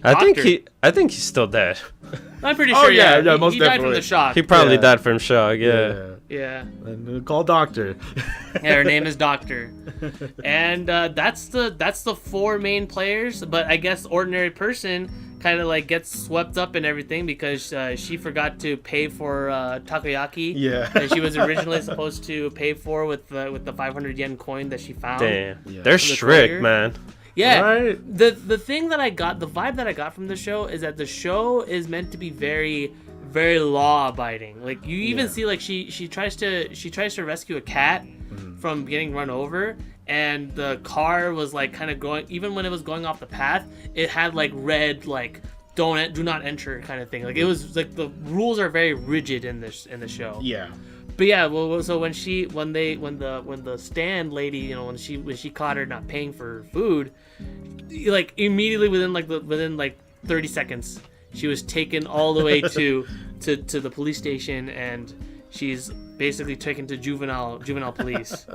I think he's still dead. I'm pretty sure. Yeah, most he died from the shock. He probably died from shock. Yeah. And call doctor. Yeah, her name is Doctor, and that's the 4 main players. But I guess ordinary person kind of like gets swept up in everything because she forgot to pay for takoyaki. Yeah. That she was originally supposed to pay for with the 500 yen coin that she found. Damn. Yeah. They're strict, man. Yeah, right. The thing that I got, the vibe that I got from the show is that the show is meant to be very, very law abiding. Like you even see like she tries to rescue a cat from getting run over, and the car was like kind of going, even when it was going off the path, it had like red like do not enter kind of thing. Like it was like the rules are very rigid in the show. Yeah. But yeah, well, so when the stand lady, you know, when she caught her not paying for food, like immediately within 30 seconds, she was taken all the way to the police station, and she's basically taken to juvenile police.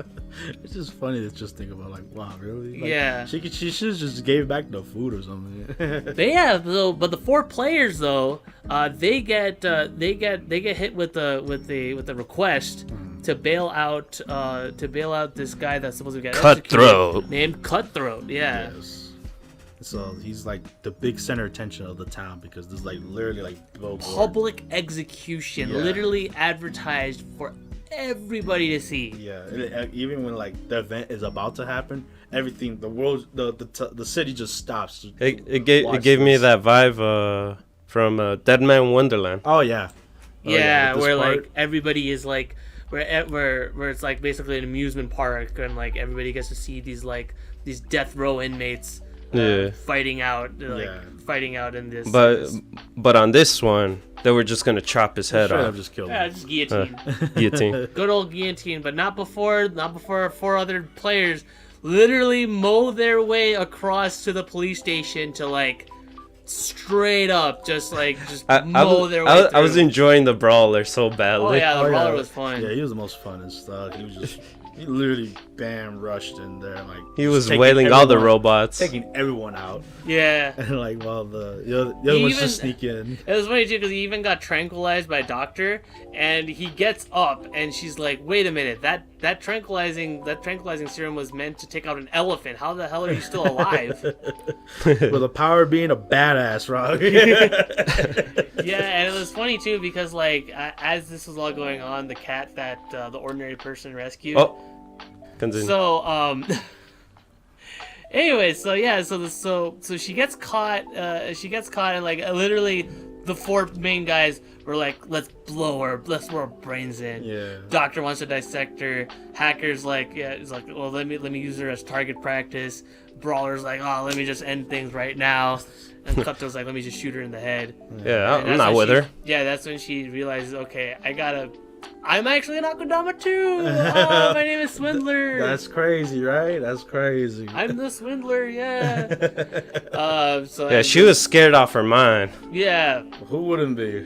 It's just funny to just think about, like, wow, really? Like, yeah. She should just gave back the food or something. But the 4 players though, they get hit with the request to bail out this guy that's supposed to get Cutthroat, named Cutthroat. Yeah. Yes. So he's like the big center attention of the town because there's like literally like public execution, literally advertised for everybody to see. Yeah, even when like the event is about to happen, everything, the world, the city just stops. It gave me that vibe from Dead Man Wonderland. Oh yeah. Yeah, where like everybody is like where it's like basically an amusement park, and like everybody gets to see these death row inmates. Fighting out in this. But on this one, they were just gonna chop his head off. Just kill him. Just guillotine. Guillotine. Good old guillotine, but not before 4 other players literally mow their way across to the police station to like straight up just mow their way through. I was enjoying the brawler so badly. Oh yeah, the brawler was fun. Yeah, he was the most fun and stuff. He literally rushed in there, like he was wailing all the robots, taking everyone out. Yeah, and like while the other ones just sneak in. It was funny too because he even got tranquilized by a doctor, and he gets up and she's like, "Wait a minute, that tranquilizing serum was meant to take out an elephant. How the hell are you still alive?" With the power of being a badass, Rob. Yeah, and it was funny too because like as this was all going on, the cat that the ordinary person rescued. Oh, continue. So anyway, so yeah, so she gets caught. She gets caught, and like literally the 4 main guys were like, let's blow her brains in. Yeah. Doctor wants to dissect her. Hacker's like, yeah, he's like, well, let me use her as target practice. Brawler's like, oh, let me just end things right now. And Kato's like, let me just shoot her in the head. Yeah, I'm not with her. Yeah, that's when she realizes, okay, I'm actually an Akudama too. Oh, my name is Swindler. That's crazy, right? That's crazy. I'm the Swindler, yeah. She was scared off her mind. Yeah. Who wouldn't be?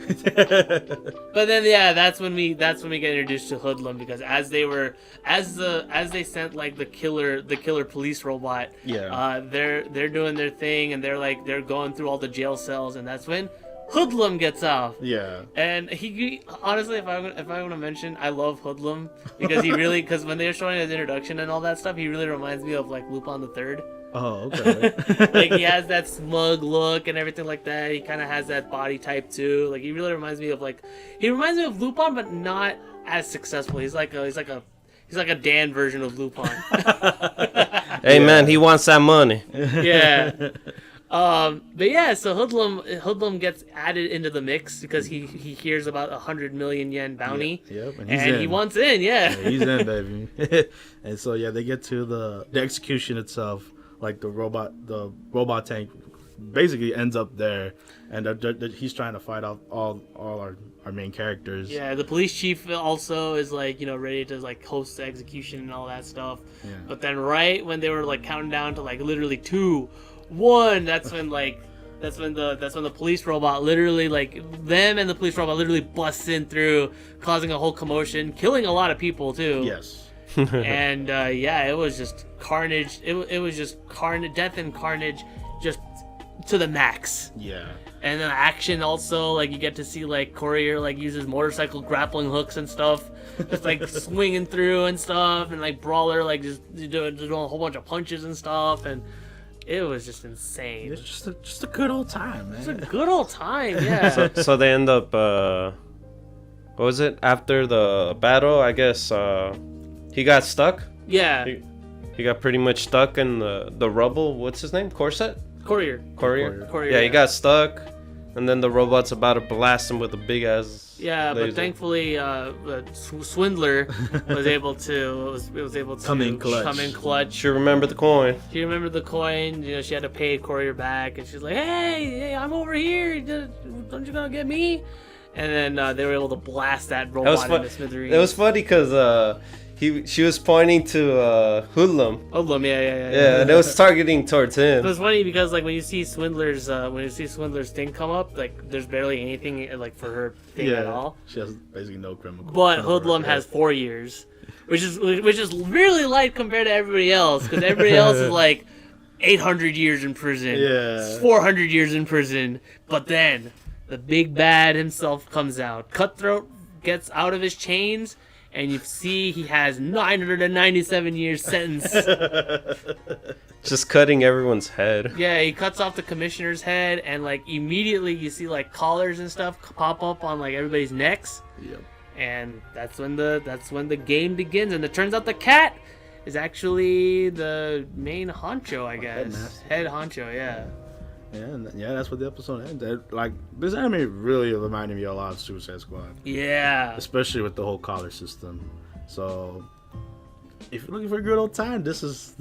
But then, yeah, that's when we get introduced to Hoodlum, because as they sent like the killer police robot. Yeah. They're doing their thing, and they're going through all the jail cells, and that's when Hoodlum gets off. Yeah. And he honestly, if I want to mention, I love Hoodlum because when they were showing his introduction and all that stuff, he really reminds me of like Lupin the Third. Oh, okay. Like he has that smug look and everything like that. He kind of has that body type too. Like he really reminds me of Lupin, but not as successful. He's like a Dan version of Lupin. Hey man, he wants that money. Yeah. But yeah, so Hoodlum gets added into the mix because he hears about 100 million yen bounty. Yep, and he wants in, yeah. He's in, baby. And so yeah, they get to the execution itself. Like the robot tank basically ends up there, and he's trying to fight off all our main characters. Yeah, the police chief also is like, ready to like host the execution and all that stuff. Yeah. But then right when they were like counting down to like literally 2, 1, that's when the police robot literally the police robot literally busts in through, causing a whole commotion, killing a lot of people too. Yes. And it was just carnage. It was just carnage, death and carnage, just to the max. Yeah. And then action also, like you get to see like Courier like uses motorcycle grappling hooks and stuff, just like swinging through and stuff, and like Brawler like just doing a whole bunch of punches and stuff, and it was just insane. It's just a good old time, man. It's a good old time, yeah. So they end up, what was it? After the battle, I guess he got stuck. Yeah. He got pretty much stuck in the rubble. What's his name? Courier. Yeah, he got stuck, and then the robot's about to blast him with a big ass. Yeah, laser. but thankfully, Swindler was able to come in clutch. She remembered the coin. She remembered the coin. She had to pay Courier back, and she's like, "Hey, I'm over here. Don't you gonna get me?" And then they were able to blast that robot into smithereens. It was funny because she was pointing to Hoodlum. Hoodlum, yeah. Yeah, and it was targeting towards him. It was funny because like when you see Swindler's thing come up, like there's barely anything like for her thing at all. She has basically no criminal. But Hoodlum has 4 years, which is really light compared to everybody else, because everybody else is like 800 years in prison, 400 years in prison. But then the big bad himself comes out. Cutthroat gets out of his chains, and you see he has 997 years sentence. Just cutting everyone's head. Yeah, he cuts off the commissioner's head, and like immediately you see like collars and stuff pop up on like everybody's necks. Yep. And that's when the game begins, and it turns out the cat is actually the main honcho, I guess. Head honcho, yeah. Yeah, that's what the episode ends. Like, this anime really reminded me a lot of Suicide Squad. Yeah. Especially with the whole collar system. So, if you're looking for a good old time, this is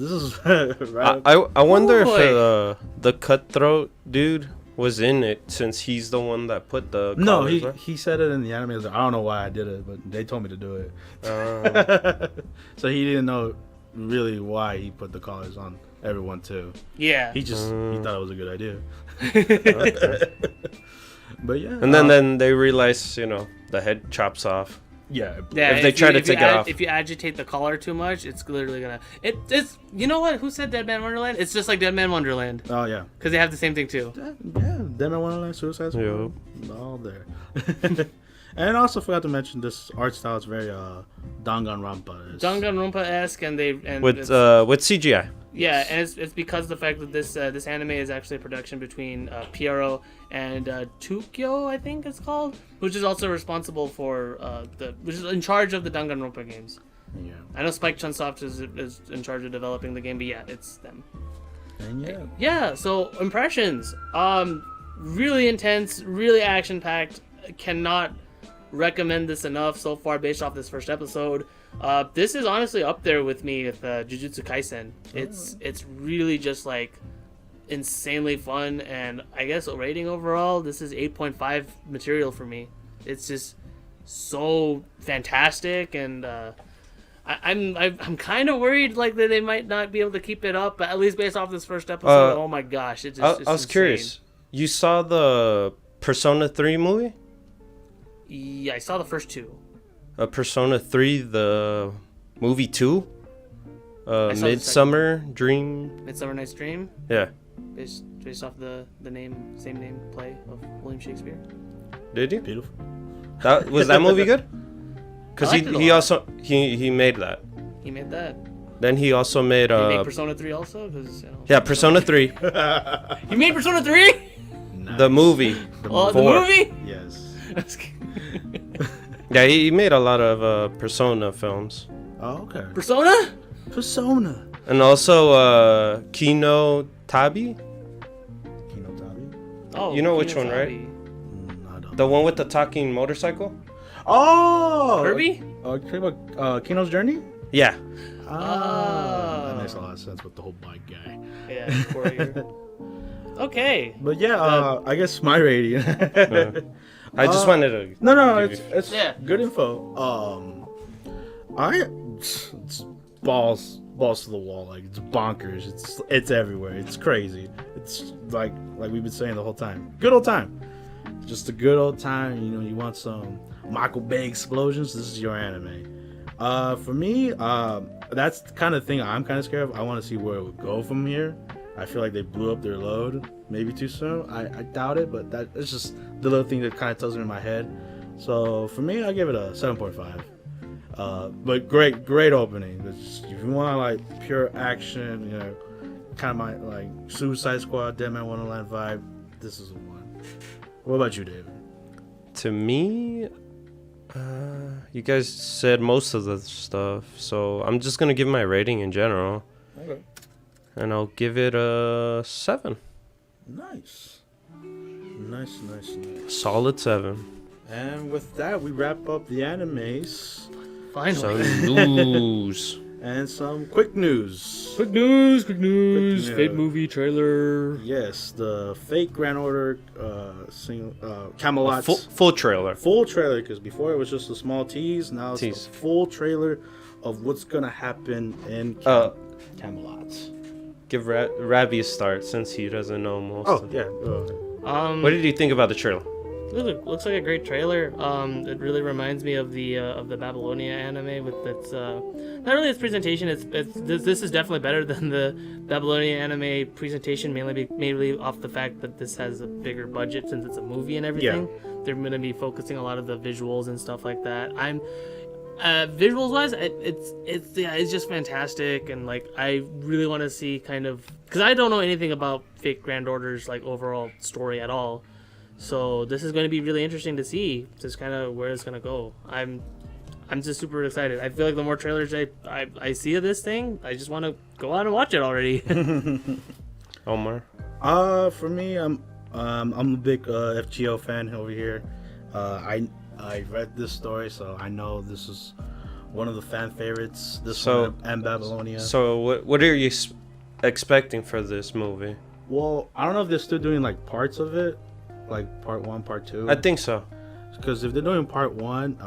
right. I wonder if the cutthroat dude was in it, since he's the one that put the collars. No, he said it in the anime. Like, I don't know why I did it, but they told me to do it. So he didn't know really why he put the collars on everyone too. Yeah. He thought it was a good idea. But yeah. And then they realize, the head chops off. Yeah. If they try to take it off. If you agitate the collar too much, it's literally gonna. It's you know what? Who said Dead Man Wonderland? It's just like Dead Man Wonderland. Oh yeah. Because they have the same thing too. Yeah. Dead Man Wonderland, Suicide Squad. Yep. All there. And I also forgot to mention this art style is very Danganronpa. Danganronpa-esque, with CGI. Yeah, and it's because of the fact that this anime is actually a production between PRO and Tukyo, I think it's called, which is also responsible for which is in charge of the Danganronpa games. Yeah. I know Spike Chunsoft is in charge of developing the game, but yeah, it's them. And yeah. So impressions. really intense, really action-packed. Cannot recommend this enough so far based off this first episode. This is honestly up there with me with Jujutsu Kaisen. It's really just like insanely fun, and I guess a rating overall, this is 8.5 material for me. It's just so fantastic, and I'm kind of worried like that they might not be able to keep it up, but at least based off this first episode, oh my gosh, it's I was insane. curious. You saw the Persona 3 movie? Yeah, I saw the first two. Persona 3, the movie 2? Midsummer Night's Dream? Yeah. Based off the same name play of William Shakespeare. Did you? Beautiful. Was that movie good? Because I liked it a he lot. also he made that. He made that. Then he also made Did he make Persona 3 also? 'Cause, you know, yeah, Persona 3, He made Persona 3? Nice. the movie. Oh, the 4. movie? Yes. Yeah, he made a lot of Persona films. Oh, okay. Persona? Persona. And also Kino Tabi, Oh, You know which one, right? Kinotabi. I don't. the one with the talking motorcycle. Oh! Kirby? Kino's Journey? Yeah. Oh. That makes a lot of sense with the whole bike guy. Yeah, warrior. Okay. But yeah, I guess my rating. I just wanted to. No, give it's Yeah. good info. It's balls to the wall, like it's bonkers. It's everywhere. It's crazy. It's like we've been saying the whole time. Good old time. Just a good old time. You know, you want some Michael Bay explosions. This is your anime. For me, that's the kind of thing I'm kind of scared of. I want to see where it would go from here. I feel like they blew up their load maybe too soon. I doubt it, but it's just the little thing that kind of tells me in my head. So for me, I give it a 7.5. But great opening. If you want like pure action, you know, kind of my like Suicide Squad, Dead Man Wonderland vibe, this is the one. What about you, David? To me, you guys said most of the stuff, so I'm just gonna give my rating in general. Okay. And I'll give it a 7. Nice. Solid 7. And with that, we wrap up the animes Finally. Some news. and some quick news. Quick news. Quick news. Fate movie trailer. Yes, the fake Grand Order Camelot Full trailer. full trailer, because before it was just a small tease. Now it's Tease. a full trailer of what's gonna happen in Camelot. Give Rabbi a start since he doesn't know most. Oh of it. yeah. What did you think about the trailer? Looks like a great trailer. It really reminds me of the Babylonia anime with its not really its presentation. This is definitely better than the Babylonia anime presentation, mainly off the fact that this has a bigger budget since it's a movie and everything. Yeah. They're gonna be focusing a lot of the visuals and stuff like that. Visuals wise, it's just fantastic, and like I really want to see kind of, because I don't know anything about Fake Grand Order's like overall story at all. So this is going to be really interesting to see just kind of where it's going to go. I'm just super excited. I feel like the more trailers I see of this thing, I just want to go out and watch it already. Omar? For me, I'm a big FGO fan over here. I read this story, so I know this is one of the fan favorites. This one and Babylonia. So what are you expecting for this movie? Well, I don't know if they're still doing like parts of it, like part 1, part 2. I think so. Because if they're doing part 1,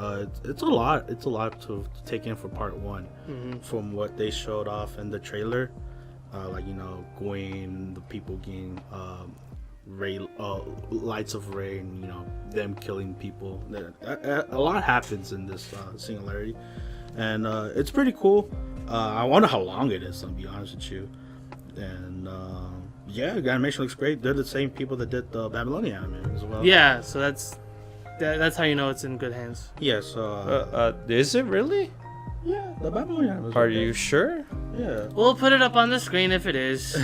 it's a lot. It's a lot to take in for part 1 from what they showed off in the trailer. Like, you know, Gwen, the people getting lights of rain, you know, them killing people. A lot happens in this singularity, and it's pretty cool. I wonder how long it is, to be honest with you. And yeah, the animation looks great. They're the same people that did the Babylonian anime as well. Yeah, so that's how you know it's in good hands. Yeah, so Is it really? yeah, the Babylonian anime. Are you sure? Yeah. We'll put it up on the screen if it is.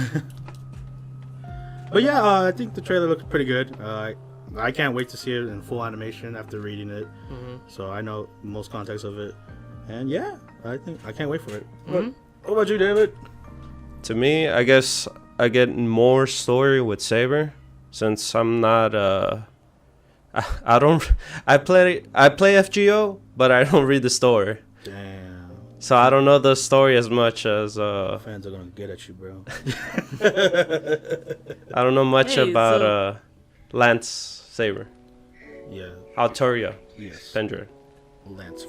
But yeah, I think the trailer looks pretty good. I can't wait to see it in full animation after reading it. So I know most context of it. And yeah, I can't wait for it. What about you, David? To me, I guess I get more story with Saber. since I'm not I play FGO, but I don't read the story. Damn. So I don't know the story as much as fans are gonna get at you, bro. I don't know much about Lance Saber. Yeah. Altoria. Yes. Pendra. Last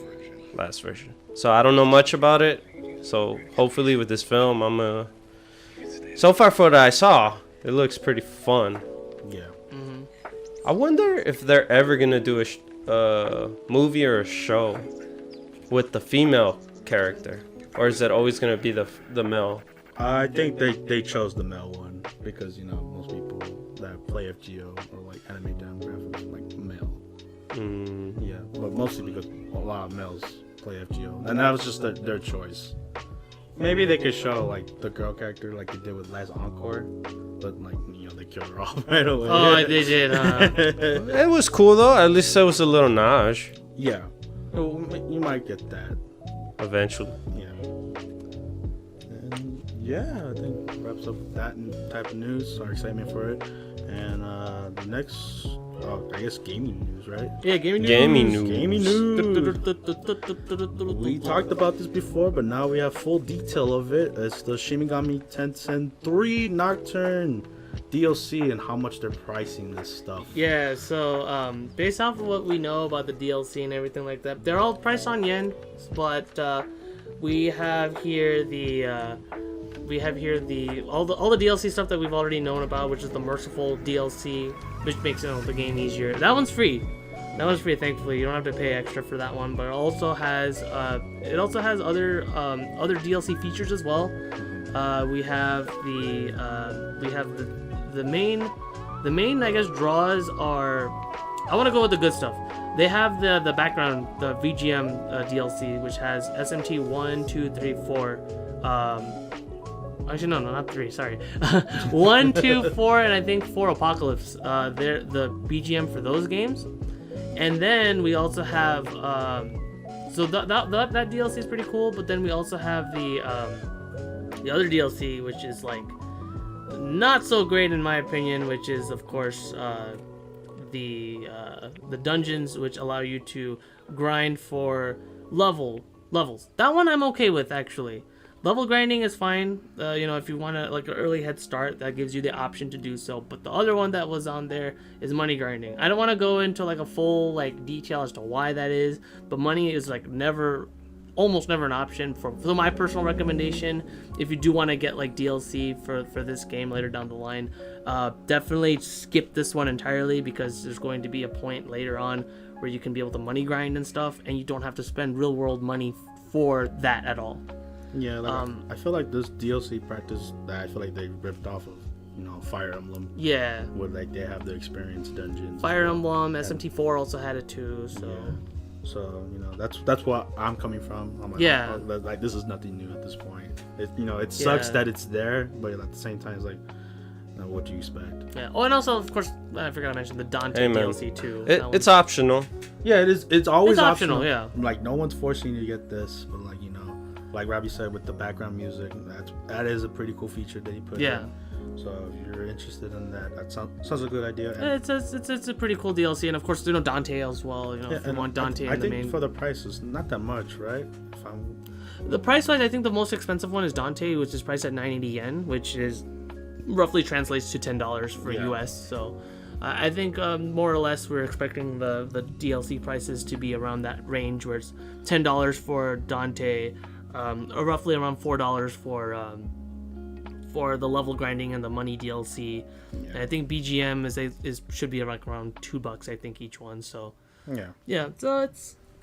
version. So I don't know much about it. So hopefully with this film, so far for what I saw, it looks pretty fun. Yeah. Mm-hmm. I wonder if they're ever gonna do a movie or a show with the female character, or is it always gonna be the male? I think they chose the male one because most people that play FGO or like anime demographics like male. Yeah, but mostly because a lot of males play FGO, and that was just their choice. Maybe they could show like the girl character like they did with Last Encore, but like they killed her off right away. Oh, they did. It was cool though. At least it was a little notch. Yeah, you might get that eventually. Yeah. And yeah, I think wraps up that type of news. Our excitement for it, and the next. I guess gaming news, right? Yeah, gaming news. We talked about this before, but now we have full detail of it. It's the Shin Megami Tensei III Nocturne DLC and how much they're pricing this stuff. Yeah, so based off of what we know about the DLC and everything like that, they're all priced on yen, but we have here all the DLC stuff that we've already known about, which is the Merciful DLC, which makes the game easier. That one's free. Thankfully. You don't have to pay extra for that one, but it also has other DLC features as well. We have the main I guess draws are. I want to go with the good stuff. They have the background, the VGM DLC, which has SMT 1, 2, 3, 4. Actually, no, not 3. Sorry, 1, 2, 4, and I think 4 Apocalypse. They're the BGM for those games, and then we also have so that DLC is pretty cool. But then we also have the other DLC, which is like not so great in my opinion, which is of course the dungeons, which allow you to grind for levels. That one I'm okay with actually. Level grinding is fine, if you want like an early head start, that gives you the option to do so. But the other one that was on there is money grinding. I don't want to go into like a full like detail as to why that is, but money is like almost never an option for my personal recommendation. If you do want to get like DLC for this game later down the line, definitely skip this one entirely, because there's going to be a point later on where you can be able to money grind and stuff, and you don't have to spend real world money for that at all. Yeah, I feel like this DLC practice that I feel like they ripped off of, Fire Emblem. Yeah. Where like they have the experience dungeons. Fire Emblem, SMT4 also had it too. So. Yeah. So that's what I'm coming from. I'm like, yeah. Like this is nothing new at this point. It sucks that it's there, but at the same time it's like, what do you expect? Yeah. Oh, and also of course I forgot to mention the Dante DLC too. It's optional. Yeah, it is. It's always optional. Yeah. Like no one's forcing you to get this, but like like Robbie said, with the background music, that is a pretty cool feature that he put in. So if you're interested in that sounds a good idea. And it's a pretty cool DLC, and of course Dante as well. If you want Dante in the main. I think for the price it's not that much, right? The price wise, I think the most expensive one is Dante, which is priced at 980 yen, which is roughly translates to $10 for US. So I think more or less we're expecting the DLC prices to be around that range, where it's $10 for Dante. Or roughly around $4 for the level grinding and the money DLC. Yeah. And I think BGM should be around $2, I think, each one. So yeah. So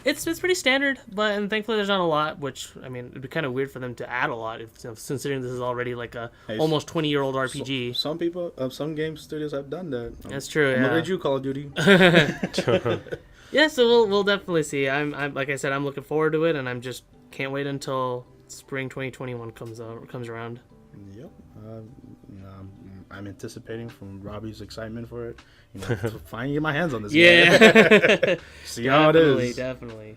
it's pretty standard, and thankfully there's not a lot. Which I mean, it'd be kind of weird for them to add a lot, considering this is already like a almost 20-year-old RPG. Some people, some game studios have done that. That's true. Look at you, Call of Duty. Yeah, so we'll definitely see. I'm like I said, I'm looking forward to it, and I'm just can't wait until spring 2021 comes around. Yep. I'm anticipating from Robbie's excitement for it. To finally get my hands on this. Yeah. See how it is. Definitely.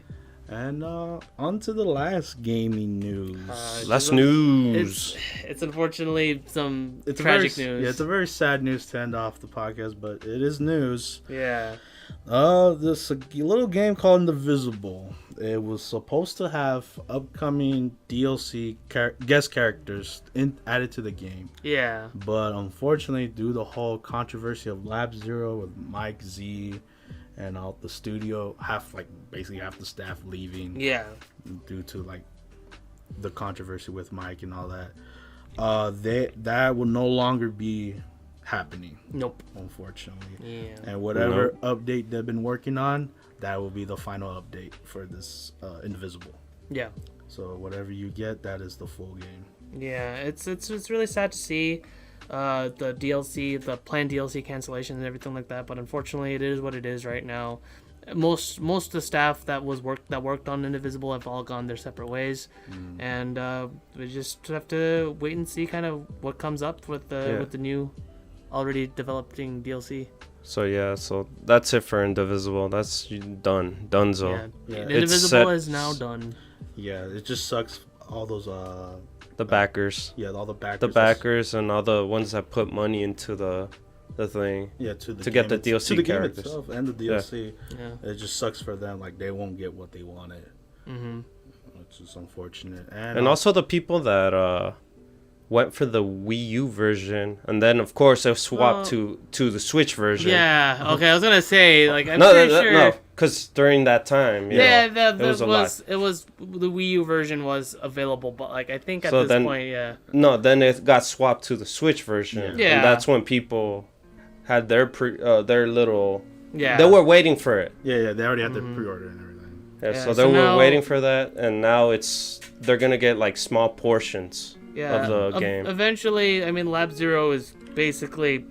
And on to the last gaming news. Last news. It's unfortunately some tragic news. Yeah, it's a very sad news to end off the podcast, but it is news. Yeah. This little game called Indivisible. It was supposed to have upcoming DLC guest characters added to the game. Yeah. But unfortunately, due to the whole controversy of Lab Zero with Mike Z and all the studio, basically half the staff leaving. Yeah. Due to like the controversy with Mike and all that, that will no longer be happening. Nope. Unfortunately. Yeah. And whatever update they've been working on, that will be the final update for this Indivisible. Yeah. So whatever you get, that is the full game. Yeah, it's really sad to see the DLC, the planned DLC cancellation and everything like that. But unfortunately, it is what it is right now. Most of the staff that worked on Indivisible have all gone their separate ways, and we just have to wait and see kind of what comes up with the new, already developing DLC. So that's it for Indivisible. That's done. Donezo. Yeah. Indivisible is now done. Yeah, it just sucks. All those the backers. Yeah, all the backers. The backers and all the ones that put money into the thing. Yeah, to get the DLC to the characters. Game itself and the DLC. Yeah. It just sucks for them. Like they won't get what they wanted. Mm-hmm. Which is unfortunate. And also the people that went for the Wii U version, and then of course they swapped to the Switch version. Yeah. Okay, I was gonna say like I'm pretty sure. No, because during that time, it was the Wii U version was available, but like I think at So this then- point, yeah. No, then it got swapped to the Switch version. Yeah. And that's when people had their little. Yeah. They were waiting for it. Yeah, they already had their pre-order and everything. Yeah, Yeah, so so they were now- waiting for that, and now they're gonna get like small portions of the game. Eventually, I mean, Lab Zero is basically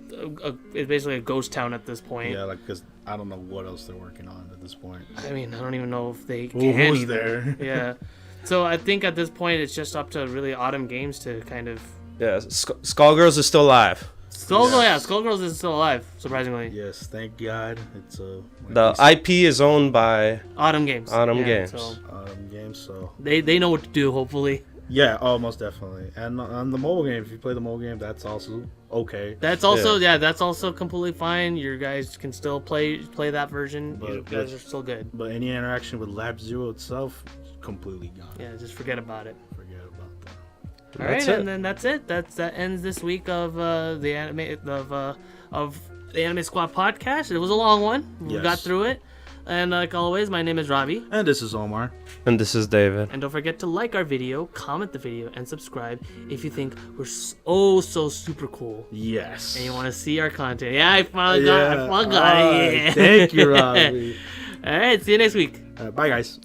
a ghost town at this point. Yeah, like because I don't know what else they're working on at this point. I mean, I don't even know if they Who's can. either. there? Yeah. So I think at this point it's just up to really Autumn Games to kind of. Yeah, Skullgirls is still alive. Skullgirls is still alive, surprisingly. Yes, thank God. It's The IP is owned by Autumn Games. Games. So game, so they know what to do, hopefully. yeah, most definitely. And on the mobile game, if you play the mobile game, that's also okay. That's also that's also completely fine. You guys can still play that version. You guys are still good. But any interaction with Lab Zero itself, completely gone. Yeah, just forget about it. Forget about that. All right, and then that's it. That ends this week of the Anime Squad podcast. It was a long one. We got through it. And like always, my name is Ravi. And this is Omar. And this is David. And don't forget to like our video, comment the video, and subscribe if you think we're so super cool. Yes. And you want to see our content. Yeah, I finally got it. Yeah. Thank you, Ravi. All right, see you next week. Bye, guys.